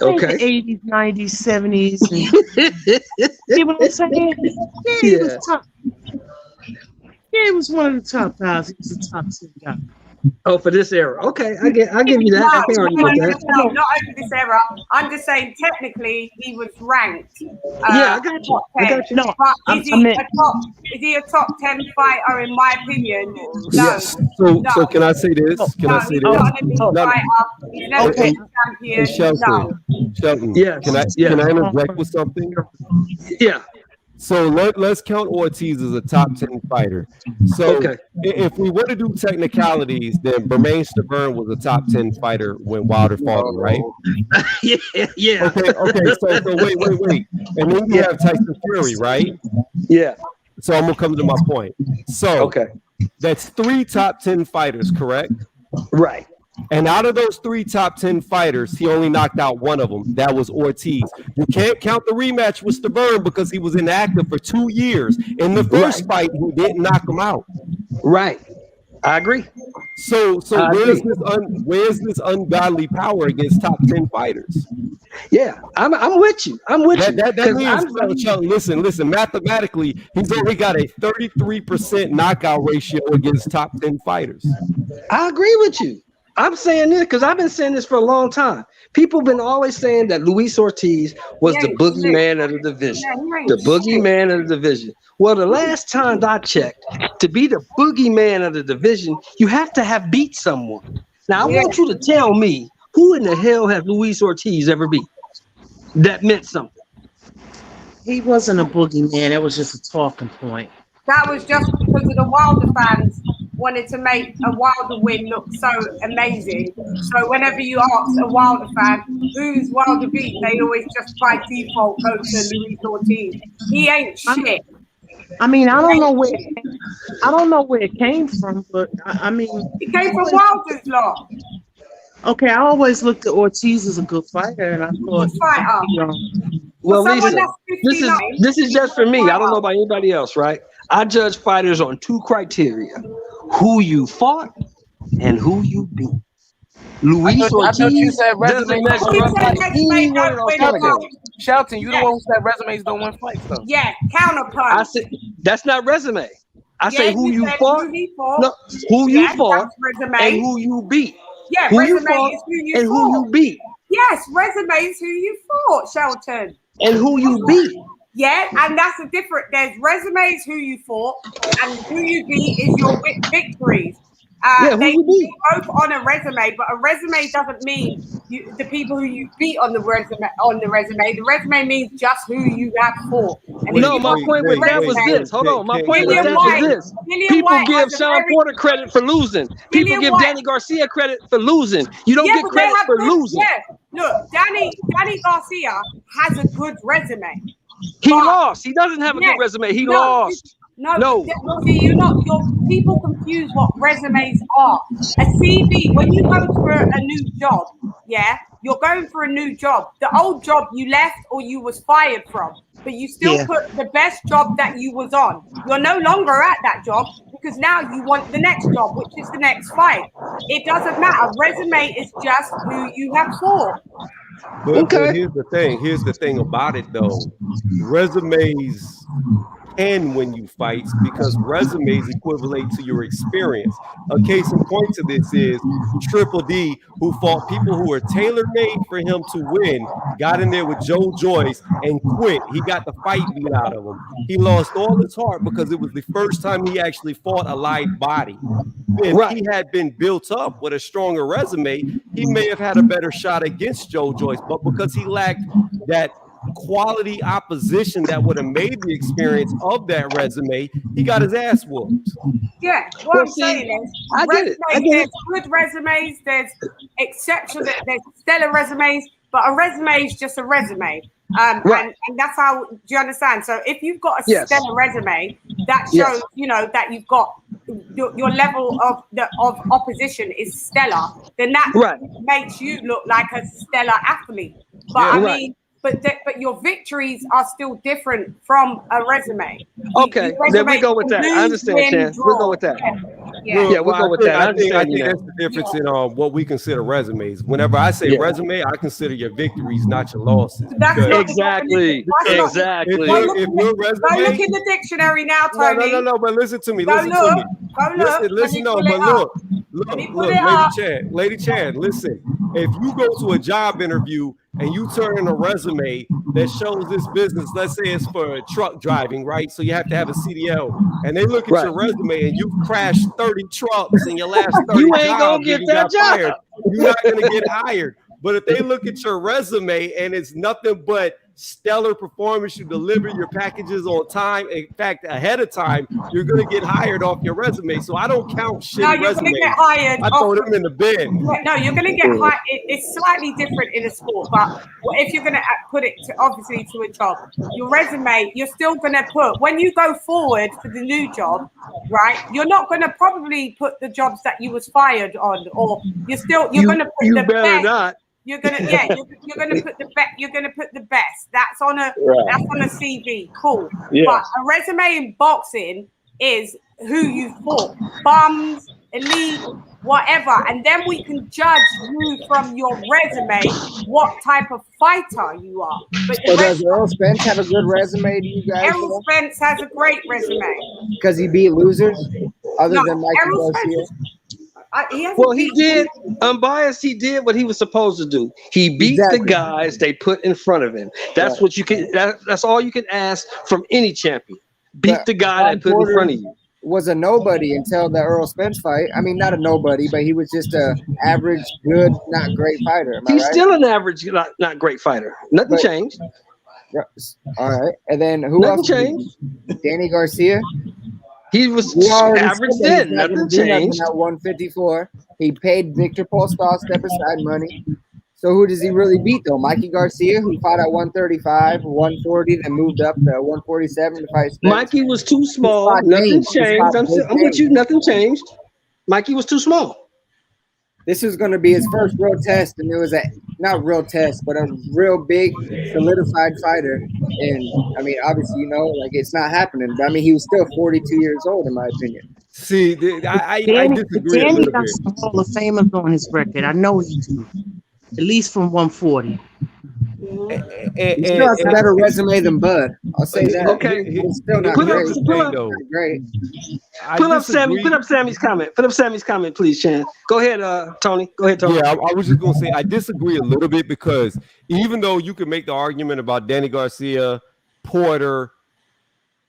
[SPEAKER 2] Okay.
[SPEAKER 4] The 80s, 90s, 70s. And, you know what I'm saying? Yeah, he was top. Yeah, he was one of the top guys. He was a top 10 guy.
[SPEAKER 2] Oh, for this era. Okay, I give you that. I can't argue with that.
[SPEAKER 1] No, not over this era. I'm just saying technically he was ranked.
[SPEAKER 2] I got you. I got you.
[SPEAKER 1] No, but is he a top 10 fighter in my opinion? No.
[SPEAKER 10] Yes. So can I say this? Can I say
[SPEAKER 1] He's
[SPEAKER 10] this?
[SPEAKER 1] not an elite fighter. He's never been champion.
[SPEAKER 10] Hey, Shelton. Shelton.
[SPEAKER 2] Yes.
[SPEAKER 10] Can I interject with something?
[SPEAKER 2] Yeah.
[SPEAKER 10] So let's count Ortiz as a top 10 fighter. So if we were to do technicalities, then Bermane Stiverne was a top 10 fighter when Wilder fought him, right?
[SPEAKER 2] Yeah.
[SPEAKER 10] Okay. So wait. And then you have Tyson Fury, right?
[SPEAKER 2] Yeah.
[SPEAKER 10] So I'm gonna come to my point. So that's 3 top 10 fighters, correct?
[SPEAKER 2] Right.
[SPEAKER 10] And out of those 3 top 10 fighters, he only knocked out one of them. That was Ortiz. You can't count the rematch with Stiverne because he was inactive for 2 years. In the first fight, he didn't knock him out.
[SPEAKER 2] Right. I agree.
[SPEAKER 10] So where's this ungodly power against top 10 fighters?
[SPEAKER 2] Yeah, I'm with you. I'm with you.
[SPEAKER 10] That means, listen. Mathematically, he's only got a 33% knockout ratio against top 10 fighters.
[SPEAKER 2] I agree with you. I'm saying this because I've been saying this for a long time. People have been always saying that Luis Ortiz was the boogeyman of the division. The boogeyman of the division. Well, the last time I checked, to be the boogeyman of the division, you have to have beat someone. Now, I want you to tell me, who in the hell has Luis Ortiz ever beat? That meant something.
[SPEAKER 4] He wasn't a boogeyman. It was just a talking point.
[SPEAKER 1] That was just because of the Wilder fans wanted to make a Wilder win look so amazing. So whenever you ask a Wilder fan who's Wilder beat, they always just by default go to Luis Ortiz. He ain't shit.
[SPEAKER 4] I mean, I don't know where it came from, but I mean,
[SPEAKER 1] it came from Wilder's lot.
[SPEAKER 4] Okay, I always looked at Ortiz as a good fighter, and I thought,
[SPEAKER 2] well, Lisa, this is just for me. I don't know about anybody else, right? I judge fighters on 2 criteria: who you fought and who you beat. Luis Ortiz.
[SPEAKER 8] I thought you said resumes. Shelton, you the one who said resumes don't win fights, though.
[SPEAKER 1] Yeah, counterpunch.
[SPEAKER 2] I said that's not resume. I say who you fought,
[SPEAKER 1] who
[SPEAKER 2] you fought, and who you beat.
[SPEAKER 1] Yeah,
[SPEAKER 2] who
[SPEAKER 1] resume
[SPEAKER 2] you fought
[SPEAKER 1] is who you
[SPEAKER 2] and
[SPEAKER 1] fought.
[SPEAKER 2] who you beat.
[SPEAKER 1] Yes, resume is who you fought, Shelton.
[SPEAKER 2] And who you beat.
[SPEAKER 1] Yeah, and that's a different. There's resumes who you fought, and who you beat is your victories. They both on a resume, but a resume doesn't mean the people who you beat on the resume. The resume means just who you have fought.
[SPEAKER 2] No, my point with that was this. Hold on, my point with that was this. People give Sean Porter credit for losing. People give Danny Garcia credit for losing. You don't get credit for losing.
[SPEAKER 1] Yeah, look, Danny Garcia has a good resume.
[SPEAKER 2] He lost. He doesn't have a good resume. He lost.
[SPEAKER 1] No. See, your people confuse what resumes are. A CV, when you go for a new job, you're going for a new job. The old job you left or you was fired from, but you still put the best job that you was on. You're no longer at that job because now you want the next job, which is the next fight. It doesn't matter. Resume is just who you have fought.
[SPEAKER 10] But here's the thing about it though. Resumes can win you fights because resumes equivalent to your experience. A case in point to this is Triple D, who fought people who were tailor-made for him to win, got in there with Joe Joyce and quit. He got the fight beat out of him. He lost all his heart because it was the first time he actually fought a live body. If he had been built up with a stronger resume, he may have had a better shot against Joe Joyce, but because he lacked that quality opposition that would have made the experience of that resume, he got his ass whooped.
[SPEAKER 1] Yeah, what I'm saying is,
[SPEAKER 2] I get it.
[SPEAKER 1] there's good resumes, there's exceptional, there's stellar resumes, but a resume is just a resume.
[SPEAKER 2] Right.
[SPEAKER 1] And that's how, do you understand? So if you've got a
[SPEAKER 2] Yes.
[SPEAKER 1] stellar resume, that shows, you know, that you've got your level of opposition is stellar, then that makes you look like a stellar athlete. But I mean, but your victories are still different from a resume.
[SPEAKER 2] Okay, then we go with that. I understand, Chan. We'll go with that. Yeah, we'll go with that.
[SPEAKER 10] I think that's the difference in what we consider resumes. Whenever I say resume, I consider your victories, not your losses.
[SPEAKER 2] Exactly.
[SPEAKER 1] If your resume, go look in the dictionary now, Tony.
[SPEAKER 10] No, but listen to me.
[SPEAKER 1] Listen,
[SPEAKER 10] look, Lady Chan, listen. If you go to a job interview and you turn in a resume that shows this business, let's say it's for truck driving, right? So you have to have a CDL, and they look at your resume and you crashed 30 trucks in your last 30
[SPEAKER 2] you ain't gonna get that job.
[SPEAKER 10] Fired, you're not gonna get hired. But if they look at your resume and it's nothing but stellar performance, you deliver your packages on time, in fact, ahead of time, you're going to get hired off your resume. So I don't count shit.
[SPEAKER 1] No, you're going to get hired.
[SPEAKER 10] I throw them in the bin.
[SPEAKER 1] No, you're going to get hired. It's slightly different in a sport, but if you're going to put it obviously to a job, your resume, you're still going to put, when you go forward for the new job, right, you're not going to probably put the jobs that you was fired on, or you're going to put the best.
[SPEAKER 2] Not.
[SPEAKER 1] You're gonna put the best. That's on a CV. Cool. Yeah. But a resume in boxing is who you fought, bums, elite, whatever, and then we can judge you from your resume what type of fighter you are. But
[SPEAKER 9] does Errol Spence have a good resume? Do you guys?
[SPEAKER 1] Errol Spence has a great resume
[SPEAKER 9] because he beat losers, other than Mikey Garcia.
[SPEAKER 2] He did. Unbiased, he did what he was supposed to do. He beat the guys they put in front of him. That's what you can. That's all you can ask from any champion. Beat the guy that put in front of you.
[SPEAKER 9] Was a nobody until the Errol Spence fight. I mean, not a nobody, but he was just a average, good, not great fighter.
[SPEAKER 2] He's still an average, not great fighter. Nothing changed.
[SPEAKER 9] All right, and then who else changed? Danny Garcia.
[SPEAKER 2] He was average then. Nothing changed.
[SPEAKER 9] At 154, he paid Victor Postol step aside money. So who does he really beat though? Mikey Garcia, who fought at 135, 140, then moved up to 147 to fight Spence.
[SPEAKER 2] Mikey was too small. Nothing changed. I'm with you. Nothing changed. Mikey was too small.
[SPEAKER 9] This was going to be his first real test, and it was not real test, but a real big solidified fighter. And I mean, obviously, like it's not happening. But I mean, he was still 42 years old, in my opinion.
[SPEAKER 10] See, I disagree.
[SPEAKER 4] Danny got some Hall of Famers on his record. I know he do. At least from 140.
[SPEAKER 9] He still has a better resume than Bud. I'll say that.
[SPEAKER 2] Okay.
[SPEAKER 9] He's still not great.
[SPEAKER 2] Put up Sammy's comment. Put up Sammy's comment, please, Chan. Go ahead, Tony. Go ahead, Tony.
[SPEAKER 10] Yeah, I was just gonna say I disagree a little bit because even though you can make the argument about Danny Garcia, Porter,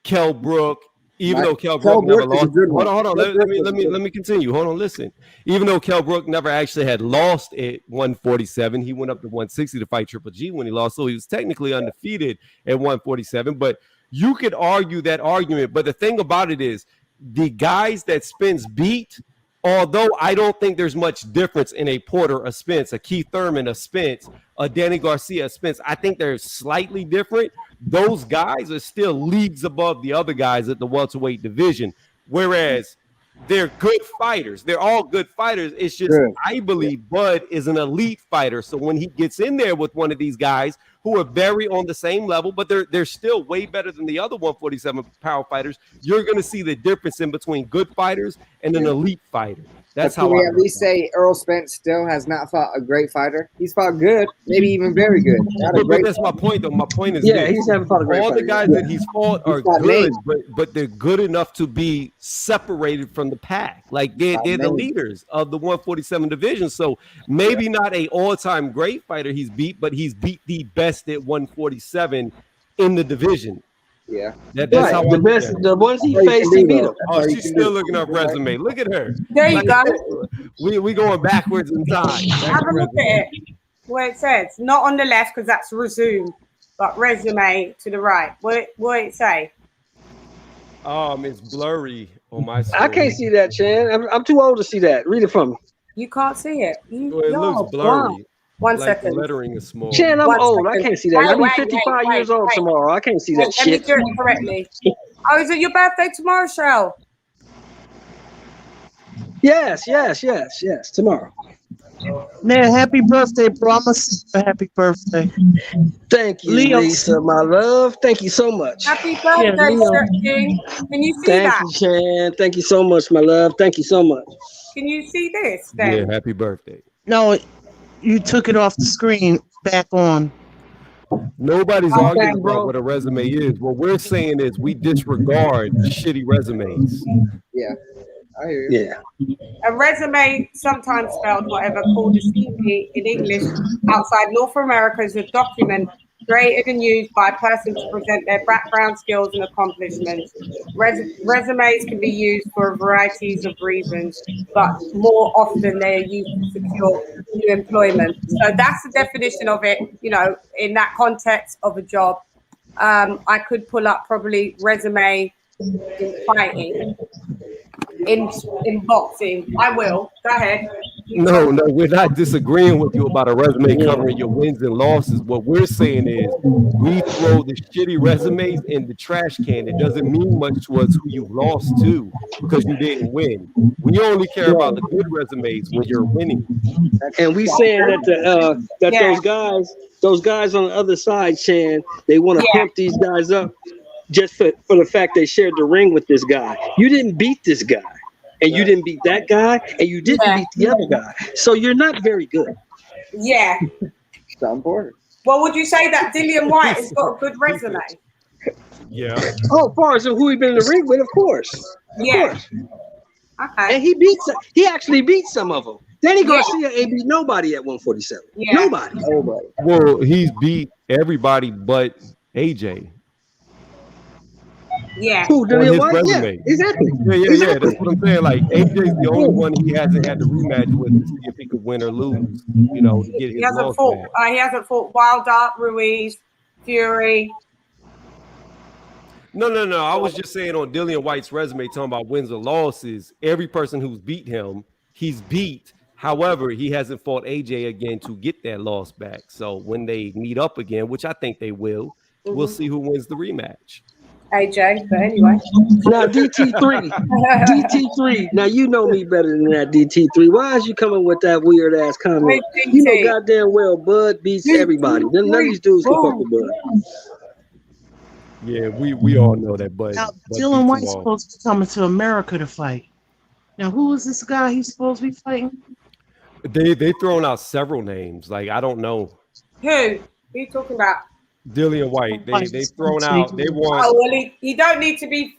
[SPEAKER 10] Kell Brook, even though Kell Brook never lost. Hold on. Let me continue. Hold on, listen. Even though Kell Brook never actually had lost at 147, he went up to 160 to fight Triple G when he lost. So he was technically undefeated at 147. But you could argue that argument. But the thing about it is, the guys that Spence beat, although I don't think there's much difference in a Porter, a Spence, a Keith Thurman, a Spence, a Danny Garcia, a Spence. I think they're slightly different. Those guys are still leagues above the other guys at the welterweight division, whereas they're good fighters. They're all good fighters. It's just I believe Bud is an elite fighter. So when he gets in there with one of these guys who are very on the same level, but they're still way better than the other 147 power fighters, you're going to see the difference in between good fighters and an elite fighter. That's how
[SPEAKER 9] we at least say Errol Spence still has not fought a great fighter. He's fought good, maybe even very good.
[SPEAKER 10] But that's my point, though. My point is,
[SPEAKER 2] he's never fought a great fighter.
[SPEAKER 10] All the guys that he's fought are good, but they're good enough to be separated from the pack. Like they're the leaders of the 147 division. So maybe not a all-time great fighter he's beat, but he's beat the best at 147 in the division.
[SPEAKER 9] Yeah,
[SPEAKER 2] that's how the best. The ones he faced, he beat them.
[SPEAKER 10] Oh, she's still looking up resume. Look at her.
[SPEAKER 1] There you go.
[SPEAKER 10] We going backwards in time.
[SPEAKER 1] Have a look at it. Where it says not on the left because that's resume. but resume to the right. What it say?
[SPEAKER 10] It's blurry on my screen.
[SPEAKER 2] I can't see that, Chan. I'm too old to see that. Read it from me.
[SPEAKER 1] You can't see it.
[SPEAKER 10] Well, it looks blurry.
[SPEAKER 1] One
[SPEAKER 10] like
[SPEAKER 1] second.
[SPEAKER 10] The lettering is small.
[SPEAKER 2] Chan, I'm
[SPEAKER 1] One
[SPEAKER 2] old.
[SPEAKER 1] second.
[SPEAKER 2] I can't see that. I'll be 55 years old tomorrow. I can't see that
[SPEAKER 1] Let me
[SPEAKER 2] shit.
[SPEAKER 1] do it correctly. Oh, is it your birthday tomorrow, Cheryl?
[SPEAKER 2] Yes. Tomorrow.
[SPEAKER 4] Man, happy birthday, bro. I'm gonna say happy birthday.
[SPEAKER 2] Thank you,
[SPEAKER 4] Leo.
[SPEAKER 2] Lisa, my love. Thank you so much.
[SPEAKER 1] Happy birthday, King. Can you see
[SPEAKER 2] Thank
[SPEAKER 1] that?
[SPEAKER 2] you, Chan. Thank you so much, my love. Thank you so much.
[SPEAKER 1] Can you see this then?
[SPEAKER 10] Yeah, happy birthday.
[SPEAKER 4] No, you took it off the screen. Back on.
[SPEAKER 10] Nobody's
[SPEAKER 2] Okay,
[SPEAKER 10] arguing
[SPEAKER 2] bro.
[SPEAKER 10] about what a resume is. What we're saying is we disregard shitty resumes.
[SPEAKER 9] Yeah, I hear you.
[SPEAKER 2] Yeah.
[SPEAKER 1] A resume, sometimes spelled whatever, called a CV in English outside North America, is a document created and used by a person to present their background, skills, and accomplishments. Resumes can be used for a variety of reasons, but more often they are used to secure new employment. So that's the definition of it, you know, in that context of a job. I could pull up probably resume in fighting. In boxing, I will. Go ahead.
[SPEAKER 10] No, we're not disagreeing with you about a resume covering your wins and losses. What we're saying is we throw the shitty resumes in the trash can. It doesn't mean much to us who you've lost to because you didn't win. We only care about the good resumes when you're winning.
[SPEAKER 2] And we saying that those guys on the other side, Chan, they want to pump these guys up just for the fact they shared the ring with this guy. You didn't beat this guy, and you didn't beat that guy, and you didn't beat the other guy. So you're not very good.
[SPEAKER 1] Yeah.
[SPEAKER 9] Sound important.
[SPEAKER 1] Well, would you say that Dillian White has got a good resume?
[SPEAKER 10] Yeah.
[SPEAKER 2] Oh, as far as who he been in the ring with, of course. Of course.
[SPEAKER 1] Okay.
[SPEAKER 2] And he actually beat some of them. Danny Garcia ain't beat nobody at 147.
[SPEAKER 1] Yeah.
[SPEAKER 2] Nobody.
[SPEAKER 10] Well, he's beat everybody but AJ.
[SPEAKER 1] Yeah.
[SPEAKER 2] Who,
[SPEAKER 10] On
[SPEAKER 2] Dillian
[SPEAKER 10] his
[SPEAKER 2] White?
[SPEAKER 10] resume.
[SPEAKER 2] Yeah, exactly.
[SPEAKER 10] Yeah. That's what I'm saying. Like AJ's the only one he hasn't had the rematch with to see if he could win or lose. You know, to get his loss back.
[SPEAKER 1] He hasn't fought Wilder, Ruiz, Fury.
[SPEAKER 10] No. I was just saying on Dillian White's resume, talking about wins or losses. Every person who's beat him, he's beat. However, he hasn't fought AJ again to get that loss back. So when they meet up again, which I think they will, we'll see who wins the rematch.
[SPEAKER 1] AJ, but anyway.
[SPEAKER 2] Now DT3. Now you know me better than that, DT3. Why is you coming with that weird ass comment? You know goddamn well Bud beats everybody. None of these dudes can fuck with Bud.
[SPEAKER 10] Yeah, we all know that, but
[SPEAKER 4] Now, Dylan White's supposed to be coming to America to fight. Now, who is this guy he's supposed to be fighting?
[SPEAKER 10] They thrown out several names. Like I don't know.
[SPEAKER 1] Who are you talking about?
[SPEAKER 10] Dillian White. They thrown out. They want.
[SPEAKER 1] Oh well, you don't need to be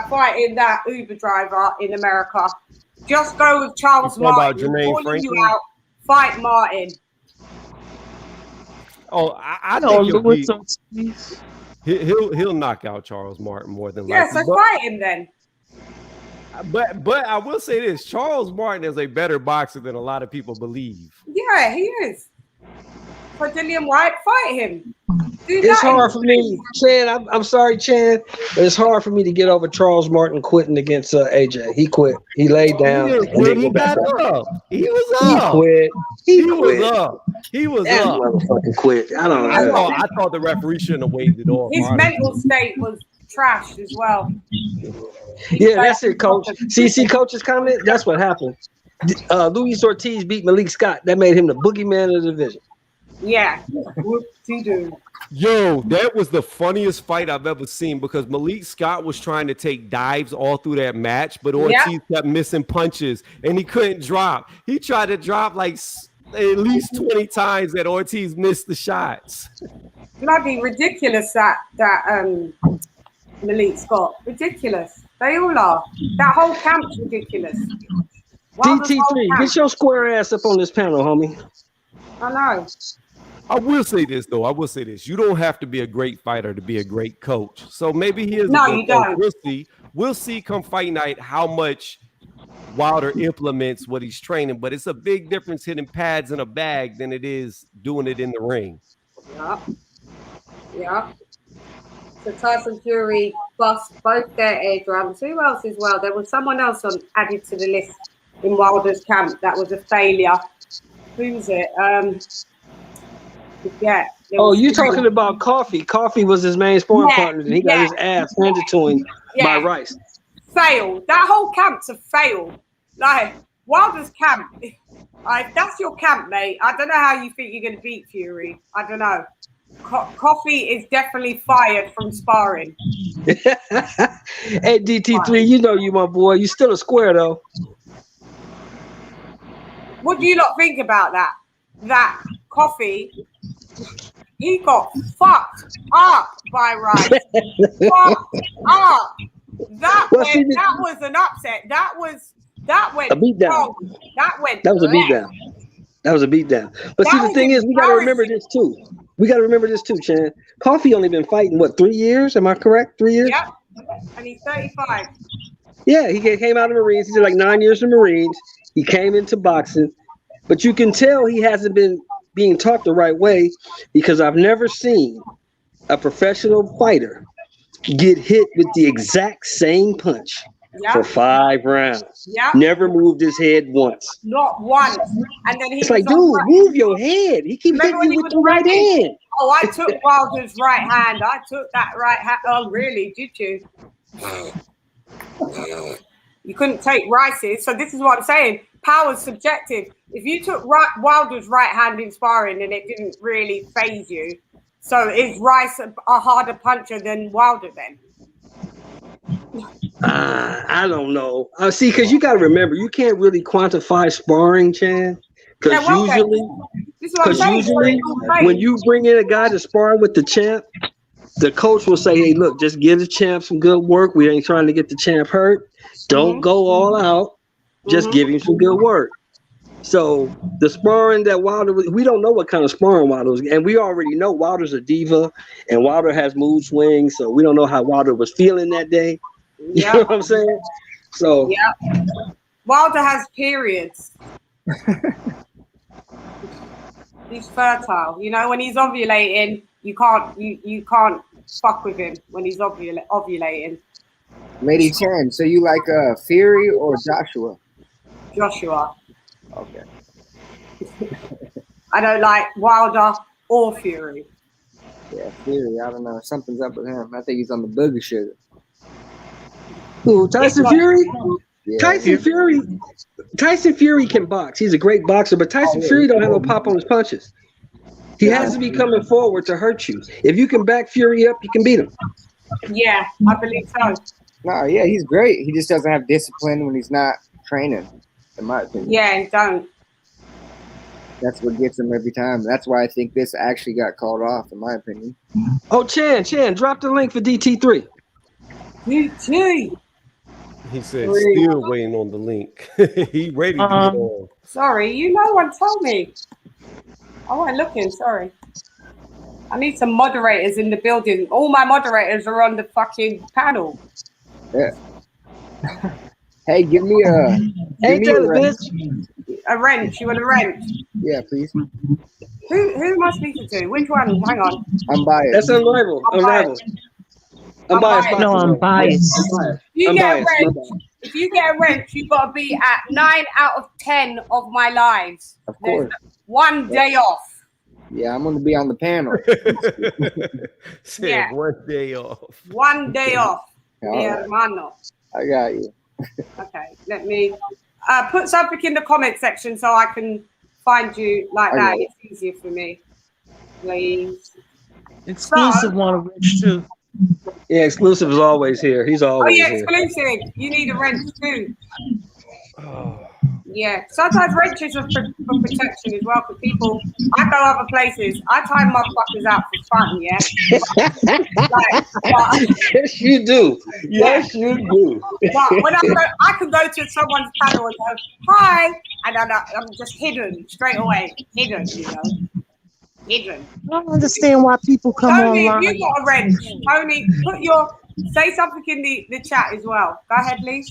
[SPEAKER 1] fighting that Uber driver in America. Just go with Charles Martin.
[SPEAKER 10] About Jermaine Franklin?
[SPEAKER 1] You out, fight Martin.
[SPEAKER 10] Oh, I think he'll knock out Charles Martin more than likely.
[SPEAKER 1] Yeah, so fight him then.
[SPEAKER 10] But I will say this: Charles Martin is a better boxer than a lot of people believe.
[SPEAKER 1] Yeah, he is. For Dillian White, fight him.
[SPEAKER 2] It's hard for me, Chan. I'm sorry, Chan, but it's hard for me to get over Charles Martin quitting against AJ. He quit. He laid down.
[SPEAKER 10] He got up. He was up.
[SPEAKER 2] He quit.
[SPEAKER 10] He was up. He was
[SPEAKER 2] that
[SPEAKER 10] up.
[SPEAKER 2] Motherfucking quit. I don't know.
[SPEAKER 10] I thought the referee shouldn't have waved it off.
[SPEAKER 1] His mental state was trash as well.
[SPEAKER 2] Yeah, that's it, coach. See coach's comment? That's what happened. Luis Ortiz beat Malik Scott. That made him the boogeyman of the division.
[SPEAKER 1] Yeah. Whoop-de-doo.
[SPEAKER 10] Yo, that was the funniest fight I've ever seen because Malik Scott was trying to take dives all through that match, but Ortiz kept missing punches and he couldn't drop. He tried to drop like at least 20 times that Ortiz missed the shots.
[SPEAKER 1] Bloody ridiculous that Malik Scott. Ridiculous. They all are. That whole camp's ridiculous.
[SPEAKER 2] DT3, get your square ass up on this panel, homie.
[SPEAKER 1] I know.
[SPEAKER 10] I will say this, though. You don't have to be a great fighter to be a great coach. So maybe he is.
[SPEAKER 1] No, you don't.
[SPEAKER 10] We'll see come fight night how much Wilder implements what he's training. But it's a big difference hitting pads in a bag than it is doing it in the ring.
[SPEAKER 1] Yeah. Yeah. So Tyson Fury bust both their air drums. Who else as well? There was someone else added to the list in Wilder's camp that was a failure. Who's it? Yeah.
[SPEAKER 2] Oh, you're talking about Coffee. Coffee was his main sparring partner, and he got his ass handed to him by Rice.
[SPEAKER 1] Failed. That whole camp's a fail. Like Wilder's camp. If that's your camp, mate, I don't know how you think you're going to beat Fury. I don't know. Coffee is definitely fired from sparring.
[SPEAKER 2] Hey, DT3, you know you my boy. You still a square though.
[SPEAKER 1] What do you lot think about that? That Coffee, he got fucked up by Rice. Fucked up. That was an upset. That went
[SPEAKER 2] a beatdown.
[SPEAKER 1] That
[SPEAKER 2] was a beatdown. That was a beatdown. But see, the thing is, we got to remember this too. Chan. Coffee only been fighting, what, 3 years? Am I correct? 3 years?
[SPEAKER 1] Yep. And he's 35.
[SPEAKER 2] Yeah, he came out of the Marines. He did like 9 years in the Marines. He came into boxing. But you can tell he hasn't been being taught the right way, because I've never seen a professional fighter get hit with the exact same punch for 5 rounds. Never moved his head once.
[SPEAKER 1] Not once. And then
[SPEAKER 2] it's like, dude, move your head. He keeps hitting you with the right hand.
[SPEAKER 1] Oh, I took Wilder's right hand. I took that right hand. Oh, really? Did you? You couldn't take Rice's. So this is what I'm saying. Power's subjective. If you took Wilder's right hand in sparring and it didn't really phase you, so is Rice a harder puncher than Wilder then?
[SPEAKER 2] I don't know. See, because you got to remember, you can't really quantify sparring, Chan. Because usually when you bring in a guy to spar with the champ, the coach will say, hey, look, just give the champ some good work. We ain't trying to get the champ hurt. Don't go all out. Just give him some good work. So the sparring that Wilder, we don't know what kind of sparring Wilder was, and we already know Wilder's a diva, and Wilder has mood swings, so we don't know how Wilder was feeling that day. You know what I'm saying? So
[SPEAKER 1] Wilder has periods. He's fertile. You know, when he's ovulating, you can't fuck with him when he's ovulating.
[SPEAKER 9] Lady Chan, so you like Fury or Joshua?
[SPEAKER 1] Joshua.
[SPEAKER 9] Okay.
[SPEAKER 1] I don't like Wilder or Fury.
[SPEAKER 9] Yeah, Fury. I don't know. Something's up with him. I think he's on the boogie sugar.
[SPEAKER 2] Who, Tyson Fury?
[SPEAKER 9] Yeah.
[SPEAKER 2] Tyson Fury can box. He's a great boxer, but Tyson Fury don't have no pop on his punches. He has to be coming forward to hurt you. If you can back Fury up, you can beat him.
[SPEAKER 1] Yeah, I believe so.
[SPEAKER 9] No, yeah, he's great. He just doesn't have discipline when he's not training, in my opinion.
[SPEAKER 1] Yeah, he don't.
[SPEAKER 9] That's what gets him every time. That's why I think this actually got called off, in my opinion.
[SPEAKER 2] Oh, Chan, drop the link for DT3.
[SPEAKER 1] DT.
[SPEAKER 10] He said, still waiting on the link. He ready to get on.
[SPEAKER 1] Sorry, you no one told me. I wasn't looking, sorry. I need some moderators in the building. All my moderators are on the fucking panel.
[SPEAKER 9] Yeah. Hey, give me a wrench.
[SPEAKER 1] A wrench. You want a wrench?
[SPEAKER 9] Yeah, please.
[SPEAKER 1] Who am I speaking to? Which one? Hang on.
[SPEAKER 9] I'm biased.
[SPEAKER 2] That's Unrivaled. I'm biased.
[SPEAKER 4] No, I'm biased.
[SPEAKER 1] If you get a wrench, you've got to be at 9 out of 10 of my lives.
[SPEAKER 9] Of course.
[SPEAKER 1] There's 1 day off.
[SPEAKER 9] Yeah, I'm going to be on the panel.
[SPEAKER 10] Yeah. 1 day off.
[SPEAKER 1] 1 day off.
[SPEAKER 9] Right. I got you.
[SPEAKER 1] Okay, let me put something in the comment section so I can find you like that. It's easier for me. Please.
[SPEAKER 4] Exclusive one of Rich too.
[SPEAKER 2] Yeah, Exclusive is always here. He's always here.
[SPEAKER 1] Exclusive. You need a wrench too. Yeah, sometimes wrenches are for protection as well, because people, I go other places, I tie motherfuckers out for fun, yeah?
[SPEAKER 2] Yes, you do. Yes, you do.
[SPEAKER 1] But when I can go to someone's panel and go, hi, and I'm just hidden straight away. Hidden, you know? Hidden.
[SPEAKER 4] I don't understand why people come
[SPEAKER 1] Toney,
[SPEAKER 4] online.
[SPEAKER 1] you got a wrench. Toney, say something in the chat as well. Go ahead, Lee.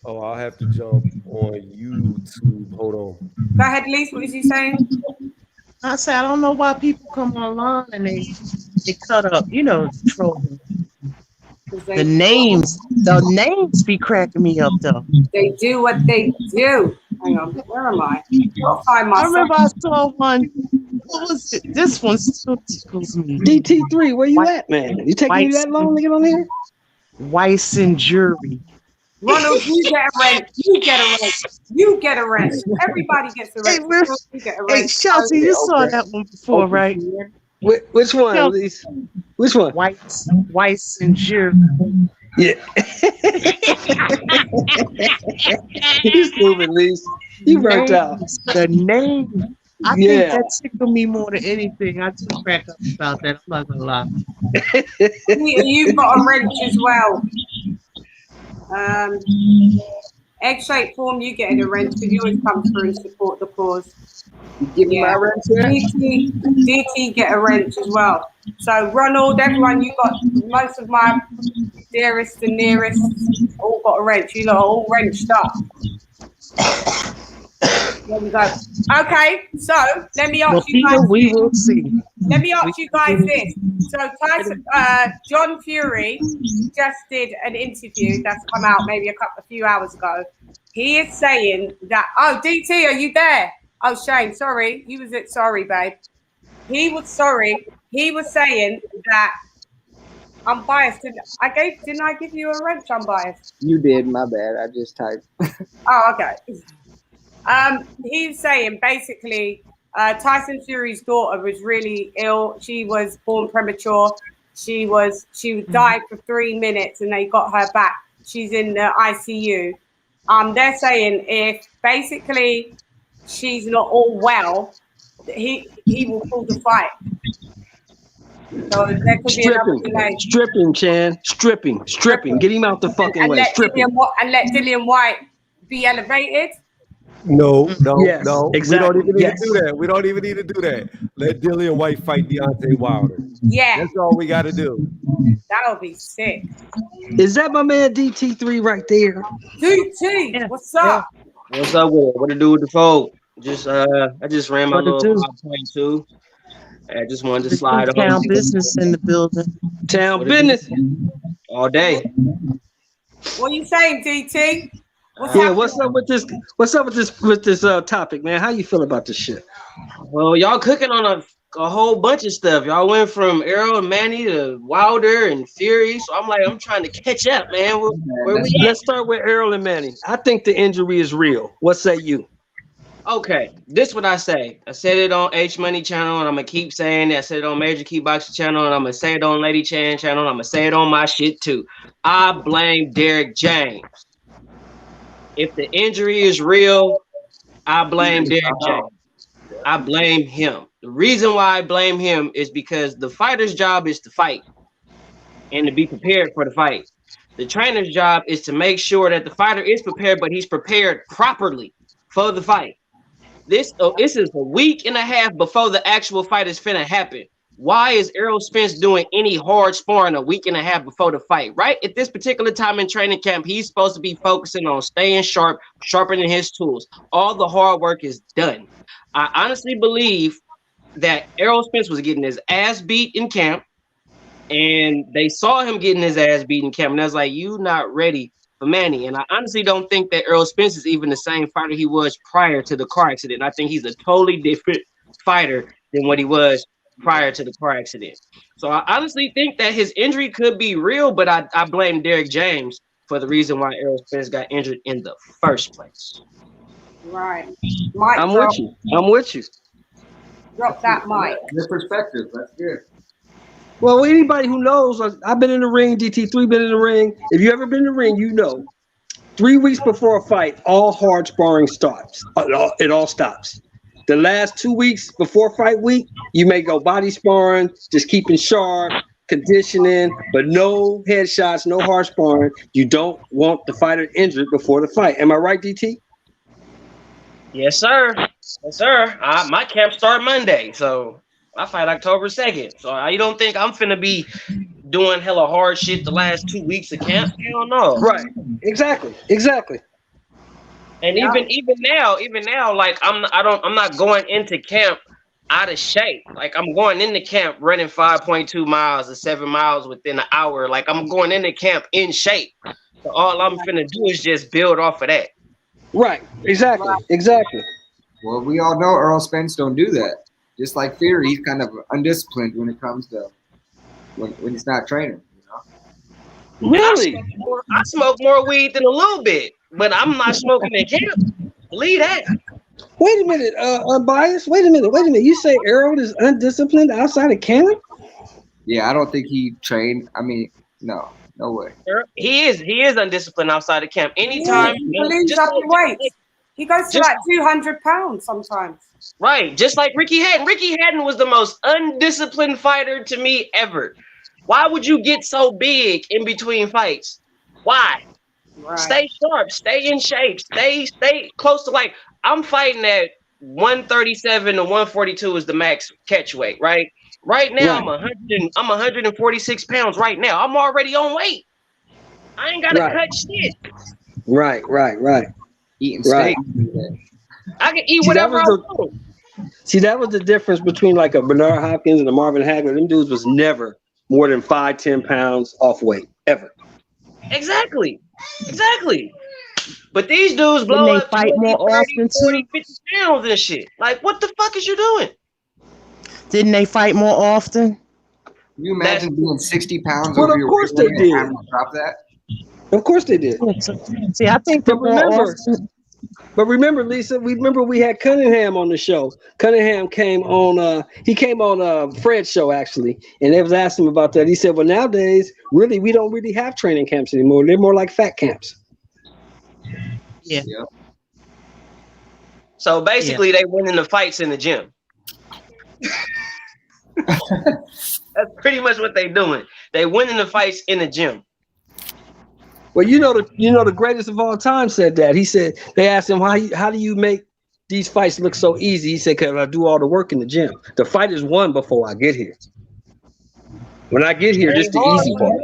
[SPEAKER 10] Oh, I'll have to jump on YouTube. Hold on.
[SPEAKER 1] Go ahead, Lee. What is he saying?
[SPEAKER 4] I said, I don't know why people come online and they they cut up, you know, trolling.
[SPEAKER 1] 'Cause
[SPEAKER 4] The names be cracking me up though.
[SPEAKER 1] They do what they do. Hang on, where am I? I'll find
[SPEAKER 4] I
[SPEAKER 1] myself.
[SPEAKER 4] remember I saw one. What was it? This one still tickles me.
[SPEAKER 2] DT3, where you at, man? You taking you that long to get on here?
[SPEAKER 4] Weiss and Jury.
[SPEAKER 1] Ronald, you get a rent. You get a rent. You get a rent. Everybody gets a rent. You get a rent.
[SPEAKER 4] Hey, Chelsea, you saw that one before, right?
[SPEAKER 2] Which one, Elise? Which one?
[SPEAKER 4] Weiss and Jury.
[SPEAKER 2] Yeah. You stupid, Elise. You burnt out.
[SPEAKER 4] The name. I think that tickled me more than anything. I just crack up about that. I'm not gonna lie.
[SPEAKER 1] You've got a wrench as well. Egg-shaped form, you get in a wrench because you always come through and support the cause.
[SPEAKER 9] You give me my wrench here?
[SPEAKER 1] DT get a wrench as well. So Ronald, everyone, you got most of my dearest and nearest all got a wrench. You lot are all wrenched up. There we go. Okay, so let me ask you guys.
[SPEAKER 4] We will see.
[SPEAKER 1] Let me ask you guys this. So Tyson, John Fury just did an interview that's come out maybe a few hours ago. He is saying that, oh, DT, are you there? Oh, Shane, sorry. You was it. Sorry, babe. He was sorry. He was saying that I'm biased. Didn't I give you a wrench? I'm biased.
[SPEAKER 9] You did, my bad. I just typed.
[SPEAKER 1] Oh, okay. He's saying basically Tyson Fury's daughter was really ill. She was born premature. She died for 3 minutes and they got her back. She's in the ICU. They're saying if basically she's not all well, he will pull the fight. So there could be another delay.
[SPEAKER 2] Stripping, Chan. Stripping. Get him out the fucking way. Stripping.
[SPEAKER 1] And let Dillian White be elevated.
[SPEAKER 10] No,
[SPEAKER 2] Yes,
[SPEAKER 10] no.
[SPEAKER 2] exactly.
[SPEAKER 10] We don't even need to do that. We don't even need to do that. Let Dillian White fight Deontay Wilder.
[SPEAKER 1] Yeah.
[SPEAKER 10] That's all we got to do.
[SPEAKER 1] That'll be sick.
[SPEAKER 2] Is that my man DT3 right there?
[SPEAKER 1] DT, what's up?
[SPEAKER 11] What's up with it? What to do with the folk? I just ran my little 5.2. I just wanted to slide over.
[SPEAKER 4] Town business in the building.
[SPEAKER 2] Town business.
[SPEAKER 11] All day.
[SPEAKER 1] What are you saying, DT?
[SPEAKER 2] What's up with this? What's up with this topic, man? How you feel about this shit?
[SPEAKER 11] Well, y'all cooking on a whole bunch of stuff. Y'all went from Errol and Manny to Wilder and Fury. So I'm trying to catch up, man.
[SPEAKER 2] Let's start with Errol and Manny. I think the injury is real. What say you?
[SPEAKER 11] Okay, this is what I say. I said it on H Money channel, and I'm gonna keep saying it. I said it on Major Kickboxing channel, and I'm gonna say it on Lady Chan channel, and I'm gonna say it on my shit too. I blame Derek James. If the injury is real, I blame Derek James. I blame him. The reason why I blame him is because the fighter's job is to fight and to be prepared for the fight. The trainer's job is to make sure that the fighter is prepared, but he's prepared properly for the fight. This is a week and a half before the actual fight is finna happen. Why is Errol Spence doing any hard sparring a week and a half before the fight? Right at this particular time in training camp, he's supposed to be focusing on staying sharp, sharpening his tools. All the hard work is done. I honestly believe that Errol Spence was getting his ass beat in camp, and they saw him getting his ass beat in camp, and I was like, "You not ready for Manny." And I honestly don't think that Errol Spence is even the same fighter he was prior to the car accident. I think he's a totally different fighter than what he was prior to the car accident. So I honestly think that his injury could be real, but I blame Derek James for the reason why Errol Spence got injured in the first place.
[SPEAKER 1] Right.
[SPEAKER 2] I'm with you.
[SPEAKER 1] Drop that mic.
[SPEAKER 9] Good perspective. That's good.
[SPEAKER 2] Well, anybody who knows, I've been in the ring, DT3 been in the ring. If you ever been in the ring, you know. 3 weeks before a fight, all hard sparring starts. It all stops. The last 2 weeks before fight week, you may go body sparring, just keeping sharp, conditioning, but no headshots, no hard sparring. You don't want the fighter injured before the fight. Am I right, DT?
[SPEAKER 11] Yes, sir. Yes, sir. My camp start Monday, so I fight October 2nd. So you don't think I'm finna be doing hella hard shit the last 2 weeks of camp? Hell no.
[SPEAKER 2] Right. Exactly.
[SPEAKER 11] And even now, like I'm not going into camp out of shape. Like I'm going into camp running 5.2 miles or 7 miles within an hour. Like I'm going into camp in shape. So all I'm finna do is just build off of that.
[SPEAKER 2] Right. Exactly. Exactly.
[SPEAKER 9] Well, we all know Errol Spence don't do that. Just like Fury, he's kind of undisciplined when it comes to when he's not training.
[SPEAKER 2] Really?
[SPEAKER 11] I smoke more weed than a little bit, but I'm not smoking in camp. Believe that.
[SPEAKER 2] Wait a minute, unbiased. Wait a minute. You say Errol is undisciplined outside of camp?
[SPEAKER 9] Yeah, I don't think he trained. I mean, no way.
[SPEAKER 11] He is undisciplined outside of camp. Anytime
[SPEAKER 1] he loses up in weight. He goes to like 200 pounds sometimes.
[SPEAKER 11] Right, just like Ricky Hatton. Ricky Hatton was the most undisciplined fighter to me ever. Why would you get so big in between fights? Why? Right. Stay sharp, stay in shape, stay close to like I'm fighting at 137 to 142 is the max catch weight, right? Right now I'm 146 pounds right now. I'm already on weight. I ain't gotta cut shit.
[SPEAKER 2] Right.
[SPEAKER 9] Eating steak.
[SPEAKER 11] I can eat whatever I want.
[SPEAKER 2] See, that was the difference between like a Bernard Hopkins and a Marvin Hagler. Them dudes was never more than 5-10 pounds off weight ever.
[SPEAKER 11] Exactly. But these dudes blow up
[SPEAKER 4] fight
[SPEAKER 11] 20,
[SPEAKER 4] more
[SPEAKER 11] 30,
[SPEAKER 4] often
[SPEAKER 11] 40, 50 pounds and shit. Like, what the fuck is you doing?
[SPEAKER 4] Didn't they fight more often?
[SPEAKER 9] Can you imagine being 60 pounds
[SPEAKER 2] well,
[SPEAKER 9] over
[SPEAKER 2] of course they did.
[SPEAKER 9] and drop that?
[SPEAKER 2] Of course they did.
[SPEAKER 4] See, I think
[SPEAKER 2] But remember, Lisa, we had Cunningham on the show. Cunningham came on Fred's show actually, and they was asking him about that. He said, well, nowadays, really, we don't really have training camps anymore. They're more like fat camps.
[SPEAKER 11] Yeah. So basically, they win in the fights in the gym. That's pretty much what they're doing. They win in the fights in the gym.
[SPEAKER 2] Well, the greatest of all time said that. He said they asked him how do you make these fights look so easy? He said, because I do all the work in the gym. The fight is won before I get here. When I get here, this is the easy part.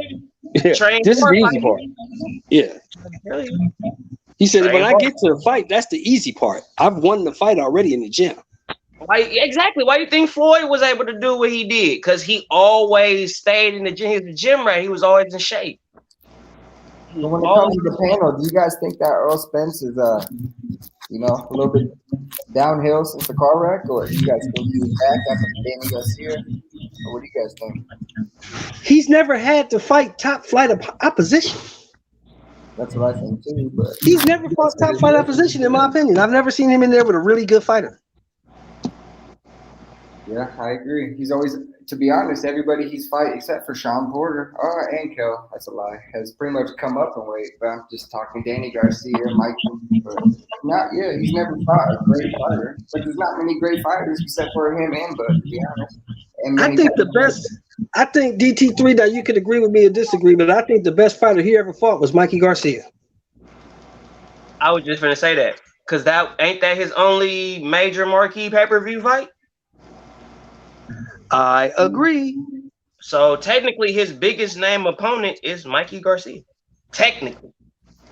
[SPEAKER 2] Yeah, this is the easy part. Yeah. He said, when I get to the fight, that's the easy part. I've won the fight already in the gym.
[SPEAKER 11] Exactly. Why do you think Floyd was able to do what he did? Because he always stayed in the gym. He was the gym rat. He was always in shape.
[SPEAKER 9] So when it comes to the panel, do you guys think that Errol Spence is a little bit downhill since the car wreck, or do you guys think he's back after Danny Garcia? Or what do you guys think?
[SPEAKER 2] He's never had to fight top flight opposition.
[SPEAKER 9] That's what I think too. But
[SPEAKER 2] he's never fought top flight opposition, in my opinion. I've never seen him in there with a really good fighter.
[SPEAKER 9] Yeah, I agree. He's always, to be honest, everybody he's fighting, except for Sean Porter, and Kel, that's a lie, has pretty much come up in weight. But I'm just talking Danny Garcia, Mikey, but he's never fought a great fighter. But there's not many great fighters except for him and Bud, to be honest. And
[SPEAKER 2] I think DT3, now you could agree with me or disagree, but I think the best fighter he ever fought was Mikey Garcia.
[SPEAKER 11] I was just going to say that, because ain't that his only major marquee pay-per-view fight?
[SPEAKER 2] I agree.
[SPEAKER 11] So technically, his biggest name opponent is Mikey Garcia. Technically,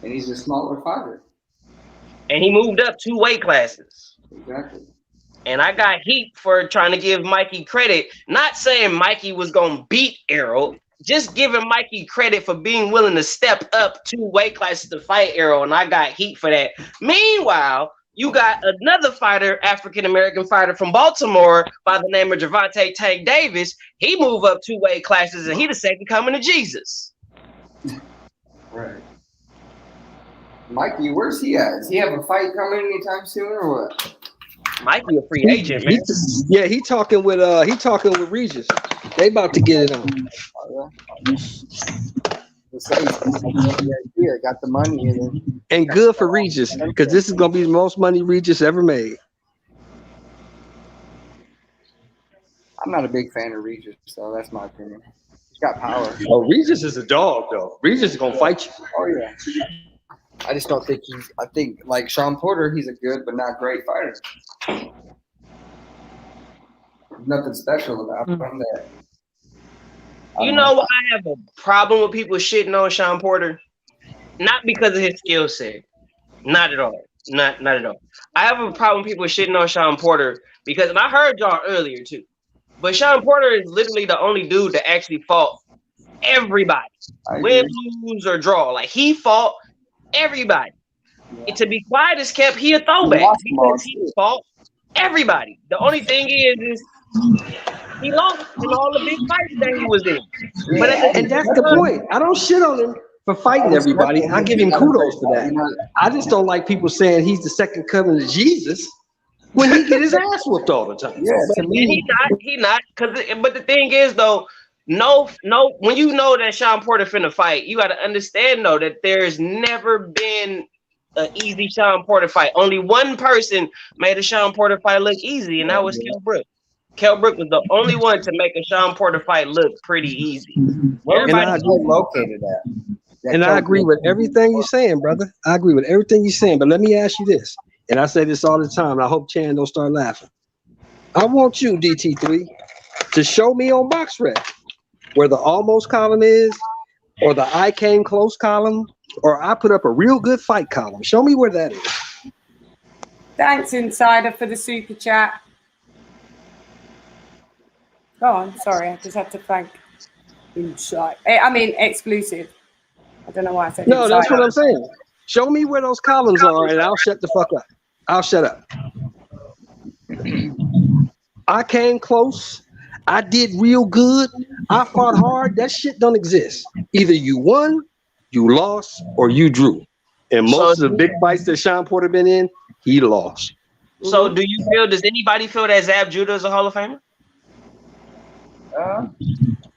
[SPEAKER 9] and he's a smaller fighter.
[SPEAKER 11] And he moved up 2 weight classes.
[SPEAKER 9] Exactly.
[SPEAKER 11] And I got heat for trying to give Mikey credit. Not saying Mikey was gonna beat Errol, just giving Mikey credit for being willing to step up 2 weight classes to fight Errol. And I got heat for that. Meanwhile, you got another fighter, African-American fighter from Baltimore by the name of Gervonta Tank Davis. He moved up 2 weight classes, and he the second coming of Jesus.
[SPEAKER 9] Right. Mikey, where's he at? Does he have a fight coming anytime soon, or what?
[SPEAKER 11] Mikey a free agent, man.
[SPEAKER 2] He talking with Regis. They about to get it on.
[SPEAKER 9] Got the money
[SPEAKER 2] and good for Regis, because this is gonna be the most money Regis ever made.
[SPEAKER 9] I'm not a big fan of Regis, so that's my opinion. He's got power.
[SPEAKER 2] Oh, Regis is a dog, though. Regis is gonna fight you.
[SPEAKER 9] Oh yeah. I just don't think I think like Sean Porter, he's a good but not great fighter. Nothing special about him that.
[SPEAKER 11] You know why I have a problem with people shitting on Sean Porter? Not because of his skill set. Not at all. Not at all. I have a problem with people shitting on Sean Porter because, and I heard y'all earlier too, but Sean Porter is literally the only dude that actually fought everybody, win, lose, or draw. Like he fought everybody. And to be quiet as kept, he a throwback because he fought everybody. The only thing is he lost in all the big fights that he was in. But
[SPEAKER 2] and that's the point. I don't shit on him for fighting everybody. I give him kudos for that. I just don't like people saying he's the second coming of Jesus when he get his ass whooped all the time.
[SPEAKER 11] Yeah, he not. But the thing is though, no. When you know that Sean Porter finna fight, you got to understand though that there's never been an easy Sean Porter fight. Only one person made a Sean Porter fight look easy, and that was Kell Brook. Kell Brook was the only one to make a Sean Porter fight look pretty easy. Everybody
[SPEAKER 9] located that.
[SPEAKER 2] And I agree with everything you're saying, brother. I agree with everything you're saying. But let me ask you this, and I say this all the time, and I hope Chan don't start laughing. I want you, DT3, to show me on BoxRec where the almost column is, or the I came close column, or I put up a real good fight column. Show me where that is.
[SPEAKER 1] Thanks, Insider, for the super chat. Go on. Sorry, I just had to thank Insider. I mean, exclusive. I don't know why I said
[SPEAKER 2] no.
[SPEAKER 1] Insider.
[SPEAKER 2] That's what I'm saying. Show me where those columns are, and I'll shut the fuck up. I'll shut up. I came close. I did real good. I fought hard. That shit don't exist. Either you won, you lost, or you drew. And most of the big fights that Sean Porter been in, he lost.
[SPEAKER 11] So does anybody feel that Zab Judah is a Hall of Famer?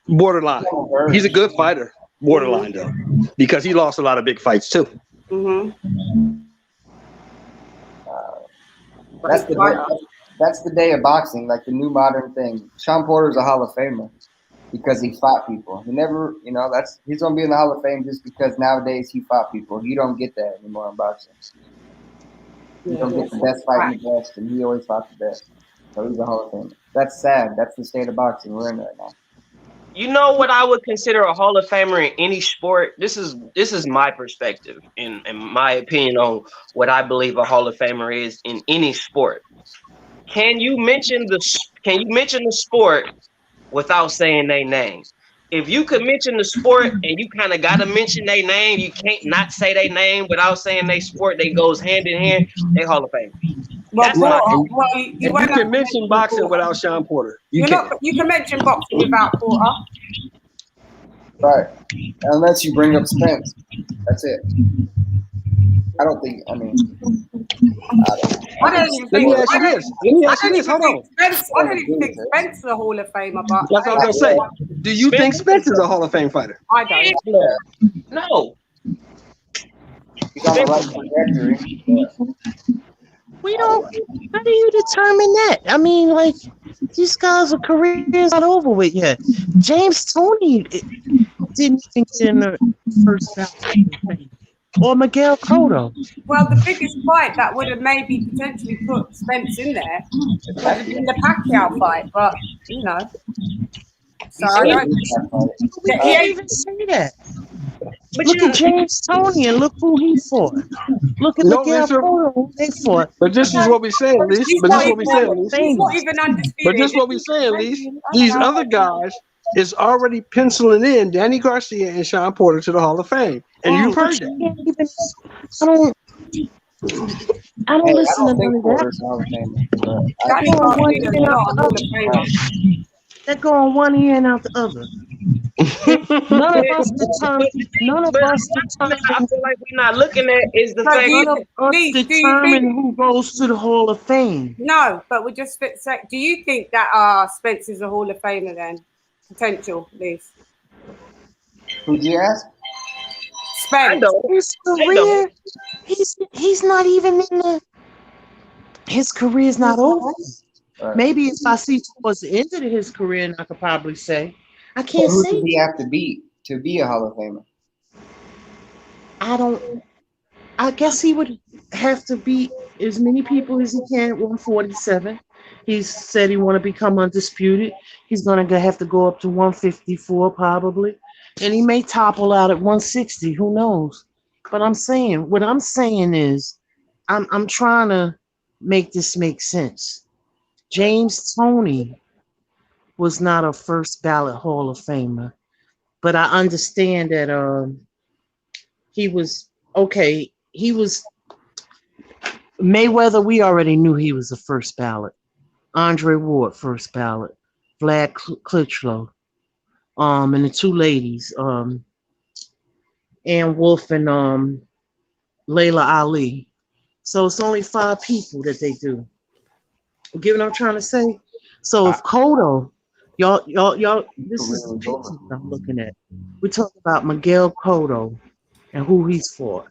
[SPEAKER 2] Borderline. He's a good fighter. Borderline though, because he lost a lot of big fights too.
[SPEAKER 9] That's the day of boxing, like the new modern thing. Sean Porter's a Hall of Famer because he fought people. He never, he's gonna be in the Hall of Fame just because nowadays he fought people. You don't get that anymore in boxing. You don't get the best fighting the best, and he always fought the best. So he's a Hall of Famer. That's sad. That's the state of boxing we're in right now.
[SPEAKER 11] You know what I would consider a Hall of Famer in any sport? This is my perspective and my opinion on what I believe a Hall of Famer is in any sport. Can you mention the sport without saying their name? If you could mention the sport and you kind of gotta mention their name, you can't not say their name without saying their sport. They goes hand in hand. They Hall of Fame.
[SPEAKER 2] You can mention boxing without Sean Porter. You
[SPEAKER 1] can mention boxing without Porter.
[SPEAKER 9] Right. Unless you bring up Spence. That's it. I don't think,
[SPEAKER 1] I don't even think.
[SPEAKER 2] Let me ask you this. Hold on.
[SPEAKER 1] I don't even think Spence is a Hall of Famer. But
[SPEAKER 2] that's what I was going to say. Do you think Spence is a Hall of Fame fighter?
[SPEAKER 1] I don't.
[SPEAKER 11] No.
[SPEAKER 9] He's on the right trajectory.
[SPEAKER 4] We don't. How do you determine that? I mean, like, these guys' career is not over with yet. James Toney didn't think in the first round. Or Miguel Cotto.
[SPEAKER 1] Well, the biggest fight that would have maybe potentially put Spence in there would have been the Pacquiao fight, but So I don't.
[SPEAKER 4] We can't even say that. But look at James Toney and look who he fought. Look at Miguel Cotto who they fought.
[SPEAKER 2] But this is what we're saying, Lise. But this is what we're saying, Lise.
[SPEAKER 1] He's not even undisputed.
[SPEAKER 2] But this is what we're saying, Lise. These other guys is already penciling in Danny Garcia and Sean Porter to the Hall of Fame. And you've heard that.
[SPEAKER 4] I don't listen to none of that. They're going one ear and out the other. None of us determine.
[SPEAKER 11] I feel like we're not looking at is the fact
[SPEAKER 4] none of us determine who goes to the Hall of Fame.
[SPEAKER 1] No, but we just say, do you think that Spence is a Hall of Famer then? Potential, Lise.
[SPEAKER 9] Who'd you ask?
[SPEAKER 1] Spence.
[SPEAKER 4] His career, he's not even in the. His career is not over.
[SPEAKER 9] Right.
[SPEAKER 4] Maybe if I see towards the end of his career, and I could probably say, I can't say.
[SPEAKER 9] Who does he have to beat to be a Hall of Famer?
[SPEAKER 4] I guess he would have to beat as many people as he can at 147. He said he want to become undisputed. He's going to have to go up to 154 probably. And he may topple out at 160. Who knows? But what I'm saying is I'm trying to make this make sense. James Toney was not a first ballot Hall of Famer, but I understand that he was okay. He was Mayweather. We already knew he was a first ballot. Andre Ward, first ballot. Vlad Klitschko, and the two ladies, Ann Wolfe and Layla Ali. So it's only 5 people that they do. You get what I'm trying to say? So if Cotto, y'all, this is the picture that I'm looking at. We're talking about Miguel Cotto and who he's fought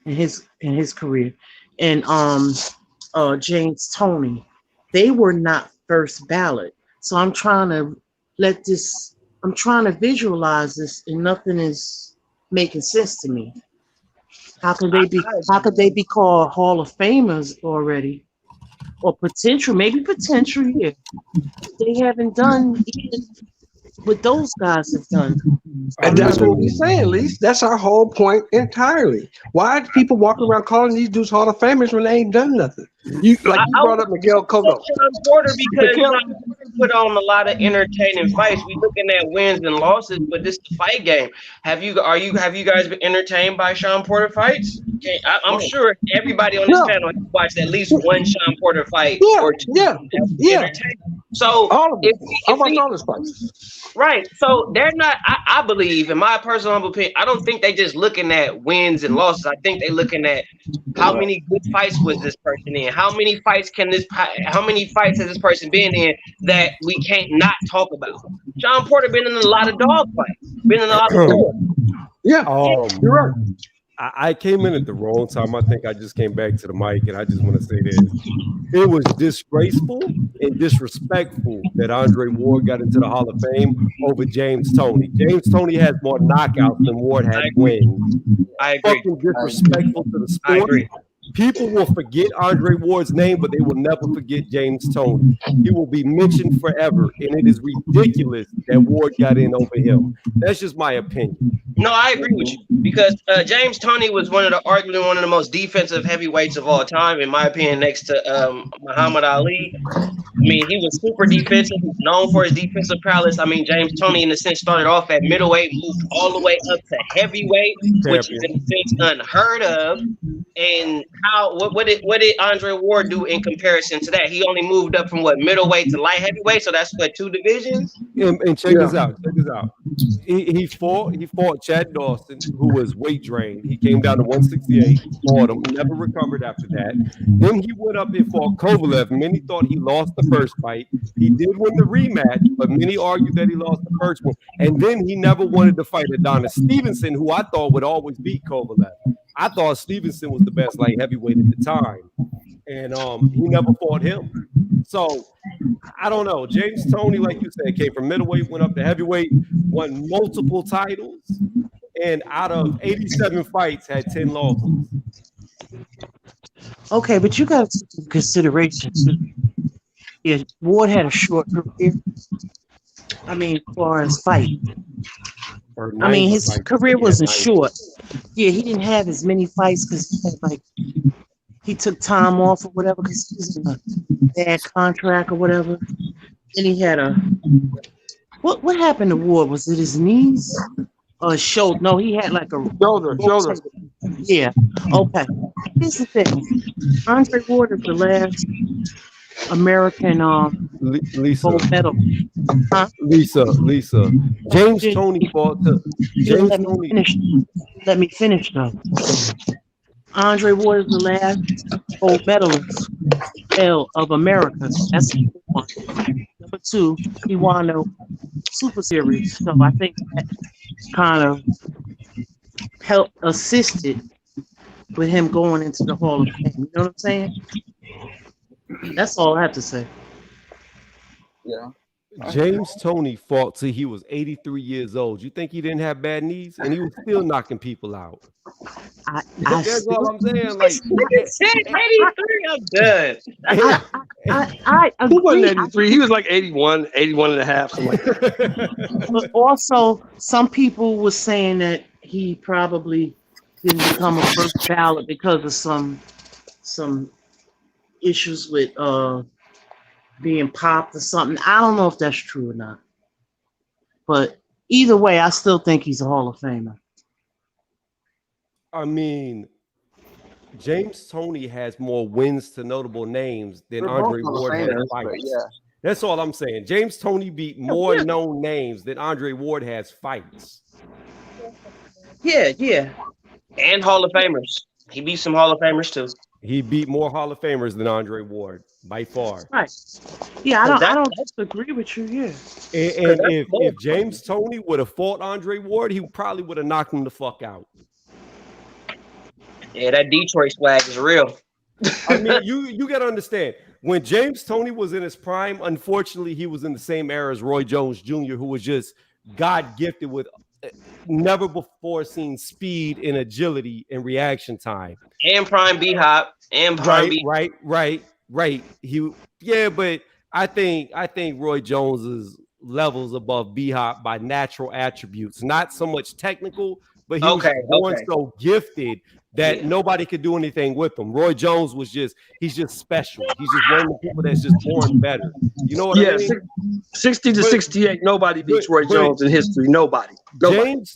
[SPEAKER 4] in his career, and James Toney. They were not first ballot. So I'm trying to visualize this, and nothing is making sense to me. How could they be called Hall of Famers already? Or potential, yeah. They haven't done even what those guys have done.
[SPEAKER 2] And that's what we're saying, Lise. That's our whole point entirely. Why do people walk around calling these dudes Hall of Famers when they ain't done nothing? You brought up Miguel Cotto.
[SPEAKER 11] Sean Porter, because put on a lot of entertaining fights. We looking at wins and losses, but this is the fight game. Have you guys been entertained by Sean Porter fights? I'm sure everybody on this panel has watched at least one Sean Porter fight or two.
[SPEAKER 2] Yeah.
[SPEAKER 11] So
[SPEAKER 2] all of them. I watched all his fights.
[SPEAKER 11] Right. So they're not. I believe, in my personal humble opinion, I don't think they just looking at wins and losses. I think they looking at how many good fights was this person in. How many fights has this person been in that we can't not talk about? Sean Porter been in a lot of dog fights, been in a lot of war.
[SPEAKER 2] Yeah, you're right.
[SPEAKER 10] I came in at the wrong time. I think I just came back to the mic, and I just want to say this. It was disgraceful and disrespectful that Andre Ward got into the Hall of Fame over James Toney. James Toney has more knockouts than Ward had wins.
[SPEAKER 11] I agree.
[SPEAKER 10] Fucking disrespectful to the sport.
[SPEAKER 11] I agree.
[SPEAKER 10] People will forget Andre Ward's name, but they will never forget James Toney. He will be mentioned forever, and it is ridiculous that Ward got in over him. That's just my opinion.
[SPEAKER 11] No, I agree with you, because James Toney was arguably one of the most defensive heavyweights of all time, in my opinion, next to Muhammad Ali. I mean, he was super defensive. He's known for his defensive prowess. I mean, James Toney, in a sense, started off at middleweight, moved all the way up to heavyweight, which is in a sense unheard of. And what did Andre Ward do in comparison to that? He only moved up from middleweight to light heavyweight, so that's 2 divisions.
[SPEAKER 10] And check this out. He fought Chad Dawson, who was weight drained. He came down to 168, fought him, never recovered after that. Then he went up and fought Kovalev. Many thought he lost the first fight. He did win the rematch, but many argued that he lost the first one. And then he never wanted to fight Adonis Stevenson, who I thought would always beat Kovalev. I thought Stevenson was the best light heavyweight at the time, and he never fought him. So I don't know. James Toney, like you said, came from middleweight, went up to heavyweight, won multiple titles, and out of 87 fights, had 10 losses.
[SPEAKER 4] Okay, but you got to take into consideration too. Yeah, Ward had a short career. I mean, as far as fight. I mean, his career wasn't short. Yeah, he didn't have as many fights because he had he took time off or whatever because he was in a bad contract or whatever. Then he had what happened to Ward? Was it his knees or his shoulder? No, he had a
[SPEAKER 2] shoulder.
[SPEAKER 4] Yeah. Okay. Here's the thing. Andre Ward is the last American gold medal. Huh?
[SPEAKER 10] Lisa. James Toney fought
[SPEAKER 4] Let me finish though. Andre Ward is the last gold medalist of America. That's number 1. Number 2, he won the Super Series. So I think that kind of assisted with him going into the Hall of Fame. You know what I'm saying? That's all I have to say.
[SPEAKER 9] Yeah.
[SPEAKER 10] James Toney fought till he was 83 years old. You think he didn't have bad knees? And he was still knocking people out. That's all I'm saying. Like,
[SPEAKER 11] 83, I'm done.
[SPEAKER 4] I agree.
[SPEAKER 2] He wasn't 83. He was like 81 and a half, something like that.
[SPEAKER 4] But also, some people were saying that he probably didn't become a first ballot because of some some issues with being popped or something. I don't know if that's true or not. But either way, I still think he's a Hall of Famer.
[SPEAKER 10] I mean, James Toney has more wins to notable names than
[SPEAKER 9] We're
[SPEAKER 10] Andre
[SPEAKER 9] both Hall of
[SPEAKER 10] Ward has
[SPEAKER 9] Famers,
[SPEAKER 10] fights.
[SPEAKER 9] but yeah.
[SPEAKER 10] That's all I'm saying. James Toney beat more known names than Andre Ward has fights.
[SPEAKER 4] Yeah.
[SPEAKER 11] And Hall of Famers. He beat some Hall of Famers too.
[SPEAKER 10] He beat more Hall of Famers than Andre Ward by far.
[SPEAKER 4] Right. Yeah, I don't disagree with you. Yeah.
[SPEAKER 10] And if James Toney would have fought Andre Ward, he probably would have knocked him the fuck out.
[SPEAKER 11] Yeah, that Detroit swag is real.
[SPEAKER 10] I mean, you got to understand. When James Toney was in his prime, unfortunately, he was in the same era as Roy Jones Jr., who was just God gifted with never before seen speed and agility and reaction time.
[SPEAKER 11] And prime B-Hop. And prime
[SPEAKER 10] Right. But I think Roy Jones's levels above B-Hop by natural attributes, not so much technical, but he was born so gifted that nobody could do anything with him. Roy Jones he's just special. He's just one of the people that's just born better. You know what I mean?
[SPEAKER 2] 60 to 68, nobody beats Roy Jones in history. Nobody.
[SPEAKER 10] James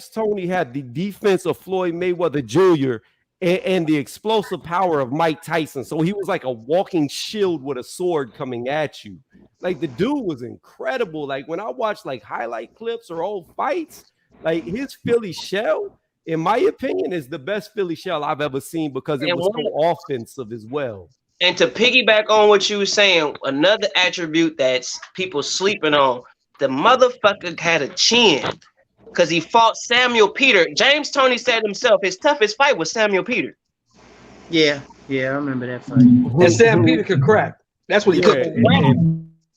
[SPEAKER 10] Toney had the defense of Floyd Mayweather Jr. and the explosive power of Mike Tyson. So he was like a walking shield with a sword coming at you. Like the dude was incredible. Like when I watch like highlight clips or old fights, like his Philly shell, in my opinion, is the best Philly shell I've ever seen because it was so offensive as well.
[SPEAKER 11] And to piggyback on what you were saying, another attribute that's people sleeping on, the motherfucker had a chin because he fought Samuel Peter. James Toney said himself his toughest fight was Samuel Peter.
[SPEAKER 4] Yeah, I remember that fight.
[SPEAKER 2] And Sam Peter could crack. That's what he could.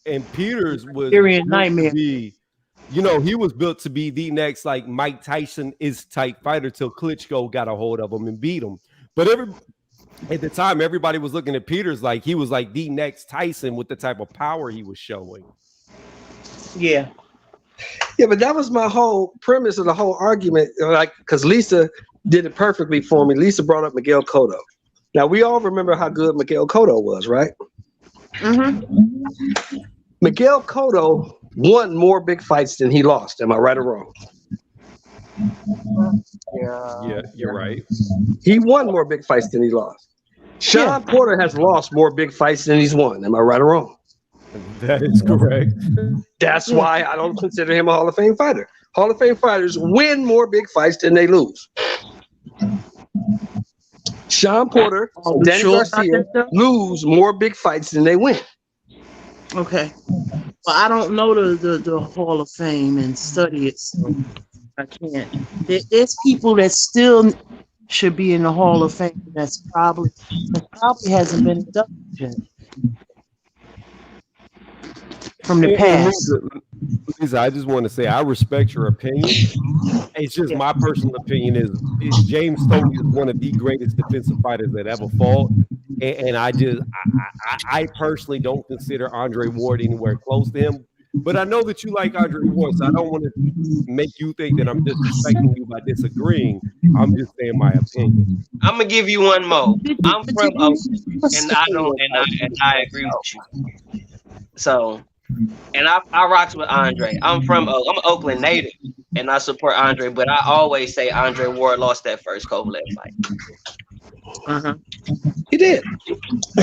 [SPEAKER 10] And Peters was
[SPEAKER 4] nightmare.
[SPEAKER 10] He was built to be the next like Mike Tyson is type fighter till Klitschko got a hold of him and beat him. But at the time, everybody was looking at Peters like he was like the next Tyson with the type of power he was showing.
[SPEAKER 4] Yeah,
[SPEAKER 2] but that was my whole premise of the whole argument. Like, because Lisa did it perfectly for me. Lisa brought up Miguel Cotto. Now we all remember how good Miguel Cotto was, right?
[SPEAKER 4] Mm-hmm.
[SPEAKER 2] Miguel Cotto won more big fights than he lost. Am I right or wrong?
[SPEAKER 10] Yeah, you're right.
[SPEAKER 2] He won more big fights than he lost. Sean Porter has lost more big fights than he's won. Am I right or wrong?
[SPEAKER 10] That is correct.
[SPEAKER 2] That's why I don't consider him a Hall of Fame fighter. Hall of Fame fighters win more big fights than they lose. Sean Porter and Danny Garcia lose more big fights than they win.
[SPEAKER 4] Okay. Well, I don't know the Hall of Fame and study it, so I can't. There's people that still should be in the Hall of Fame that probably hasn't been inducted yet from the past.
[SPEAKER 10] Lisa, I just want to say I respect your opinion. It's just my personal opinion is James Toney is one of the greatest defensive fighters that ever fought. And I personally don't consider Andre Ward anywhere close to him. But I know that you like Andre Ward, so I don't want to make you think that I'm disrespecting you by disagreeing. I'm just saying my opinion.
[SPEAKER 11] I'm gonna give you one more. I'm from Oakland, and I agree with you. So, and I rocks with Andre. I'm an Oakland native, and I support Andre. But I always say Andre Ward lost that first Kovalev fight.
[SPEAKER 2] He did.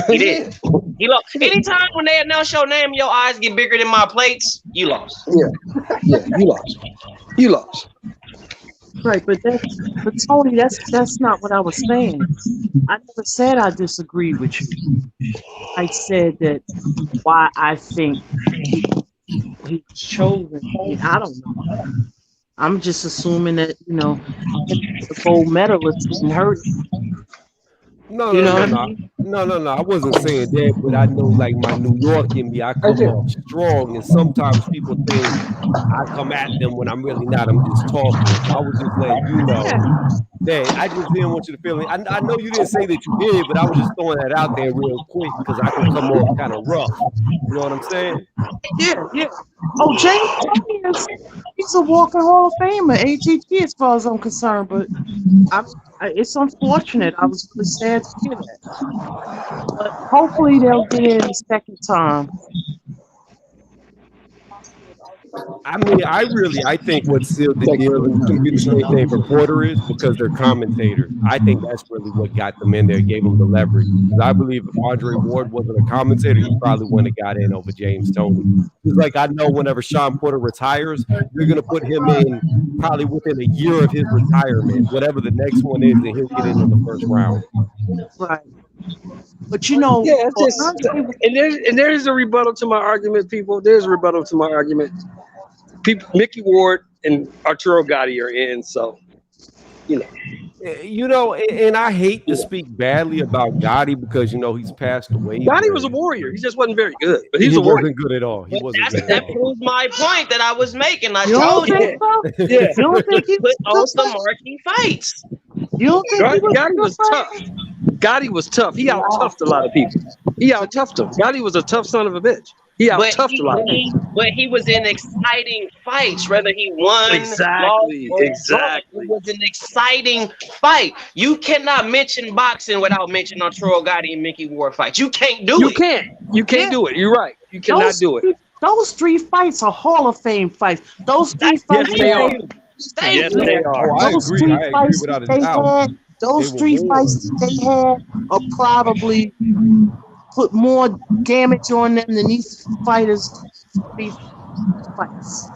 [SPEAKER 11] He did. He lost. Anytime when they announce your name, your eyes get bigger than my plates. You lost.
[SPEAKER 2] Yeah, you lost.
[SPEAKER 4] Right, but Tony, that's not what I was saying. I never said I disagreed with you. I said that why I think he's chosen. I don't know. I'm just assuming that the gold medalist didn't hurt him.
[SPEAKER 10] No. I wasn't saying that, but I know like my New York in me, I come off strong, and sometimes people think I come at them when I'm really not. I'm just talking. I was just letting you know that I just didn't want you to feel it. I know you didn't say that you did, but I was just throwing that out there real quick because I can come off kind of rough. You know what I'm saying?
[SPEAKER 4] Yeah. Oh, James Toney he's a walking Hall of Famer, ATT as far as I'm concerned, but it's unfortunate. I was really sad to hear that. But hopefully they'll get in the second time.
[SPEAKER 10] I mean, I think what sealed the deal, and you can do the same thing for Porter, is because they're commentators. I think that's really what got them in there, gave them the leverage. Because I believe if Andre Ward wasn't a commentator, he probably wouldn't have got in over James Toney. It's like, I know whenever Sean Porter retires, you're going to put him in probably within a year of his retirement, whatever the next one is, and he'll get in the first round.
[SPEAKER 4] Right. But you know,
[SPEAKER 2] yeah, and there's a rebuttal to my argument, people. There's a rebuttal to my argument. Mickey Ward and Arturo Gatti are in, so
[SPEAKER 10] you know, and I hate to speak badly about Gotti because he's passed away.
[SPEAKER 2] Gotti was a warrior. He just wasn't very good, but he
[SPEAKER 10] wasn't good at all. He wasn't.
[SPEAKER 11] That proves my point that I was making. I told you.
[SPEAKER 4] Yeah. You don't think he
[SPEAKER 11] put on some marquee fights?
[SPEAKER 4] You don't think
[SPEAKER 2] Gotti was tough? Gotti was tough. He out-toughed a lot of people. He out-toughed him. Gotti was a tough son of a bitch. He out-toughed a lot of people.
[SPEAKER 11] But he was in exciting fights, whether he won,
[SPEAKER 2] exactly.
[SPEAKER 11] It was an exciting fight. You cannot mention boxing without mentioning Arturo Gatti and Mickey Ward fights. You can't do it.
[SPEAKER 2] You can't do it. You're right. You cannot do it.
[SPEAKER 4] Those three fights are Hall of Fame fights. Those three fights.
[SPEAKER 2] Yes, they are.
[SPEAKER 10] I agree without a doubt.
[SPEAKER 4] Those three fights that they had are probably put more damage on them than these fighters. Three fights.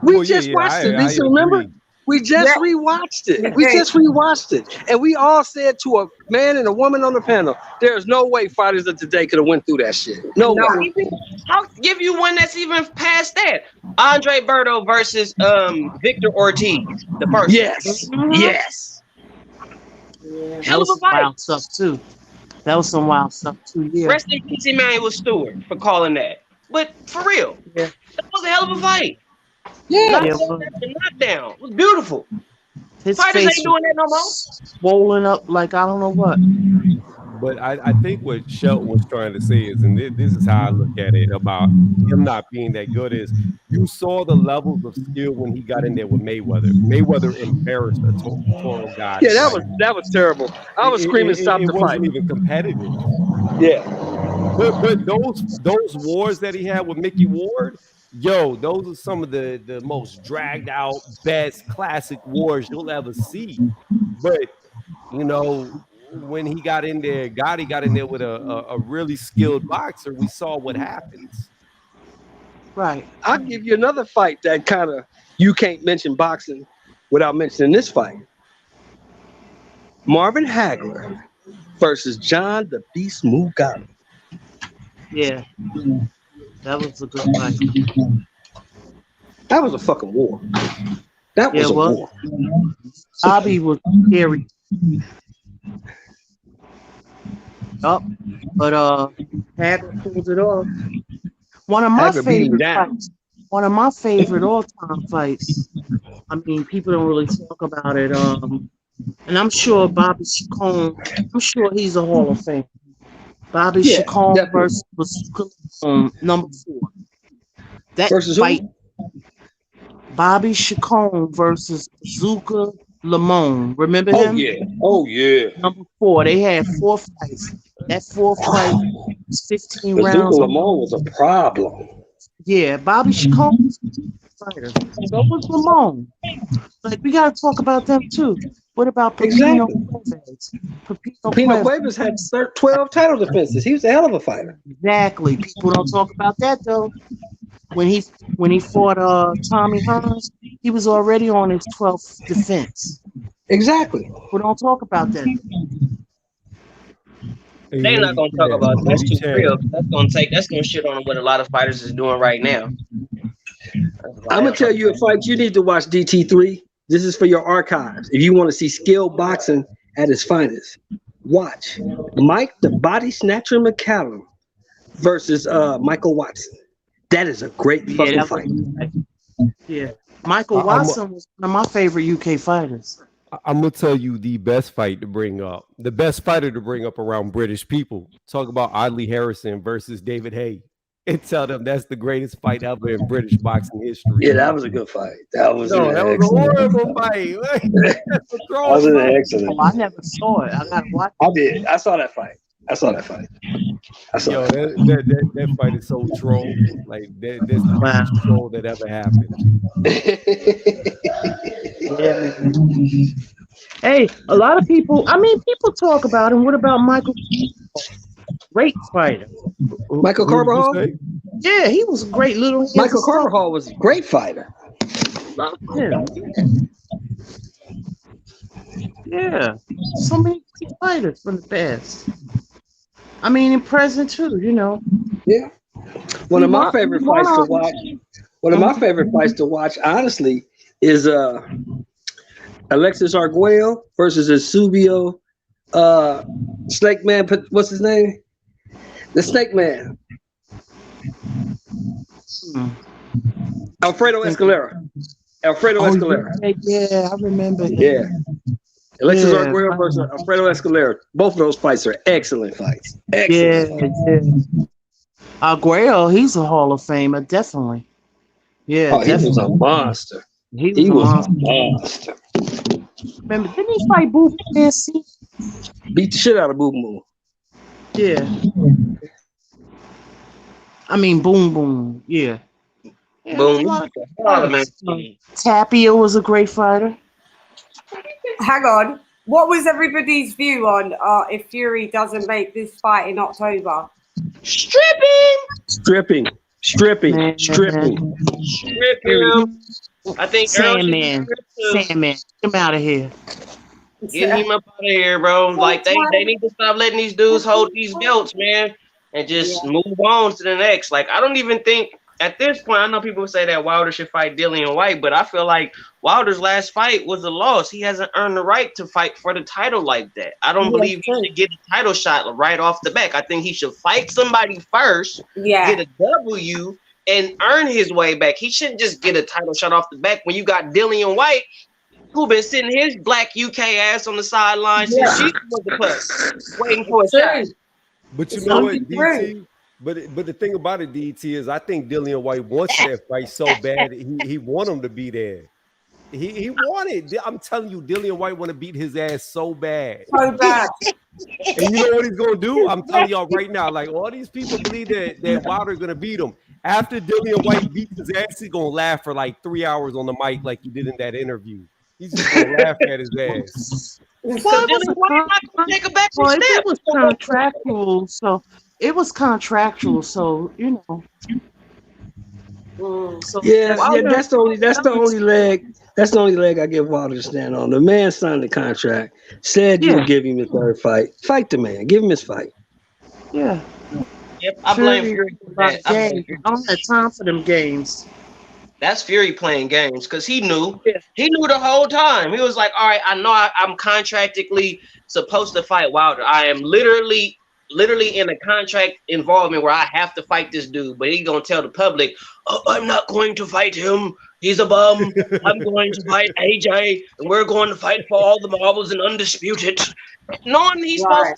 [SPEAKER 2] We just watched it. Lisa, remember? We just rewatched it. We just rewatched it. And we all said to a man and a woman on the panel, there's no way fighters of today could have went through that shit. No way.
[SPEAKER 11] I'll give you one that's even past that. Andre Berto versus Victor Ortiz. The first.
[SPEAKER 2] Yes. Yes.
[SPEAKER 4] That was some wild stuff too. That was some wild stuff too. Yeah.
[SPEAKER 11] Rest in peace, Emmanuel Stewart, for calling that. But for real, that was a hell of a fight. Knockdown. It was beautiful.
[SPEAKER 4] His
[SPEAKER 11] fighters
[SPEAKER 4] face
[SPEAKER 11] ain't doing that no more.
[SPEAKER 4] Swollen up like I don't know what.
[SPEAKER 10] But I think what Shelton was trying to say is, and this is how I look at it about him not being that good, is you saw the levels of skill when he got in there with Mayweather. Mayweather embarrassed a total guy.
[SPEAKER 2] Yeah, that was terrible. I was screaming, stop the fight.
[SPEAKER 10] It wasn't even competitive.
[SPEAKER 2] Yeah.
[SPEAKER 10] But those wars that he had with Mickey Ward, those are some of the most dragged out, best classic wars you'll ever see. But when he got in there, Gotti got in there with a really skilled boxer, we saw what happens.
[SPEAKER 4] Right.
[SPEAKER 2] I'll give you another fight that kind of, you can't mention boxing without mentioning this fight. Marvin Hagler versus John the Beast Mugabe.
[SPEAKER 4] Yeah. That was a good fight.
[SPEAKER 2] That was a fucking war. That was a war.
[SPEAKER 4] Bobby was scary. But Hagler pulled it off. One of my favorite all-time fights. I mean, people don't really talk about it. And I'm sure Bobby Chacon, I'm sure he's a Hall of Fame. Bobby Chacon versus number 4. That
[SPEAKER 2] versus
[SPEAKER 4] fight.
[SPEAKER 2] Who?
[SPEAKER 4] Bobby Chacon versus Bazooka Lamone. Remember him?
[SPEAKER 2] Oh yeah.
[SPEAKER 4] Number 4. They had 4 fights. That 4th fight was 15
[SPEAKER 2] Bazooka
[SPEAKER 4] rounds.
[SPEAKER 2] Lamone was a problem.
[SPEAKER 4] Yeah, Bobby Chacon was a fighter. So was Lamone. Like, we got to talk about them too. What about Pepino Cuevas?
[SPEAKER 2] Pepino Cuevas had 12 title defenses. He was a hell of a fighter.
[SPEAKER 4] Exactly. People don't talk about that though. When he fought Tommy Hearns, he was already on his 12th defense.
[SPEAKER 2] Exactly.
[SPEAKER 4] We don't talk about that.
[SPEAKER 11] They're not gonna talk about it. That's too real. That's gonna shit on what a lot of fighters is doing right now.
[SPEAKER 2] I'm gonna tell you a fight you need to watch, DT3. This is for your archives. If you want to see skilled boxing at its finest, watch Mike the Body Snatcher McCallum versus Michael Watson. That is a great fucking fight.
[SPEAKER 4] Yeah, Michael Watson was one of my favorite UK fighters.
[SPEAKER 10] I'm gonna tell you the best fight to bring up, the best fighter to bring up around British people. Talk about Audley Harrison versus David Haye, and tell them that's the greatest fight ever in British boxing history.
[SPEAKER 2] Yeah, that was a good fight. That was
[SPEAKER 10] No, that was a horrible fight.
[SPEAKER 2] That was an excellent.
[SPEAKER 4] Oh, I never saw it. I gotta watch.
[SPEAKER 2] I did. I saw that fight. I saw that
[SPEAKER 10] fight is so troll. Like that's the most troll that ever happened.
[SPEAKER 4] Hey, a lot of people. I mean, people talk about him. What about Michael? Great fighter.
[SPEAKER 2] Michael Carvajal?
[SPEAKER 4] Yeah, he was a great little.
[SPEAKER 2] Michael Carvajal was a great fighter.
[SPEAKER 4] Loved him. Yeah, so many great fighters from the past. I mean, in present too, you know.
[SPEAKER 2] Yeah. One of my favorite fights to watch. One of my favorite fights to watch, honestly, is Alexis Arguello versus Eusebio Snake Man. What's his name? The Snake Man. Alfredo Escalera. Escalera.
[SPEAKER 4] Yeah, I remember.
[SPEAKER 2] Yeah. Alexis Arguello versus Alfredo Escalera. Both of those fights are excellent fights. Excellent.
[SPEAKER 4] Yeah. Arguello, he's a Hall of Famer, definitely. Yeah,
[SPEAKER 2] he was a monster.
[SPEAKER 4] He was a monster. Remember, didn't he fight Boogie Garcia?
[SPEAKER 2] Beat the shit out of Boom Boom.
[SPEAKER 4] Yeah. I mean, Boom Boom. Yeah.
[SPEAKER 11] Boom.
[SPEAKER 4] Tapia was a great fighter.
[SPEAKER 1] Hang on. What was everybody's view on if Fury doesn't make this fight in October?
[SPEAKER 11] Stripping. I think
[SPEAKER 4] Sandman, get him out of here.
[SPEAKER 11] Get him up out of here, bro. Like they need to stop letting these dudes hold these belts, man, and just move on to the next. Like I don't even think at this point. I know people say that Wilder should fight Dillian White, but I feel like Wilder's last fight was a loss. He hasn't earned the right to fight for the title like that. I don't believe he should get a title shot right off the back. I think he should fight somebody first, get a W, and earn his way back. He shouldn't just get a title shot off the back when you got Dillian White, who been sitting his black UK ass on the sidelines since she was the club, waiting for a shot.
[SPEAKER 10] But you know what, DT? But the thing about it, DT, is I think Dillian White wants that fight so bad. He want him to be there. He wanted. I'm telling you, Dillian White want to beat his ass so bad.
[SPEAKER 1] So bad.
[SPEAKER 10] And you know what he's gonna do? I'm telling y'all right now. Like all these people believe that Wilder's gonna beat him. After Dillian White beats his ass, he's gonna laugh for like 3 hours on the mic, like he did in that interview. He's just gonna laugh at his ass.
[SPEAKER 4] Well, it was contractual, so it was contractual. So you know.
[SPEAKER 1] So
[SPEAKER 2] that's the only leg I give Wilder to stand on. The man signed the contract, said you would give him his third fight. Fight the man, give him his fight.
[SPEAKER 4] Yeah.
[SPEAKER 11] Yep, I blame Fury for that.
[SPEAKER 4] I don't have time for them games.
[SPEAKER 11] That's Fury playing games because he knew. He knew the whole time. He was like, all right, I know I'm contractually supposed to fight Wilder. I am literally in a contract involvement where I have to fight this dude, but he's gonna tell the public, oh, I'm not going to fight him. He's a bum. I'm going to fight AJ, and we're going to fight for all the marbles and undisputed. Knowing he got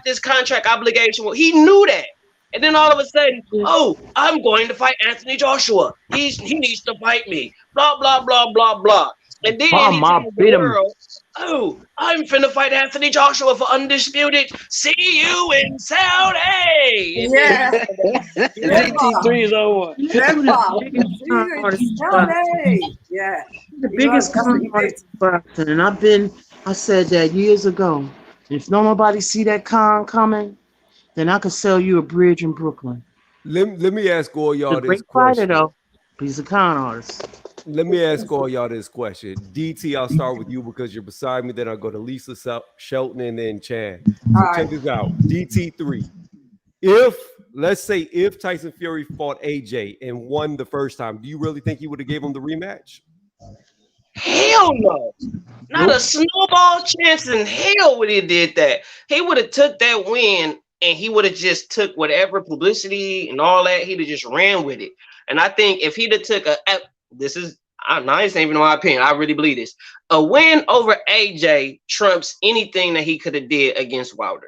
[SPEAKER 11] this contract obligation, well, he knew that. And then all of a sudden, oh, I'm going to fight Anthony Joshua. He needs to fight me. Blah, blah, blah, blah, blah. And then he tells the world, oh, I'm finna fight Anthony Joshua for undisputed. See you in Saudi.
[SPEAKER 1] Yeah.
[SPEAKER 2] GT3 is over.
[SPEAKER 1] Yeah.
[SPEAKER 4] The biggest con boxing, and I said that years ago. If nobody see that con coming, then I could sell you a bridge in Brooklyn.
[SPEAKER 10] Let me ask all y'all this question.
[SPEAKER 4] Fighter, though. He's a con artist.
[SPEAKER 10] Let me ask all y'all this question. DT, I'll start with you because you're beside me. Then I'll go to Lisa, Shelton, and then Chan. So check this out. DT3. Let's say Tyson Fury fought AJ and won the first time, do you really think he would have gave him the rematch?
[SPEAKER 11] Hell no. Not a snowball chance in hell would he did that. He would have took that win and he would have just took whatever publicity and all that. He'd have just ran with it. And I think if he'd have took this is This ain't even my opinion. I really believe this. A win over AJ trumps anything that he could have did against Wilder.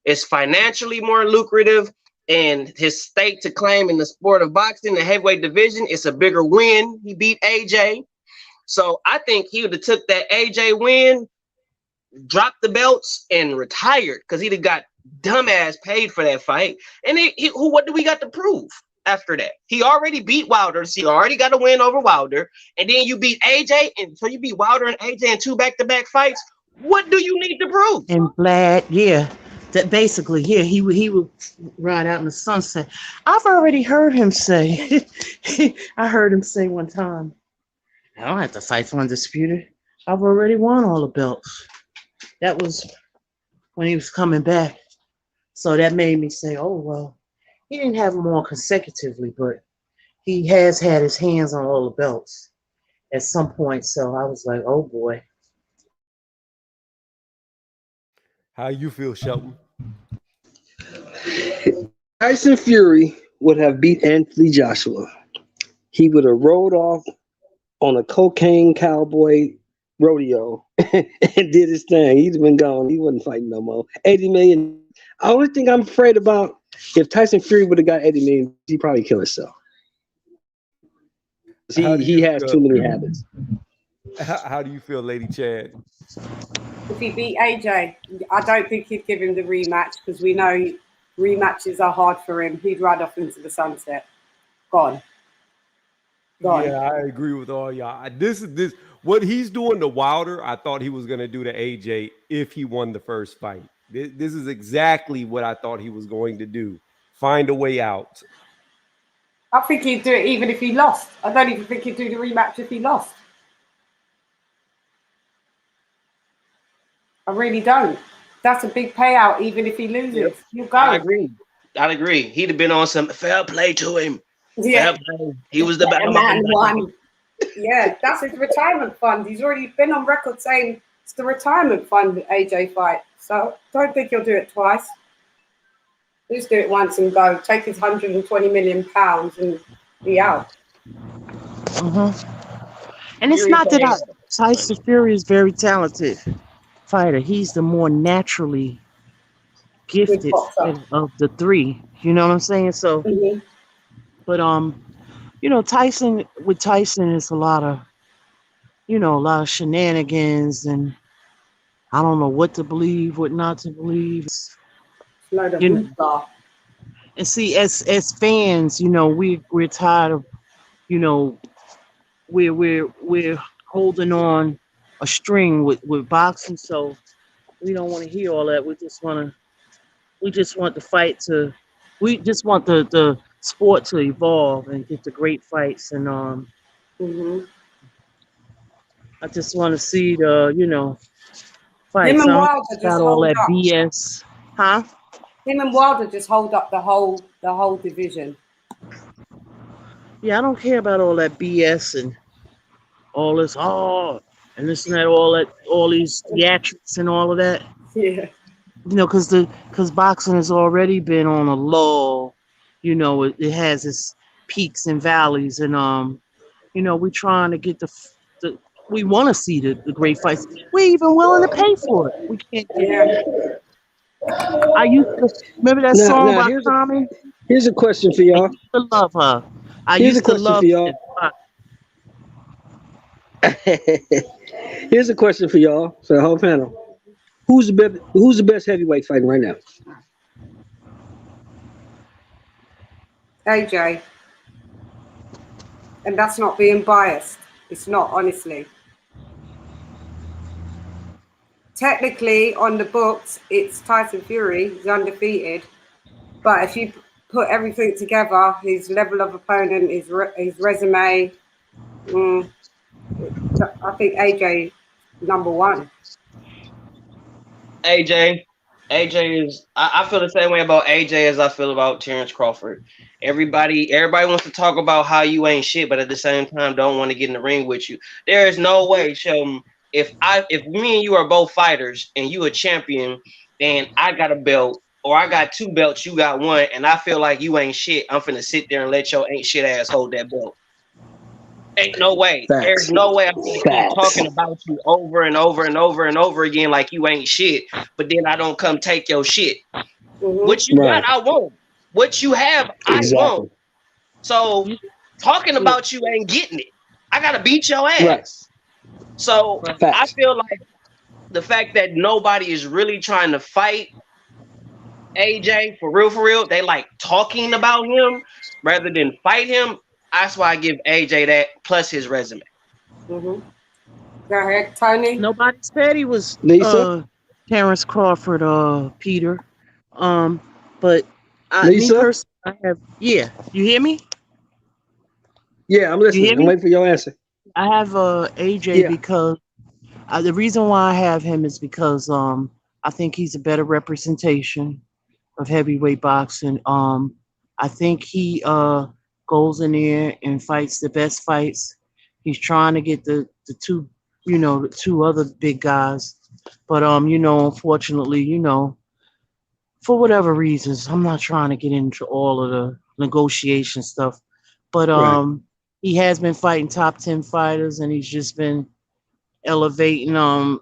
[SPEAKER 11] It's financially more lucrative, and his stake to claim in the sport of boxing, the heavyweight division, it's a bigger win. He beat AJ. So I think he would have took that AJ win, dropped the belts, and retired because he'd have got dumbass paid for that fight. And what do we got to prove after that? He already beat Wilder, so he already got a win over Wilder. And then you beat AJ, and so you beat Wilder and AJ in 2 back-to-back fights. What do you need to prove?
[SPEAKER 4] And Vlad, yeah. That basically, yeah, he would ride out in the sunset. I've already heard him say, I heard him say one time, I don't have to fight for undisputed. I've already won all the belts. That was when he was coming back. So that made me say, oh, well, he didn't have them all consecutively, but he has had his hands on all the belts at some point. So I was like, oh, boy.
[SPEAKER 10] How you feel, Shelton?
[SPEAKER 2] Tyson Fury would have beat Anthony Joshua. He would have rolled off on a cocaine cowboy rodeo and did his thing. He'd have been gone. He wasn't fighting no more. 80 million. The only thing I'm afraid about, if Tyson Fury would have got 80 million, he'd probably kill himself. He has too many habits.
[SPEAKER 10] How do you feel, Lady Chad?
[SPEAKER 1] If he beat AJ, I don't think he'd give him the rematch because we know rematches are hard for him. He'd ride off into the sunset. Gone.
[SPEAKER 10] Yeah, I agree with all y'all. This what he's doing to Wilder, I thought he was going to do to AJ if he won the first fight. This is exactly what I thought he was going to do. Find a way out.
[SPEAKER 1] I think he'd do it even if he lost. I don't even think he'd do the rematch if he lost. I really don't. That's a big payout, even if he loses. Yep. You go.
[SPEAKER 11] I agree. He'd have been on some fair play to him.
[SPEAKER 1] Yeah.
[SPEAKER 11] Fair play. He was the better
[SPEAKER 1] man. Won. Yeah, that's his retirement fund. He's already been on record saying it's the retirement fund AJ fight. So don't think he'll do it twice. Just do it once and go. Take his 120 million pounds and be out.
[SPEAKER 4] And it's not that Tyson Fury is very talented fighter. He's the more naturally gifted of the three. You know what I'm saying? So, but Tyson is a lot of shenanigans, and I don't know what to believe, what not to believe. And see, as fans, we're tired of, we're holding on a string with boxing, so we don't want to hear all that. We just want the fight to, we just want the sport to evolve and get the great fights, and I just want to see the fights.
[SPEAKER 1] Him and Wilder just
[SPEAKER 4] got all that BS, huh?
[SPEAKER 1] Him and Wilder just hold up the whole division.
[SPEAKER 4] Yeah, I don't care about all that BS and all this and this and that, all these theatrics and all of that.
[SPEAKER 1] Yeah.
[SPEAKER 4] Because boxing has already been on a lull. It has its peaks and valleys, and we're trying to get we want to see the great fights. We're even willing to pay for it. We can't get it. I used to remember that song by Tommy.
[SPEAKER 2] Here's a question for y'all.
[SPEAKER 4] I used to love her. I used to love her.
[SPEAKER 2] Here's a question for y'all, for the whole panel. Who's the best heavyweight fighter right now?
[SPEAKER 1] AJ. And that's not being biased. It's not, honestly. Technically, on the books, it's Tyson Fury. He's undefeated. But if you put everything together, his level of opponent, his resume, I think AJ number one.
[SPEAKER 11] AJ is. I feel the same way about AJ as I feel about Terence Crawford. Everybody wants to talk about how you ain't shit, but at the same time don't want to get in the ring with you. There is no way, Sheldon. If me and you are both fighters and you a champion and I got a belt or I got 2 belts, you got 1, and I feel like you ain't shit, I'm finna sit there and let your ain't shit ass hold that belt. Ain't no way.
[SPEAKER 2] Facts.
[SPEAKER 11] There's no way I'm gonna keep
[SPEAKER 2] Facts.
[SPEAKER 11] talking about you over and over and over and over again like you ain't shit, but then I don't come take your shit. What you got, I want. What you have, I want. So talking about you ain't getting it. I gotta beat your ass.
[SPEAKER 2] Right.
[SPEAKER 11] So
[SPEAKER 2] Facts.
[SPEAKER 11] I feel like the fact that nobody is really trying to fight AJ for real, they like talking about him rather than fight him. That's why I give AJ that plus his resume.
[SPEAKER 1] Go ahead, Toney.
[SPEAKER 4] Nobody said he was
[SPEAKER 2] Lisa?
[SPEAKER 4] Terence Crawford, Peter. But
[SPEAKER 2] Lisa?
[SPEAKER 4] me personally, I have. Yeah, you hear me?
[SPEAKER 2] Yeah, I'm listening. I'm waiting for your answer.
[SPEAKER 4] I have AJ because the reason why I have him is because I think he's a better representation of heavyweight boxing. I think he goes in there and fights the best fights. He's trying to get the two, the two other big guys. But unfortunately, for whatever reasons, I'm not trying to get into all of the negotiation stuff. But he has been fighting top 10 fighters, and he's just been elevating.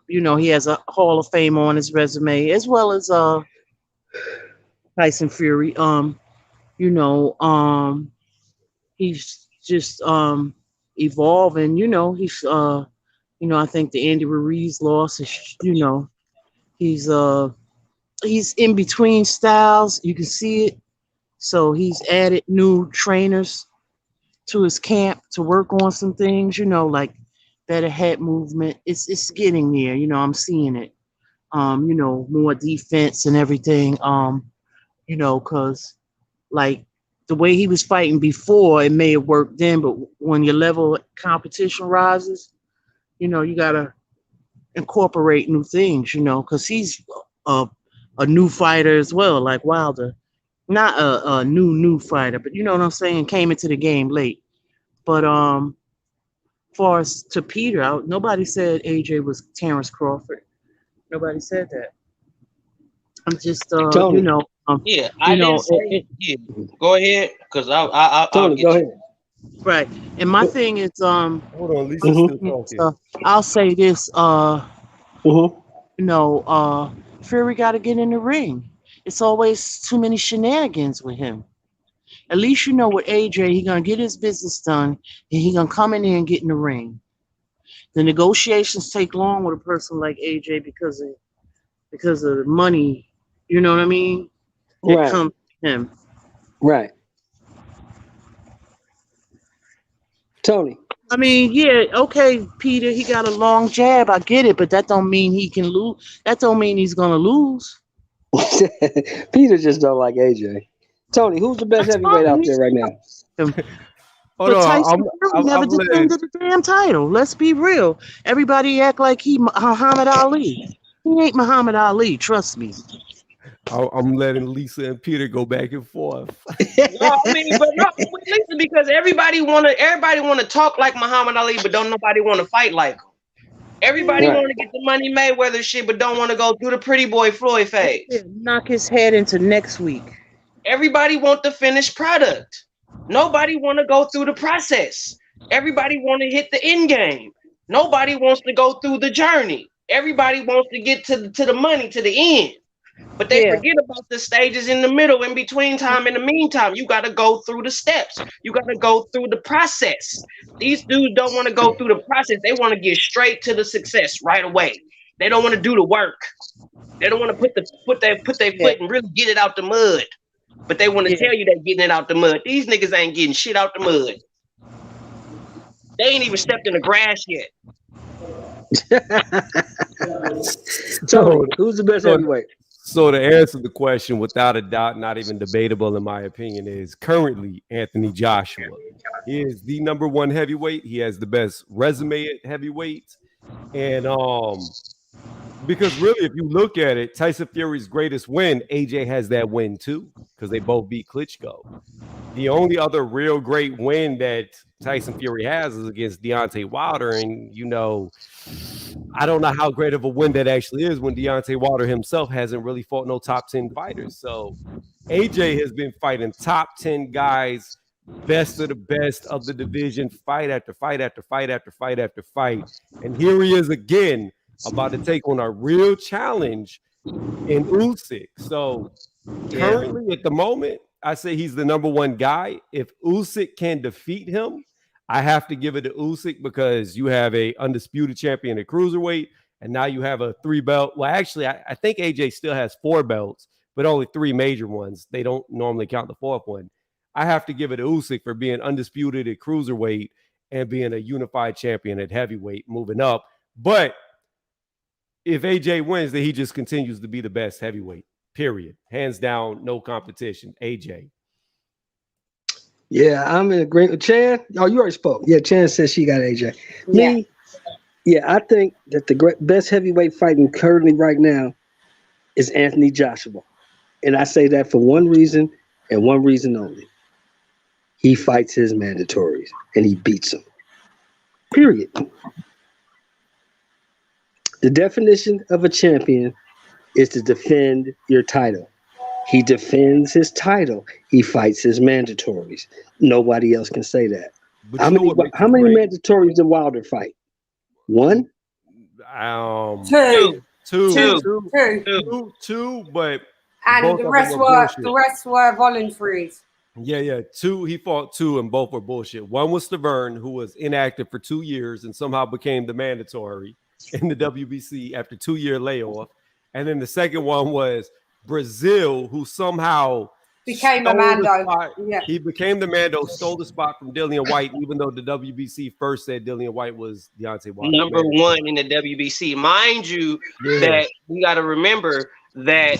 [SPEAKER 4] He has a Hall of Fame on his resume, as well as Tyson Fury. He's just evolving. He's I think the Andy Ruiz loss is, he's in between styles. You can see it. So he's added new trainers to his camp to work on some things, like better head movement. It's getting there, I'm seeing it. More defense and everything. Because like the way he was fighting before, it may have worked then, but when your level of competition rises, you gotta incorporate new things, because he's a new fighter as well, like Wilder. Not a new fighter, but you know what I'm saying, came into the game late. But far as to Peter, nobody said AJ was Terence Crawford. Nobody said that. I'm just
[SPEAKER 2] Toney.
[SPEAKER 11] I didn't say it. Go ahead, because I'll
[SPEAKER 2] Toney, go ahead.
[SPEAKER 4] Right. And my thing is
[SPEAKER 10] hold on, Lisa's still talking.
[SPEAKER 4] I'll say this, Fury got to get in the ring. It's always too many shenanigans with him. At least with AJ, he's gonna get his business done, and he's gonna come in there and get in the ring. The negotiations take long with a person like AJ because of the money. You know what I mean? That comes to him.
[SPEAKER 2] Right. Toney.
[SPEAKER 4] I mean, yeah, okay, Peter, he got a long jab. I get it, but that don't mean he can lose. That don't mean he's gonna lose.
[SPEAKER 2] Peter just don't like AJ. Toney, who's the best heavyweight out there right now?
[SPEAKER 4] But Tyson Fury never defended the damn title. Let's be real. Everybody act like he Muhammad Ali. He ain't Muhammad Ali. Trust me.
[SPEAKER 10] I'm letting Lisa and Peter go back and forth.
[SPEAKER 11] No, I mean, but not with Lisa, because everybody wanna talk like Muhammad Ali, but don't nobody want to fight like him. Everybody want to get the Money Mayweather shit, but don't want to go through the pretty boy Floyd phase.
[SPEAKER 4] Knock his head into next week.
[SPEAKER 11] Everybody want the finished product. Nobody want to go through the process. Everybody want to hit the end game. Nobody wants to go through the journey. Everybody wants to get to the money, to the end. But they forget about the stages in the middle, in between time. In the meantime, you got to go through the steps. You got to go through the process. These dudes don't want to go through the process. They want to get straight to the success right away. They don't want to do the work. They don't want to put their foot and really get it out the mud. But they want to tell you they're getting it out the mud. These niggas ain't getting shit out the mud. They ain't even stepped in the grass yet.
[SPEAKER 2] So, who's the best heavyweight?
[SPEAKER 10] So to answer the question, without a doubt, not even debatable in my opinion, is currently Anthony Joshua. He is the number one heavyweight. He has the best resume at heavyweight. And because really, if you look at it, Tyson Fury's greatest win, AJ has that win too, because they both beat Klitschko. The only other real great win that Tyson Fury has is against Deontay Wilder. And, I don't know how great of a win that actually is when Deontay Wilder himself hasn't really fought no top 10 fighters. So AJ has been fighting top 10 guys best of the best of the division, fight after fight after fight after fight after fight. And here he is again, about to take on a real challenge in Usyk. So currently at the moment, I say he's the number one guy. If Usyk can defeat him, I have to give it to Usyk because you have a undisputed champion at cruiserweight, and now you have a 3-belt. Well, actually, I think AJ still has 4 belts, but only 3 major ones. They don't normally count the 4th one. I have to give it to Usyk for being undisputed at cruiserweight and being a unified champion at heavyweight, moving up. But if AJ wins, then he just continues to be the best heavyweight, period. Hands down, no competition. AJ.
[SPEAKER 2] Yeah, I'm in agreement. Chan, oh, you already spoke. Yeah, Chan says she got AJ.
[SPEAKER 1] Yeah.
[SPEAKER 2] Me, yeah, I think that the best heavyweight fighting currently right now is Anthony Joshua. And I say that for one reason and one reason only. He fights his mandatories and he beats them. Period. The definition of a champion is to defend your title. He defends his title. He fights his mandatories. Nobody else can say that. How many mandatories did Wilder fight? 1?
[SPEAKER 10] Two, but
[SPEAKER 1] and the rest were voluntaries.
[SPEAKER 10] Yeah. 2. He fought 2, and both were bullshit. One was Stavern, who was inactive for 2 years and somehow became the mandatory in the WBC after 2-year layoff. And then the second one was Brazil, who somehow
[SPEAKER 1] became a Mando.
[SPEAKER 10] Yeah. He became the Mando, stole the spot from Dillian White, even though the WBC first said Dillian White was Deontay Wilder.
[SPEAKER 11] Number 1 in the WBC. Mind you, that we got to remember that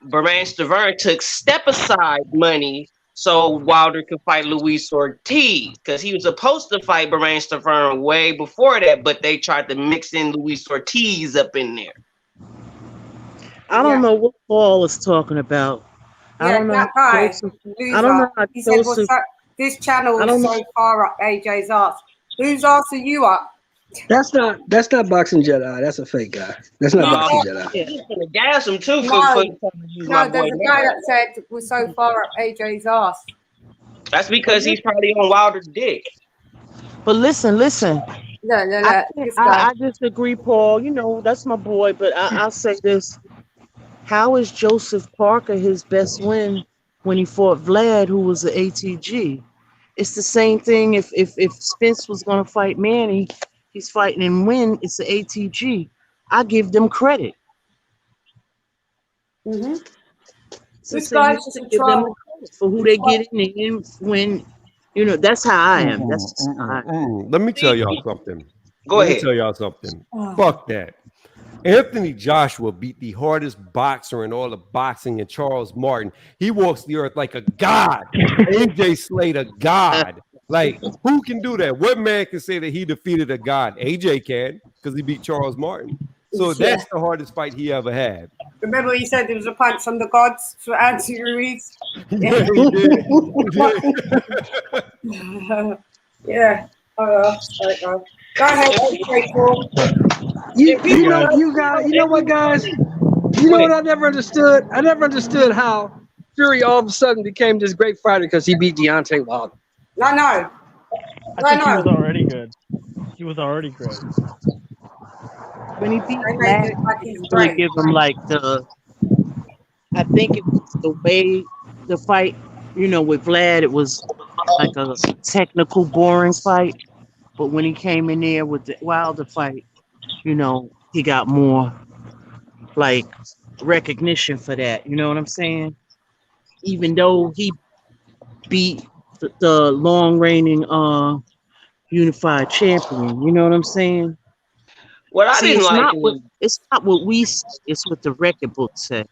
[SPEAKER 11] Bermane Stavern took step-aside money so Wilder could fight Luis Ortiz, because he was supposed to fight Bermane Stavern way before that, but they tried to mix in Luis Ortiz up in there.
[SPEAKER 4] I don't know what Paul is talking about.
[SPEAKER 1] Yeah,
[SPEAKER 4] I don't know.
[SPEAKER 1] That guy,
[SPEAKER 4] I don't know how
[SPEAKER 1] he said, well, this channel is so far up AJ's ass. Whose ass are you up?
[SPEAKER 2] That's not Boxing Jedi. That's a fake guy. That's not Boxing Jedi.
[SPEAKER 11] He's gonna gas him too.
[SPEAKER 1] No, there's a guy that said we're so far up AJ's ass.
[SPEAKER 11] That's because he's probably on Wilder's dick.
[SPEAKER 4] But listen.
[SPEAKER 1] No.
[SPEAKER 4] I disagree, Paul. You know, that's my boy, but I'll say this. How is Joseph Parker his best win when he fought Vlad, who was an ATG? It's the same thing if Spence was going to fight Manny, he's fighting and win, it's the ATG. I give them credit.
[SPEAKER 1] Mm-hmm.
[SPEAKER 4] This guy's just give them credit for who they get in the end when, you know, that's how I am. That's how I am.
[SPEAKER 10] Let me tell y'all something.
[SPEAKER 11] Let
[SPEAKER 10] me tell y'all something. Fuck that. Anthony Joshua beat the hardest boxer in all of boxing, and Charles Martin. He walks the earth like a god. AJ slayed a god. Like, who can do that? What man can say that he defeated a god? AJ can, because he beat Charles Martin. So that's the hardest fight he ever had.
[SPEAKER 1] Remember he said there was a punch from the gods for Anthony Ruiz?
[SPEAKER 10] Yeah, he did.
[SPEAKER 1] Yeah. Go ahead,
[SPEAKER 2] you know what, guys? You know what I never understood? I never understood how Fury all of a sudden became this great fighter because he beat Deontay Wilder.
[SPEAKER 1] I know.
[SPEAKER 12] I think he was already good. He was already good.
[SPEAKER 4] When he beat Vlad, really give him like I think it was the way the fight, you know, with Vlad, it was like a technical, boring fight. But when he came in there with the Wilder fight, you know, he got more like recognition for that. You know what I'm saying? Even though he beat the long reigning unified champion, you know what I'm saying?
[SPEAKER 11] What I didn't like
[SPEAKER 4] it's not what we say, it's what the record book said.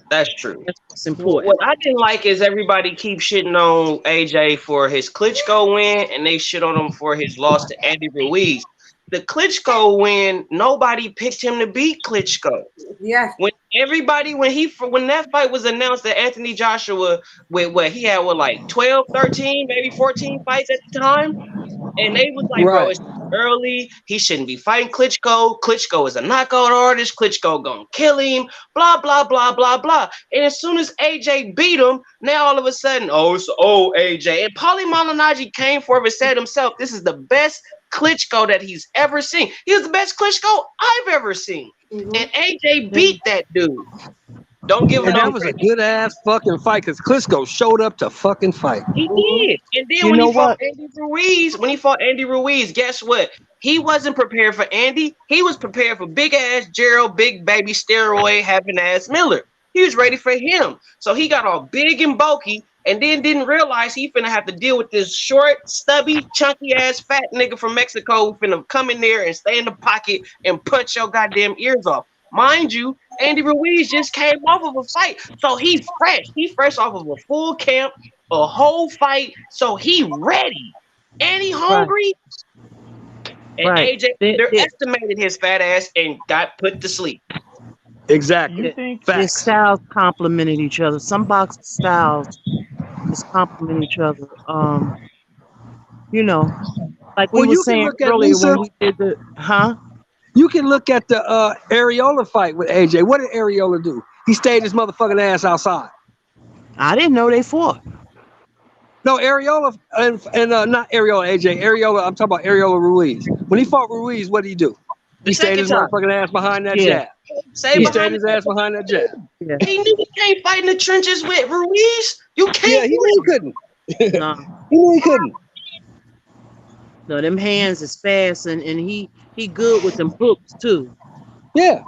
[SPEAKER 11] That's true.
[SPEAKER 4] That's important.
[SPEAKER 11] What I didn't like is everybody keep shitting on AJ for his Klitschko win, and they shit on him for his loss to Andy Ruiz. The Klitschko win, nobody picked him to beat Klitschko.
[SPEAKER 1] Yeah.
[SPEAKER 11] When that fight was announced that Anthony Joshua, he had like 12, 13, maybe 14 fights at the time, and they was like, bro, it's early. He shouldn't be fighting Klitschko. Klitschko is a knockout artist. Klitschko gonna kill him. Blah, blah, blah, blah, blah. And as soon as AJ beat him, now all of a sudden, it's AJ. And Paulie Malignaggi came forward and said himself, this is the best Klitschko that he's ever seen. He was the best Klitschko I've ever seen. And AJ beat that dude. Don't give him
[SPEAKER 2] that was a good ass fucking fight because Klitschko showed up to fucking fight.
[SPEAKER 11] He did. And then when he fought Andy Ruiz, guess what? He wasn't prepared for Andy. He was prepared for big ass Gerald, big baby steroid having ass Miller. He was ready for him. So he got all big and bulky and then didn't realize he finna have to deal with this short, stubby, chunky ass fat nigga from Mexico who finna come in there and stay in the pocket and punch your goddamn ears off. Mind you, Andy Ruiz just came off of a fight, so he's fresh. He's fresh off of a full camp, a whole fight, so he ready. And he hungry. And AJ estimated his fat ass and got put to sleep.
[SPEAKER 2] Exactly.
[SPEAKER 4] You think their styles complemented each other? Some boxing styles just complement each other. You know, like we were saying earlier when we did the
[SPEAKER 2] You can look at the Areola fight with AJ. What did Areola do? He stayed his motherfucking ass outside.
[SPEAKER 4] I didn't know they fought.
[SPEAKER 2] No, Areola and not Areola, AJ. Areola, I'm talking about Areola Ruiz. When he fought Ruiz, what did he do? He stayed his motherfucking ass behind that jab. He stayed his ass behind that jab.
[SPEAKER 11] Yeah. He knew he can't fight in the trenches with Ruiz. You can't.
[SPEAKER 2] Yeah, he knew he couldn't.
[SPEAKER 4] No.
[SPEAKER 2] He knew he couldn't.
[SPEAKER 4] No, them hands is fast and he good with them hooks too.
[SPEAKER 2] Yeah.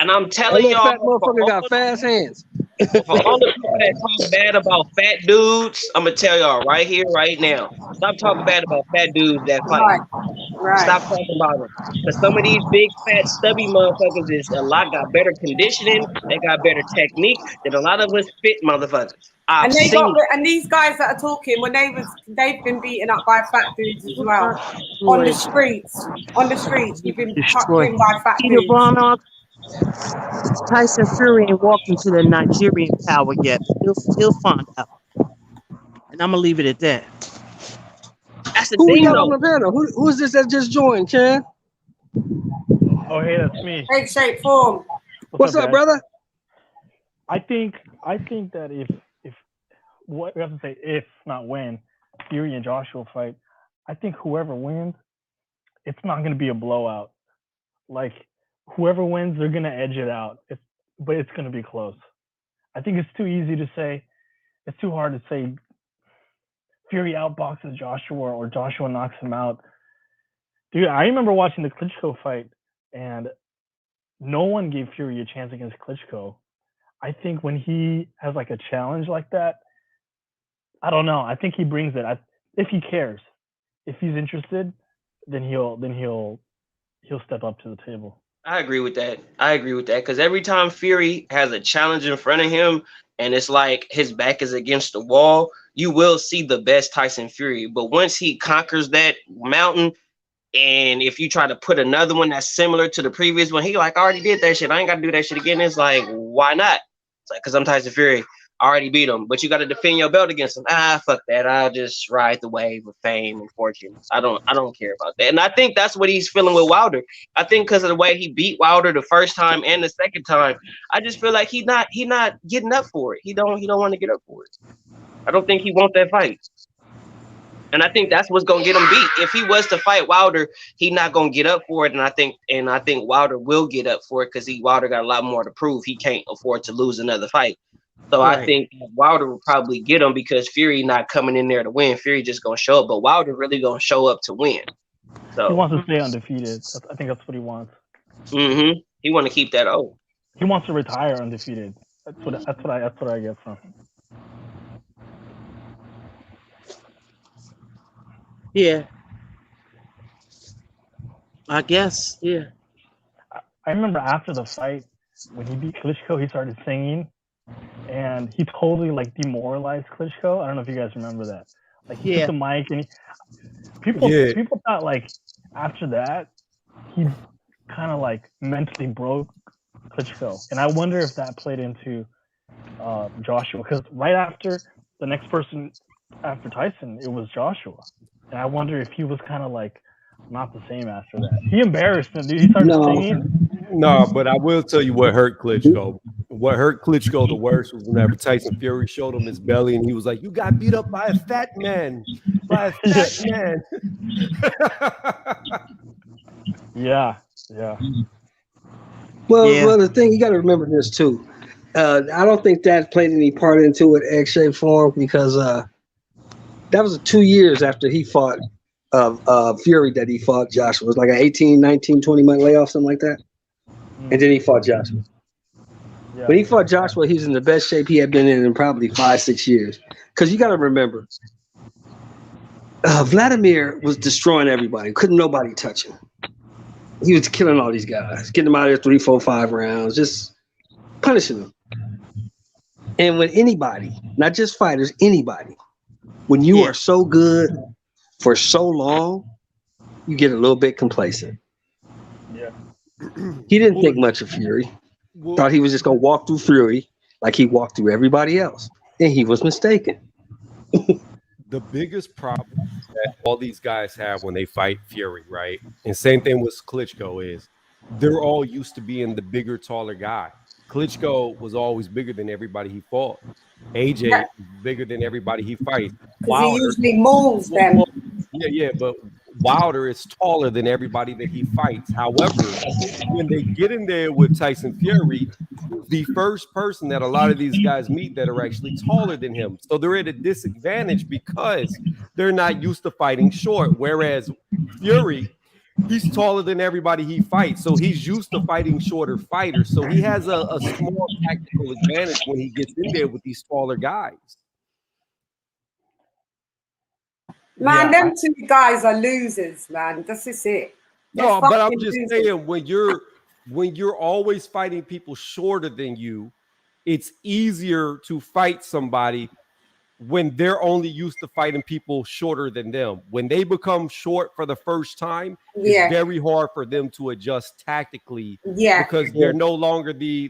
[SPEAKER 11] And I'm telling y'all,
[SPEAKER 2] fat motherfucker got fast hands.
[SPEAKER 11] For all the people that talk bad about fat dudes, I'm gonna tell y'all right here, right now. Stop talking bad about fat dudes that fight. Right. Stop talking about them. Because some of these big, fat, stubby motherfuckers got better conditioning. They got better technique than a lot of us fit motherfuckers.
[SPEAKER 1] And these guys that are talking when they've been beaten up by fat dudes as well on the streets. On the streets, you've been touched by fat dudes.
[SPEAKER 4] Tyson Fury ain't walked into the Nigerian power yet. He'll find out. And I'm gonna leave it at that.
[SPEAKER 11] That's the
[SPEAKER 2] Who
[SPEAKER 11] thing,
[SPEAKER 2] we got on the panel? Who is this that just joined, Chan?
[SPEAKER 12] Oh, hey, that's me.
[SPEAKER 1] Hey, shape form.
[SPEAKER 2] What's up, brother?
[SPEAKER 12] I think that if what we have to say, if not when, Fury and Joshua fight, I think whoever wins, it's not going to be a blowout. Like whoever wins, they're going to edge it out. But it's going to be close. I think it's too easy to say. It's too hard to say Fury outboxes Joshua or Joshua knocks him out. Dude, I remember watching the Klitschko fight, and no one gave Fury a chance against Klitschko. I think when he has like a challenge like that, I don't know. I think he brings it. If he cares, if he's interested, then he'll step up to the table.
[SPEAKER 11] I agree with that. Because every time Fury has a challenge in front of him and it's like his back is against the wall, you will see the best Tyson Fury. But once he conquers that mountain, and if you try to put another one that's similar to the previous one, he like, I already did that shit. I ain't got to do that shit again. It's like, why not? It's like, because I'm Tyson Fury. I already beat him, but you got to defend your belt against him. Fuck that. I'll just ride the wave of fame and fortune. I don't care about that. And I think that's what he's feeling with Wilder. I think because of the way he beat Wilder the first time and the second time, I just feel like he's not getting up for it. He don't want to get up for it. I don't think he wants that fight. And I think that's what's gonna get him beat. If he was to fight Wilder, he's not gonna get up for it. And I think Wilder will get up for it because Wilder got a lot more to prove. He can't afford to lose another fight. So right. I think Wilder will probably get him because Fury not coming in there to win. Fury just gonna show up, but Wilder really gonna show up to win. So
[SPEAKER 12] he wants to stay undefeated. I think that's what he wants.
[SPEAKER 11] Mm-hmm. He want to keep that old.
[SPEAKER 12] He wants to retire undefeated. That's what I get from him.
[SPEAKER 4] Yeah. I guess. Yeah.
[SPEAKER 12] I remember after the fight when he beat Klitschko, he started singing. And he totally like demoralized Klitschko. I don't know if you guys remember that. Like he took the mic and people thought like after that he kind of like mentally broke Klitschko. And I wonder if that played into Joshua because right after the next person after Tyson, it was Joshua. And I wonder if he was kind of like not the same after that. He embarrassed him, dude. He started singing.
[SPEAKER 10] No, but I will tell you what hurt Klitschko. What hurt Klitschko the worst was whenever Tyson Fury showed him his belly and he was like, "You got beat up by a fat man, by a fat man."
[SPEAKER 12] Yeah.
[SPEAKER 2] Well, the thing you got to remember this too. I don't think that played any part into it, X shape form, because that was 2 years after he fought Fury that he fought Joshua. It was like an 18, 19, 20 month layoff, something like that. And then he fought Joshua.
[SPEAKER 12] Yeah.
[SPEAKER 2] When he fought Joshua, he was in the best shape he had been in probably 5-6 years. Because you got to remember, Vladimir was destroying everybody. Couldn't nobody touch him. He was killing all these guys, getting them out of there 3, 4, 5 rounds, just punishing them. And when anybody, not just fighters, anybody, when you are so good for so long, you get a little bit complacent.
[SPEAKER 12] Yeah.
[SPEAKER 2] He didn't think much of Fury. Thought he was just going to walk through Fury like he walked through everybody else. And he was mistaken.
[SPEAKER 10] The biggest problem that all these guys have when they fight Fury, right? And same thing with Klitschko is they're all used to being the bigger, taller guy. Klitschko was always bigger than everybody he fought. AJ bigger than everybody he fights.
[SPEAKER 1] Wilder, he usually moves them.
[SPEAKER 10] Yeah, but Wilder is taller than everybody that he fights. However, when they get in there with Tyson Fury, the first person that a lot of these guys meet that are actually taller than him. So they're at a disadvantage because they're not used to fighting short. Whereas Fury, he's taller than everybody he fights. So he's used to fighting shorter fighters. So he has a small tactical advantage when he gets in there with these taller guys.
[SPEAKER 1] Man, them two guys are losers, man. This is it.
[SPEAKER 10] No, but I'm just saying, when you're always fighting people shorter than you, it's easier to fight somebody when they're only used to fighting people shorter than them. When they become short for the first time, it's very hard for them to adjust tactically because they're no longer the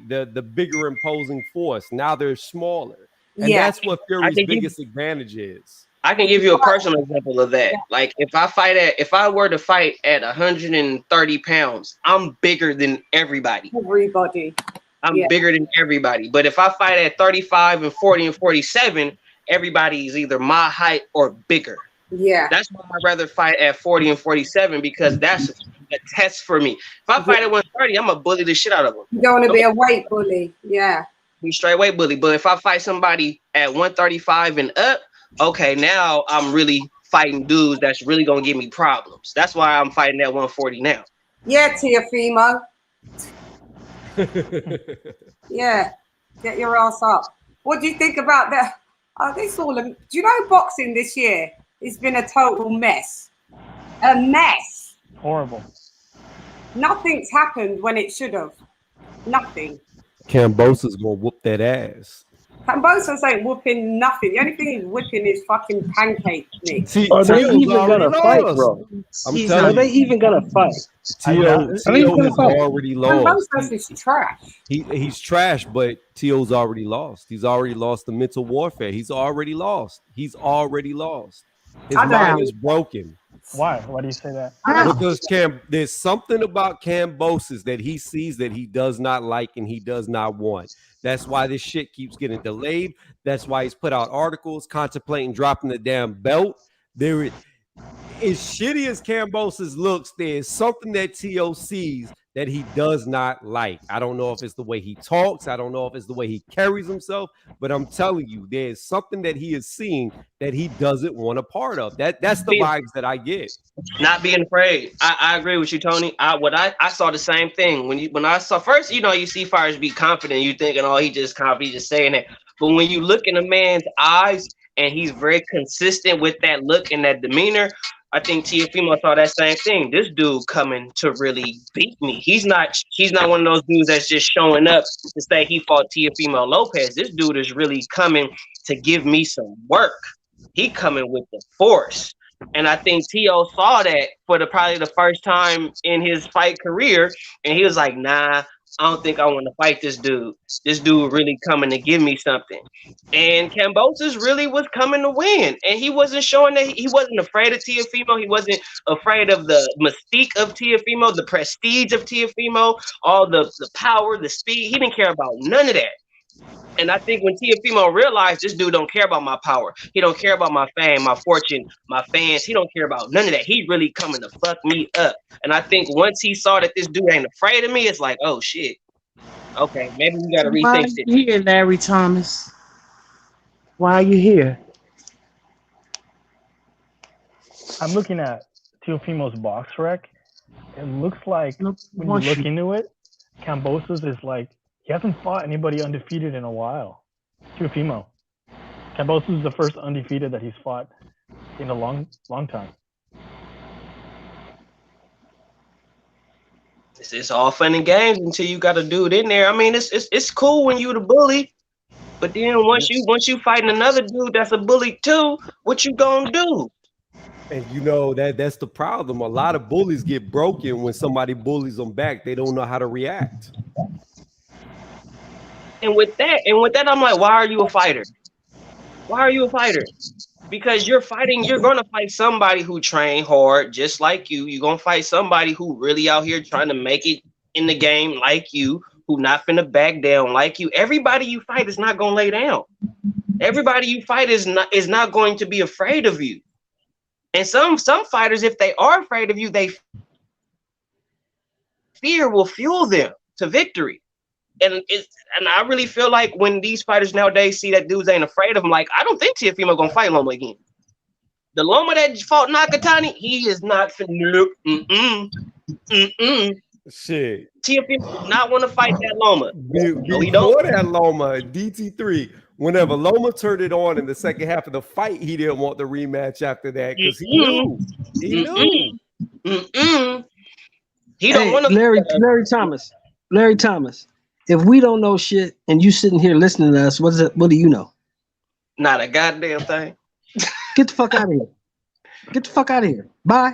[SPEAKER 10] bigger imposing force. Now they're smaller. And that's what Fury's biggest advantage is.
[SPEAKER 11] I can give you a personal example of that. Like if I were to fight at 130 pounds, I'm bigger than everybody. I'm bigger than everybody. But if I fight at 35 and 40 and 47, everybody is either my height or bigger. Yeah. That's why I'd rather fight at 40 and 47 because that's a test for me. If I fight at 130, I'm gonna bully the shit out of them.
[SPEAKER 1] You don't want to be a weight bully. Yeah.
[SPEAKER 11] Be straight weight bully. But if I fight somebody at 135 and up, okay, now I'm really fighting dudes that's really gonna give me problems. That's why I'm fighting at 140 now.
[SPEAKER 1] Yeah, Teofimo. Yeah, get your ass up. What do you think about that? This all. Do you know boxing this year has been a total mess? A mess.
[SPEAKER 12] Horrible.
[SPEAKER 1] Nothing's happened when it should have. Nothing.
[SPEAKER 10] Cambosa's gonna whoop that ass.
[SPEAKER 1] Cambosa's ain't whooping nothing. The only thing he's whipping is fucking pancake mix.
[SPEAKER 13] Are they even gonna fight, bro? Are they even gonna fight?
[SPEAKER 10] T.O. has already lost.
[SPEAKER 1] Cambosa is trash.
[SPEAKER 10] He's trash, but T.O.'s already lost. He's already lost the mental warfare. He's already lost. His mind is broken.
[SPEAKER 12] Why? Why do you say that?
[SPEAKER 10] Because there's something about Kambosos that he sees that he does not like and he does not want. That's why this shit keeps getting delayed. That's why he's put out articles contemplating dropping the damn belt. As shitty as Kambosos looks, there's something that T.O. sees that he does not like. I don't know if it's the way he talks. I don't know if it's the way he carries himself, but I'm telling you, there's something that he is seeing that he doesn't want a part of. That's the vibes that I get.
[SPEAKER 11] Not being afraid. I agree with you, Tony. I saw the same thing when I saw first. You see fighters be confident. You thinking, oh, he just confident, just saying that. But when you look in a man's eyes and he's very consistent with that look and that demeanor, I think Teofimo saw that same thing. This dude coming to really beat me. He's not one of those dudes that's just showing up to say he fought Teofimo Lopez. This dude is really coming to give me some work. He coming with the force. And I think T.O. saw that for probably the first time in his fight career. And he was like, nah, I don't think I want to fight this dude. This dude really coming to give me something. And Kambosos really was coming to win. And he wasn't showing that he wasn't afraid of Teofimo. He wasn't afraid of the mystique of Teofimo, the prestige of Teofimo, all the power, the speed. He didn't care about none of that. And I think when Teofimo realized this dude don't care about my power, he don't care about my fame, my fortune, my fans, he don't care about none of that. He really coming to fuck me up. And I think once he saw that this dude ain't afraid of me, it's like, oh shit. Okay, maybe we gotta
[SPEAKER 4] Why are
[SPEAKER 11] rethink
[SPEAKER 4] you here, Larry Thomas? Why are you here?
[SPEAKER 12] I'm looking at Teofimo's box rec. It looks like when you look into it, Kambosos is like, he hasn't fought anybody undefeated in a while. Teofimo. Kambosos is the first undefeated that he's fought in a long time.
[SPEAKER 11] It's all fun and games until you got a dude in there. I mean, it's cool when you the bully, but then once you fighting another dude that's a bully too, what you gonna do?
[SPEAKER 10] And you know that's the problem. A lot of bullies get broken when somebody bullies them back. They don't know how to react.
[SPEAKER 11] And with that, I'm like, why are you a fighter? Why are you a fighter? Because you're gonna fight somebody who train hard just like you. You're gonna fight somebody who really out here trying to make it in the game like you, who not finna back down like you. Everybody you fight is not gonna lay down. Everybody you fight is not going to be afraid of you. And some fighters, if they are afraid of you, fear will fuel them to victory. And I really feel like when these fighters nowadays see that dudes ain't afraid of them, like, I don't think Teofimo gonna fight Loma again. The Loma that fought Nakatani, he is not finna.
[SPEAKER 10] Shit.
[SPEAKER 11] Teofimo does not want to fight that Loma.
[SPEAKER 10] No, he don't. That Loma, DT3. Whenever Loma turned it on in the second half of the fight, he didn't want the rematch after that because he knew. He knew.
[SPEAKER 11] He don't want to.
[SPEAKER 2] Larry Thomas. If we don't know shit and you sitting here listening to us, what do you know?
[SPEAKER 11] Not a goddamn thing.
[SPEAKER 2] Get the fuck out of here. Get the fuck out of here. Bye.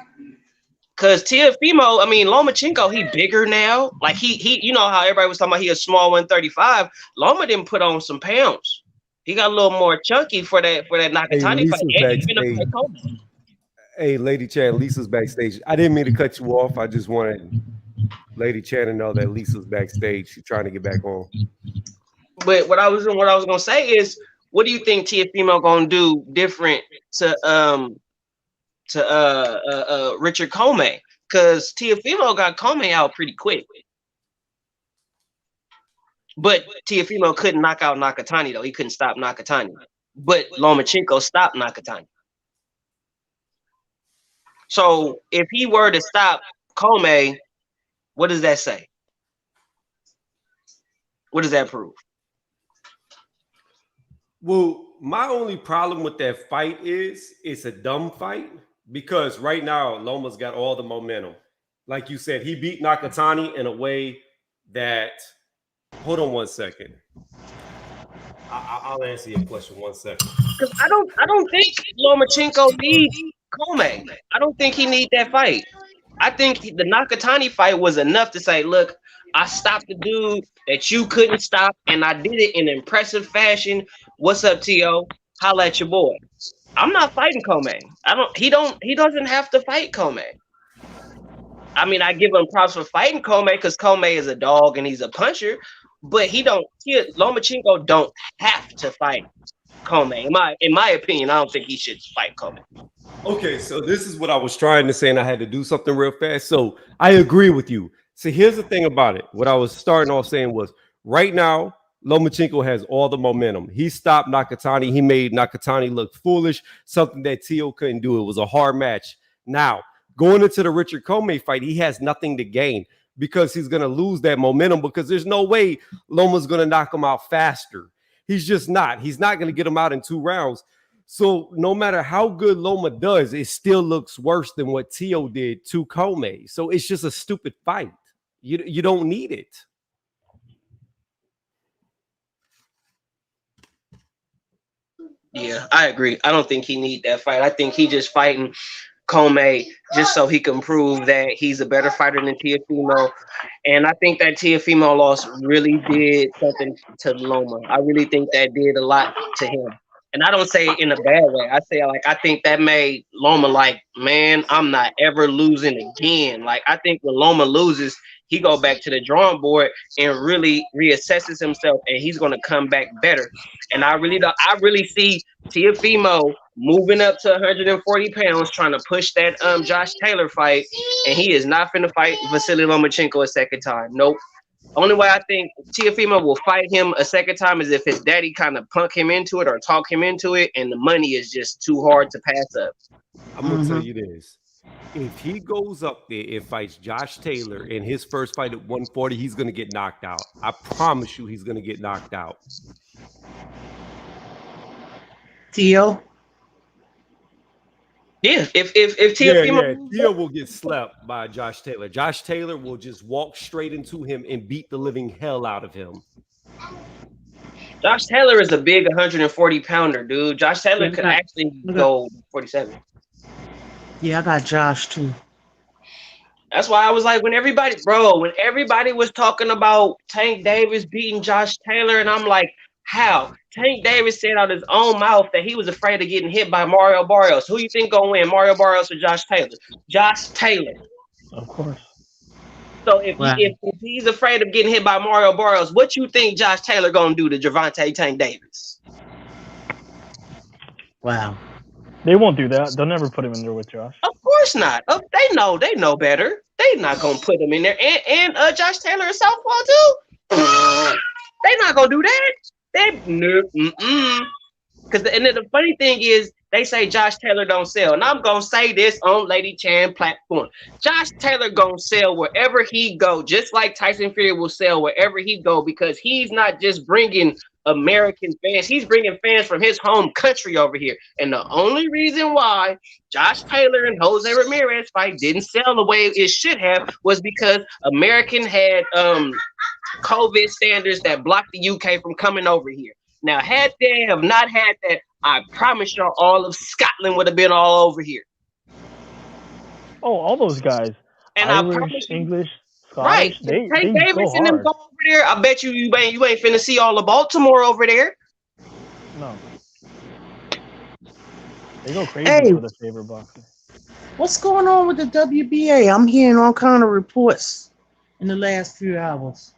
[SPEAKER 11] Cause Teofimo, I mean Lomachenko, he bigger now. Like he, you know how everybody was talking about he a small 135. Loma didn't put on some pounds. He got a little more chunky for that Nakatani fight.
[SPEAKER 10] Hey, Lady Chan, Lisa's backstage. I didn't mean to cut you off. I just wanted Lady Chan to know that Lisa's backstage. She's trying to get back on.
[SPEAKER 11] But what I was gonna say is, what do you think Teofimo gonna do different to Richard Comey? Because Teofimo got Comey out pretty quick. But Teofimo couldn't knock out Nakatani though. He couldn't stop Nakatani. But Lomachenko stopped Nakatani. So if he were to stop Comey, what does that say? What does that prove?
[SPEAKER 10] Well, my only problem with that fight is it's a dumb fight because right now Loma's got all the momentum. Like you said, he beat Nakatani in a way that. Hold on 1 second. I'll answer your question 1 second.
[SPEAKER 11] Because I don't think Lomachenko needs Comey. I don't think he needs that fight. I think the Nakatani fight was enough to say, look, I stopped the dude that you couldn't stop, and I did it in impressive fashion. What's up, T.O.? Holla at your boy. I'm not fighting Comey. He doesn't have to fight Comey. I mean, I give him props for fighting Comey because Comey is a dog and he's a puncher, but Lomachenko don't have to fight Comey. In my opinion, I don't think he should fight Comey.
[SPEAKER 10] Okay, so this is what I was trying to say, and I had to do something real fast. So I agree with you. So here's the thing about it. What I was starting off saying was, right now, Lomachenko has all the momentum. He stopped Nakatani. He made Nakatani look foolish, something that T.O. couldn't do. It was a hard match. Now, going into the Richard Comey fight, he has nothing to gain because he's going to lose that momentum because there's no way Loma's going to knock him out faster. He's just not. He's not going to get him out in 2 rounds. So no matter how good Loma does, it still looks worse than what T.O. did to Comey. So it's just a stupid fight. You don't need it.
[SPEAKER 11] Yeah, I agree. I don't think he need that fight. I think he just fighting co-made just so he can prove that he's a better fighter than Teofimo. And I think that Teofimo loss really did something to Loma. I really think that did a lot to him. And I don't say it in a bad way. I say, like, I think that made Loma like, man, I'm not ever losing again. Like, I think when Loma loses, he go back to the drawing board and really reassesses himself, and he's going to come back better. And I really see Teofimo moving up to 140 pounds, trying to push that Josh Taylor fight, and he is not finna fight Vasily Lomachenko a second time. Nope. Only way I think Teofimo will fight him a second time is if his daddy kind of punk him into it or talk him into it, and the money is just too hard to pass up.
[SPEAKER 10] I'm gonna tell you this. If he goes up there and fights Josh Taylor in his first fight at 140, he's going to get knocked out. I promise you he's going to get knocked out.
[SPEAKER 4] Tio?
[SPEAKER 11] Yeah, if Teofimo...
[SPEAKER 10] Tio will get slapped by Josh Taylor. Josh Taylor will just walk straight into him and beat the living hell out of him.
[SPEAKER 11] Josh Taylor is a big 140-pounder, dude. Josh Taylor could actually go 47.
[SPEAKER 4] Yeah, I got Josh too.
[SPEAKER 11] That's why I was like, when everybody was talking about Tank Davis beating Josh Taylor, and I'm like, how? Tank Davis said out his own mouth that he was afraid of getting hit by Mario Barrios. Who you think gonna win, Mario Barrios or Josh Taylor? Josh Taylor.
[SPEAKER 12] Of course.
[SPEAKER 11] So if he's afraid of getting hit by Mario Barrios, what you think Josh Taylor gonna do to Gervonta Tank Davis?
[SPEAKER 4] Wow.
[SPEAKER 12] They won't do that. They'll never put him in there with Josh.
[SPEAKER 11] Of course not. They know better. They not gonna put him in there. And Josh Taylor is southpaw too. They not gonna do that. Because the funny thing is, they say Josh Taylor don't sell, and I'm gonna say this on Lady Chan platform. Josh Taylor gonna sell wherever he go, just like Tyson Fury will sell wherever he go, because he's not just bringing American fans, he's bringing fans from his home country over here. And the only reason why Josh Taylor and Jose Ramirez fight didn't sell the way it should have was because American had COVID standards that blocked the UK from coming over here. Now, had they have not had that, I promise y'all all of Scotland would have been all over here.
[SPEAKER 12] Oh, all those guys.
[SPEAKER 11] And
[SPEAKER 12] Irish,
[SPEAKER 11] I promise you,
[SPEAKER 12] English, Scottish,
[SPEAKER 11] right.
[SPEAKER 12] they
[SPEAKER 11] Davis
[SPEAKER 12] go
[SPEAKER 11] and them
[SPEAKER 12] hard.
[SPEAKER 11] go over there. I bet you ain't finna see all of Baltimore over there.
[SPEAKER 12] No. They go crazy for the favorite boxer.
[SPEAKER 4] What's going on with the WBA? I'm hearing all kind of reports in the last few hours.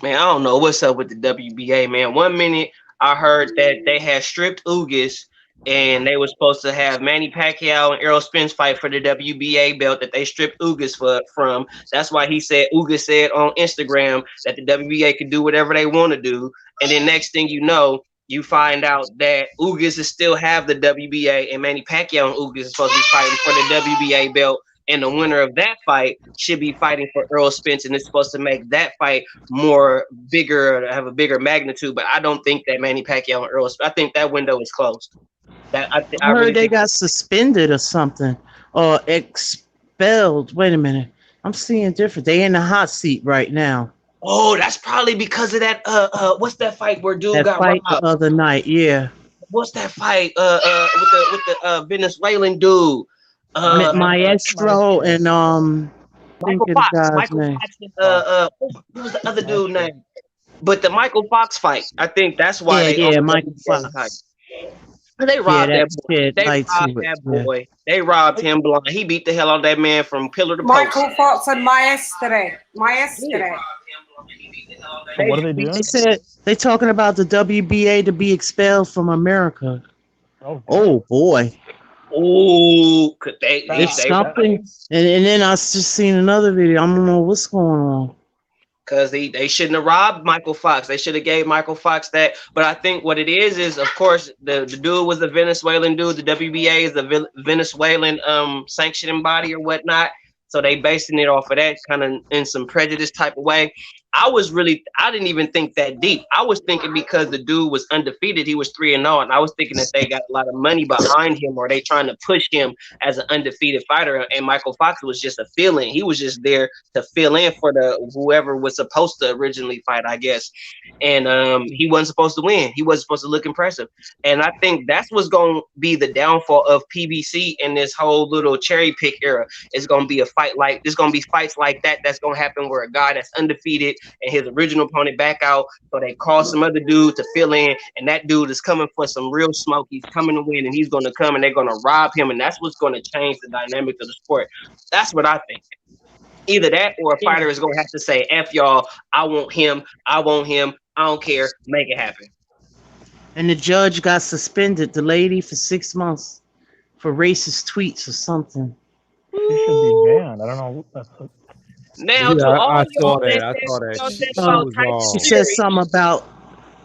[SPEAKER 11] Man, I don't know what's up with the WBA, man. 1 minute I heard that they had stripped Ugas and they were supposed to have Manny Pacquiao and Errol Spence fight for the WBA belt that they stripped Ugas from. That's why Ugas said on Instagram that the WBA could do whatever they want to do. And then next thing you know, you find out that Ugas is still have the WBA and Manny Pacquiao and Ugas is supposed to be fighting for the WBA belt. And the winner of that fight should be fighting for Errol Spence, and it's supposed to make that fight bigger, have a bigger magnitude. But I don't think that Manny Pacquiao and Errol Spence, I think that window is closed.
[SPEAKER 4] I heard really they got suspended or something, or expelled. Wait a minute, I'm seeing different. They in the hot seat right now.
[SPEAKER 11] Oh, that's probably because of that. What's that fight where dude
[SPEAKER 4] that
[SPEAKER 11] got
[SPEAKER 4] fight
[SPEAKER 11] robbed?
[SPEAKER 4] the other night? Yeah.
[SPEAKER 11] What's that fight? With the Venezuelan dude.
[SPEAKER 4] Maestro and
[SPEAKER 11] Michael Fox. What was the other dude name? But the Michael Fox fight, I think that's why
[SPEAKER 4] Michael Fox.
[SPEAKER 11] They robbed that boy. They robbed him blind. He beat the hell out of that man from pillar to post.
[SPEAKER 1] Michael Fox and Maestre.
[SPEAKER 12] So what are they doing?
[SPEAKER 4] They said they talking about the WBA to be expelled from America. Oh boy.
[SPEAKER 11] Oh, could
[SPEAKER 4] it's something. And then I just seen another video. I don't know what's going on.
[SPEAKER 11] Because they shouldn't have robbed Michael Fox. They should have gave Michael Fox that. But I think what it is of course, the dude was a Venezuelan dude. The WBA is a Venezuelan sanctioning body or whatnot. So they basing it off of that kind of in some prejudice type of way. I didn't even think that deep. I was thinking because the dude was undefeated, he was 3-0, and I was thinking that they got a lot of money behind him, or they trying to push him as an undefeated fighter. And Michael Fox was just a fill-in. He was just there to fill in for whoever was supposed to originally fight, I guess. And he wasn't supposed to win. He wasn't supposed to look impressive. And I think that's what's going to be the downfall of PBC in this whole little cherry pick era. It's going to be there's going to be fights like that that's going to happen where a guy that's undefeated and his original opponent back out, so they call some other dude to fill in, and that dude is coming for some real smoke. He's coming to win, and he's going to come, and they're going to rob him, and that's what's going to change the dynamic of the sport. That's what I think. Either that, or a fighter is going to have to say, F y'all, I want him, I don't care, make it happen.
[SPEAKER 4] And the judge got suspended, the lady, for 6 months for racist tweets or something.
[SPEAKER 12] She should be banned. I don't know.
[SPEAKER 11] Now,
[SPEAKER 10] I saw that.
[SPEAKER 4] She said something about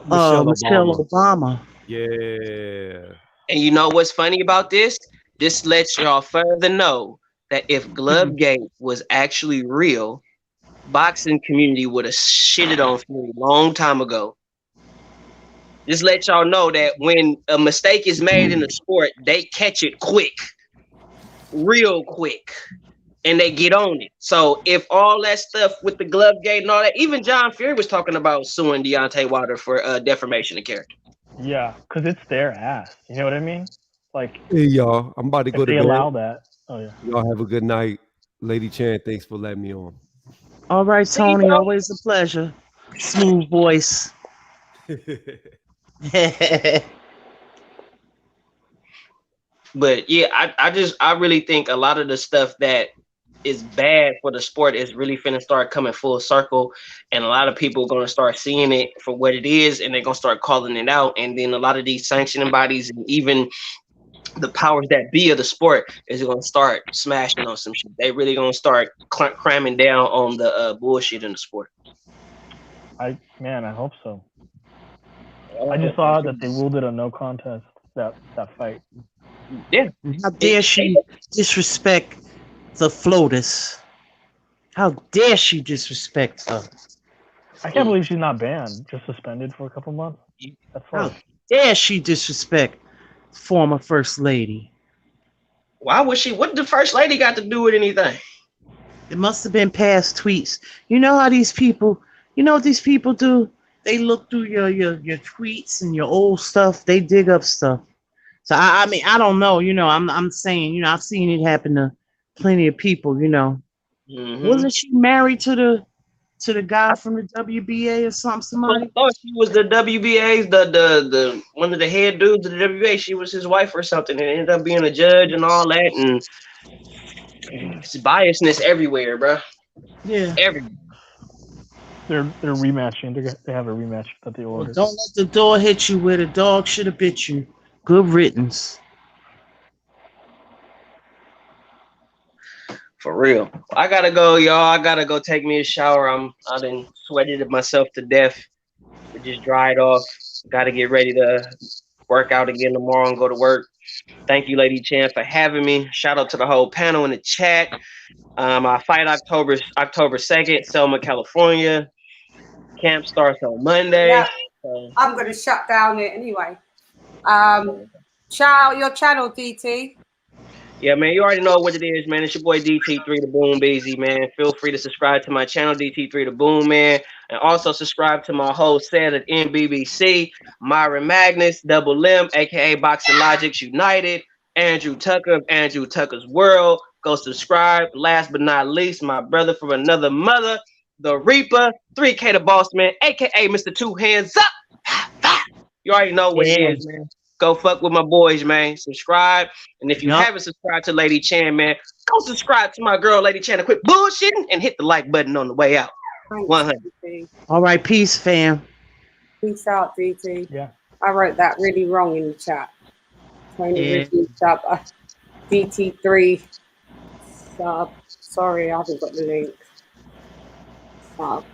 [SPEAKER 4] Michelle Obama.
[SPEAKER 10] Yeah.
[SPEAKER 11] And you know what's funny about this? This lets y'all further know that if Glovegate was actually real, boxing community would have shitted on Fury a long time ago. Just let y'all know that when a mistake is made in the sport, they catch it quick, real quick. And they get on it. So if all that stuff with the Glovegate and all that, even John Fury was talking about suing Deontay Wilder for defamation of character.
[SPEAKER 12] Yeah, because it's their ass. You know what I mean? Like,
[SPEAKER 10] hey y'all, I'm about to go to bed.
[SPEAKER 12] They allow that. Oh yeah.
[SPEAKER 10] Y'all have a good night, Lady Chan. Thanks for letting me on.
[SPEAKER 4] All right, Toney. Always a pleasure. Smooth voice.
[SPEAKER 11] But yeah, I really think a lot of the stuff that is bad for the sport is really finna start coming full circle, and a lot of people are gonna start seeing it for what it is, and they're gonna start calling it out. And then a lot of these sanctioning bodies and even the powers that be of the sport is gonna start smashing on some shit. They really gonna start cramming down on the bullshit in the sport.
[SPEAKER 12] I hope so. I just saw that they ruled it a no contest, that fight.
[SPEAKER 11] Yeah.
[SPEAKER 4] How dare she disrespect the floaters? How dare she disrespect her?
[SPEAKER 12] I can't believe she's not banned, just suspended for a couple months. That's
[SPEAKER 4] How dare she disrespect former first lady?
[SPEAKER 11] Why would she? What the first lady got to do with anything?
[SPEAKER 4] It must have been past tweets. You know how these people, you know what these people do? They look through your tweets and your old stuff. They dig up stuff. So I mean, I don't know. You know, I'm saying, you know, I've seen it happen to plenty of people. You know, wasn't she married to the guy from the WBA or something? Somebody?
[SPEAKER 11] I thought she was the WBA's the one of the head dudes of the WBA. She was his wife or something, and ended up being a judge and all that. And it's biasness everywhere, bro.
[SPEAKER 4] Yeah,
[SPEAKER 11] everywhere.
[SPEAKER 12] They're rematching. They have a rematch that they ordered.
[SPEAKER 4] Don't let the door hit you where the dog should have bit you. Good riddance.
[SPEAKER 11] For real. I gotta go, y'all. I gotta go take me a shower. I done sweated myself to death. It just dried off. Gotta get ready to work out again tomorrow and go to work. Thank you, Lady Chan, for having me. Shout out to the whole panel in the chat. I fight October 2nd, Selma, California. Camp starts on Monday.
[SPEAKER 1] Yeah, so I'm gonna shut down it anyway. Shout out your channel, DT.
[SPEAKER 11] Yeah, man, you already know what it is, man. It's your boy DT3 the Boom Beezy, man. Feel free to subscribe to my channel, DT3 the Boom, man. And also subscribe to my whole set at NBBC, Myron Magnus, Double Limb, aka Boxing Logics United, Andrew Tucker of Andrew Tucker's World. Go subscribe. Last but not least, my brother from another mother, the Reaper, 3K the Boss Man, aka Mr. Two Hands Up. You already know what it is, man. Go fuck with my boys, man. Subscribe. And if you haven't subscribed to Lady Chan, man, go subscribe to my girl, Lady Chan, and quit bullshitting and hit the like button on the way out. 100.
[SPEAKER 4] All right, peace, fam.
[SPEAKER 1] Peace out, DT.
[SPEAKER 12] Yeah.
[SPEAKER 1] I wrote that really wrong in the chat. Toney sub DT3 sub. Sorry, I haven't got the link. Sub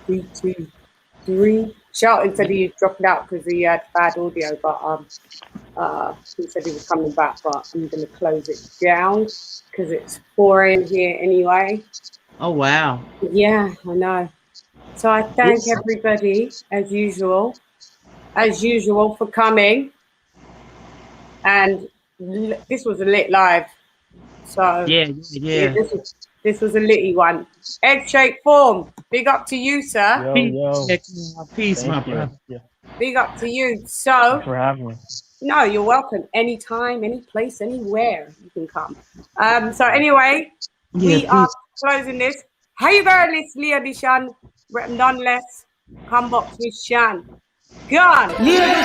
[SPEAKER 1] DT3. Shelton said he was dropping out because he had bad audio, but he said he was coming back, but I'm going to close it down because it's 4 a.m. here anyway.
[SPEAKER 4] Oh, wow.
[SPEAKER 1] Yeah, I know. So I thank everybody as usual for coming. And this was a lit live. So this was a litty one. Egg shape form. Big up to you, sir.
[SPEAKER 4] Peace, my brother.
[SPEAKER 12] Yeah.
[SPEAKER 1] Big up to you. So
[SPEAKER 12] Thanks for having me.
[SPEAKER 1] no, you're welcome. Anytime, any place, anywhere you can come. So anyway, we are closing this. How you going, Miss Leah Dishan? Nonetheless, come box with Shan. Gone. Leah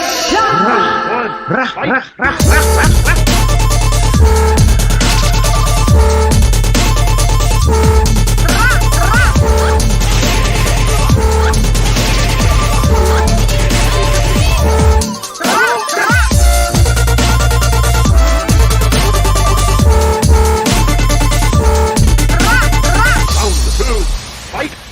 [SPEAKER 14] Fight!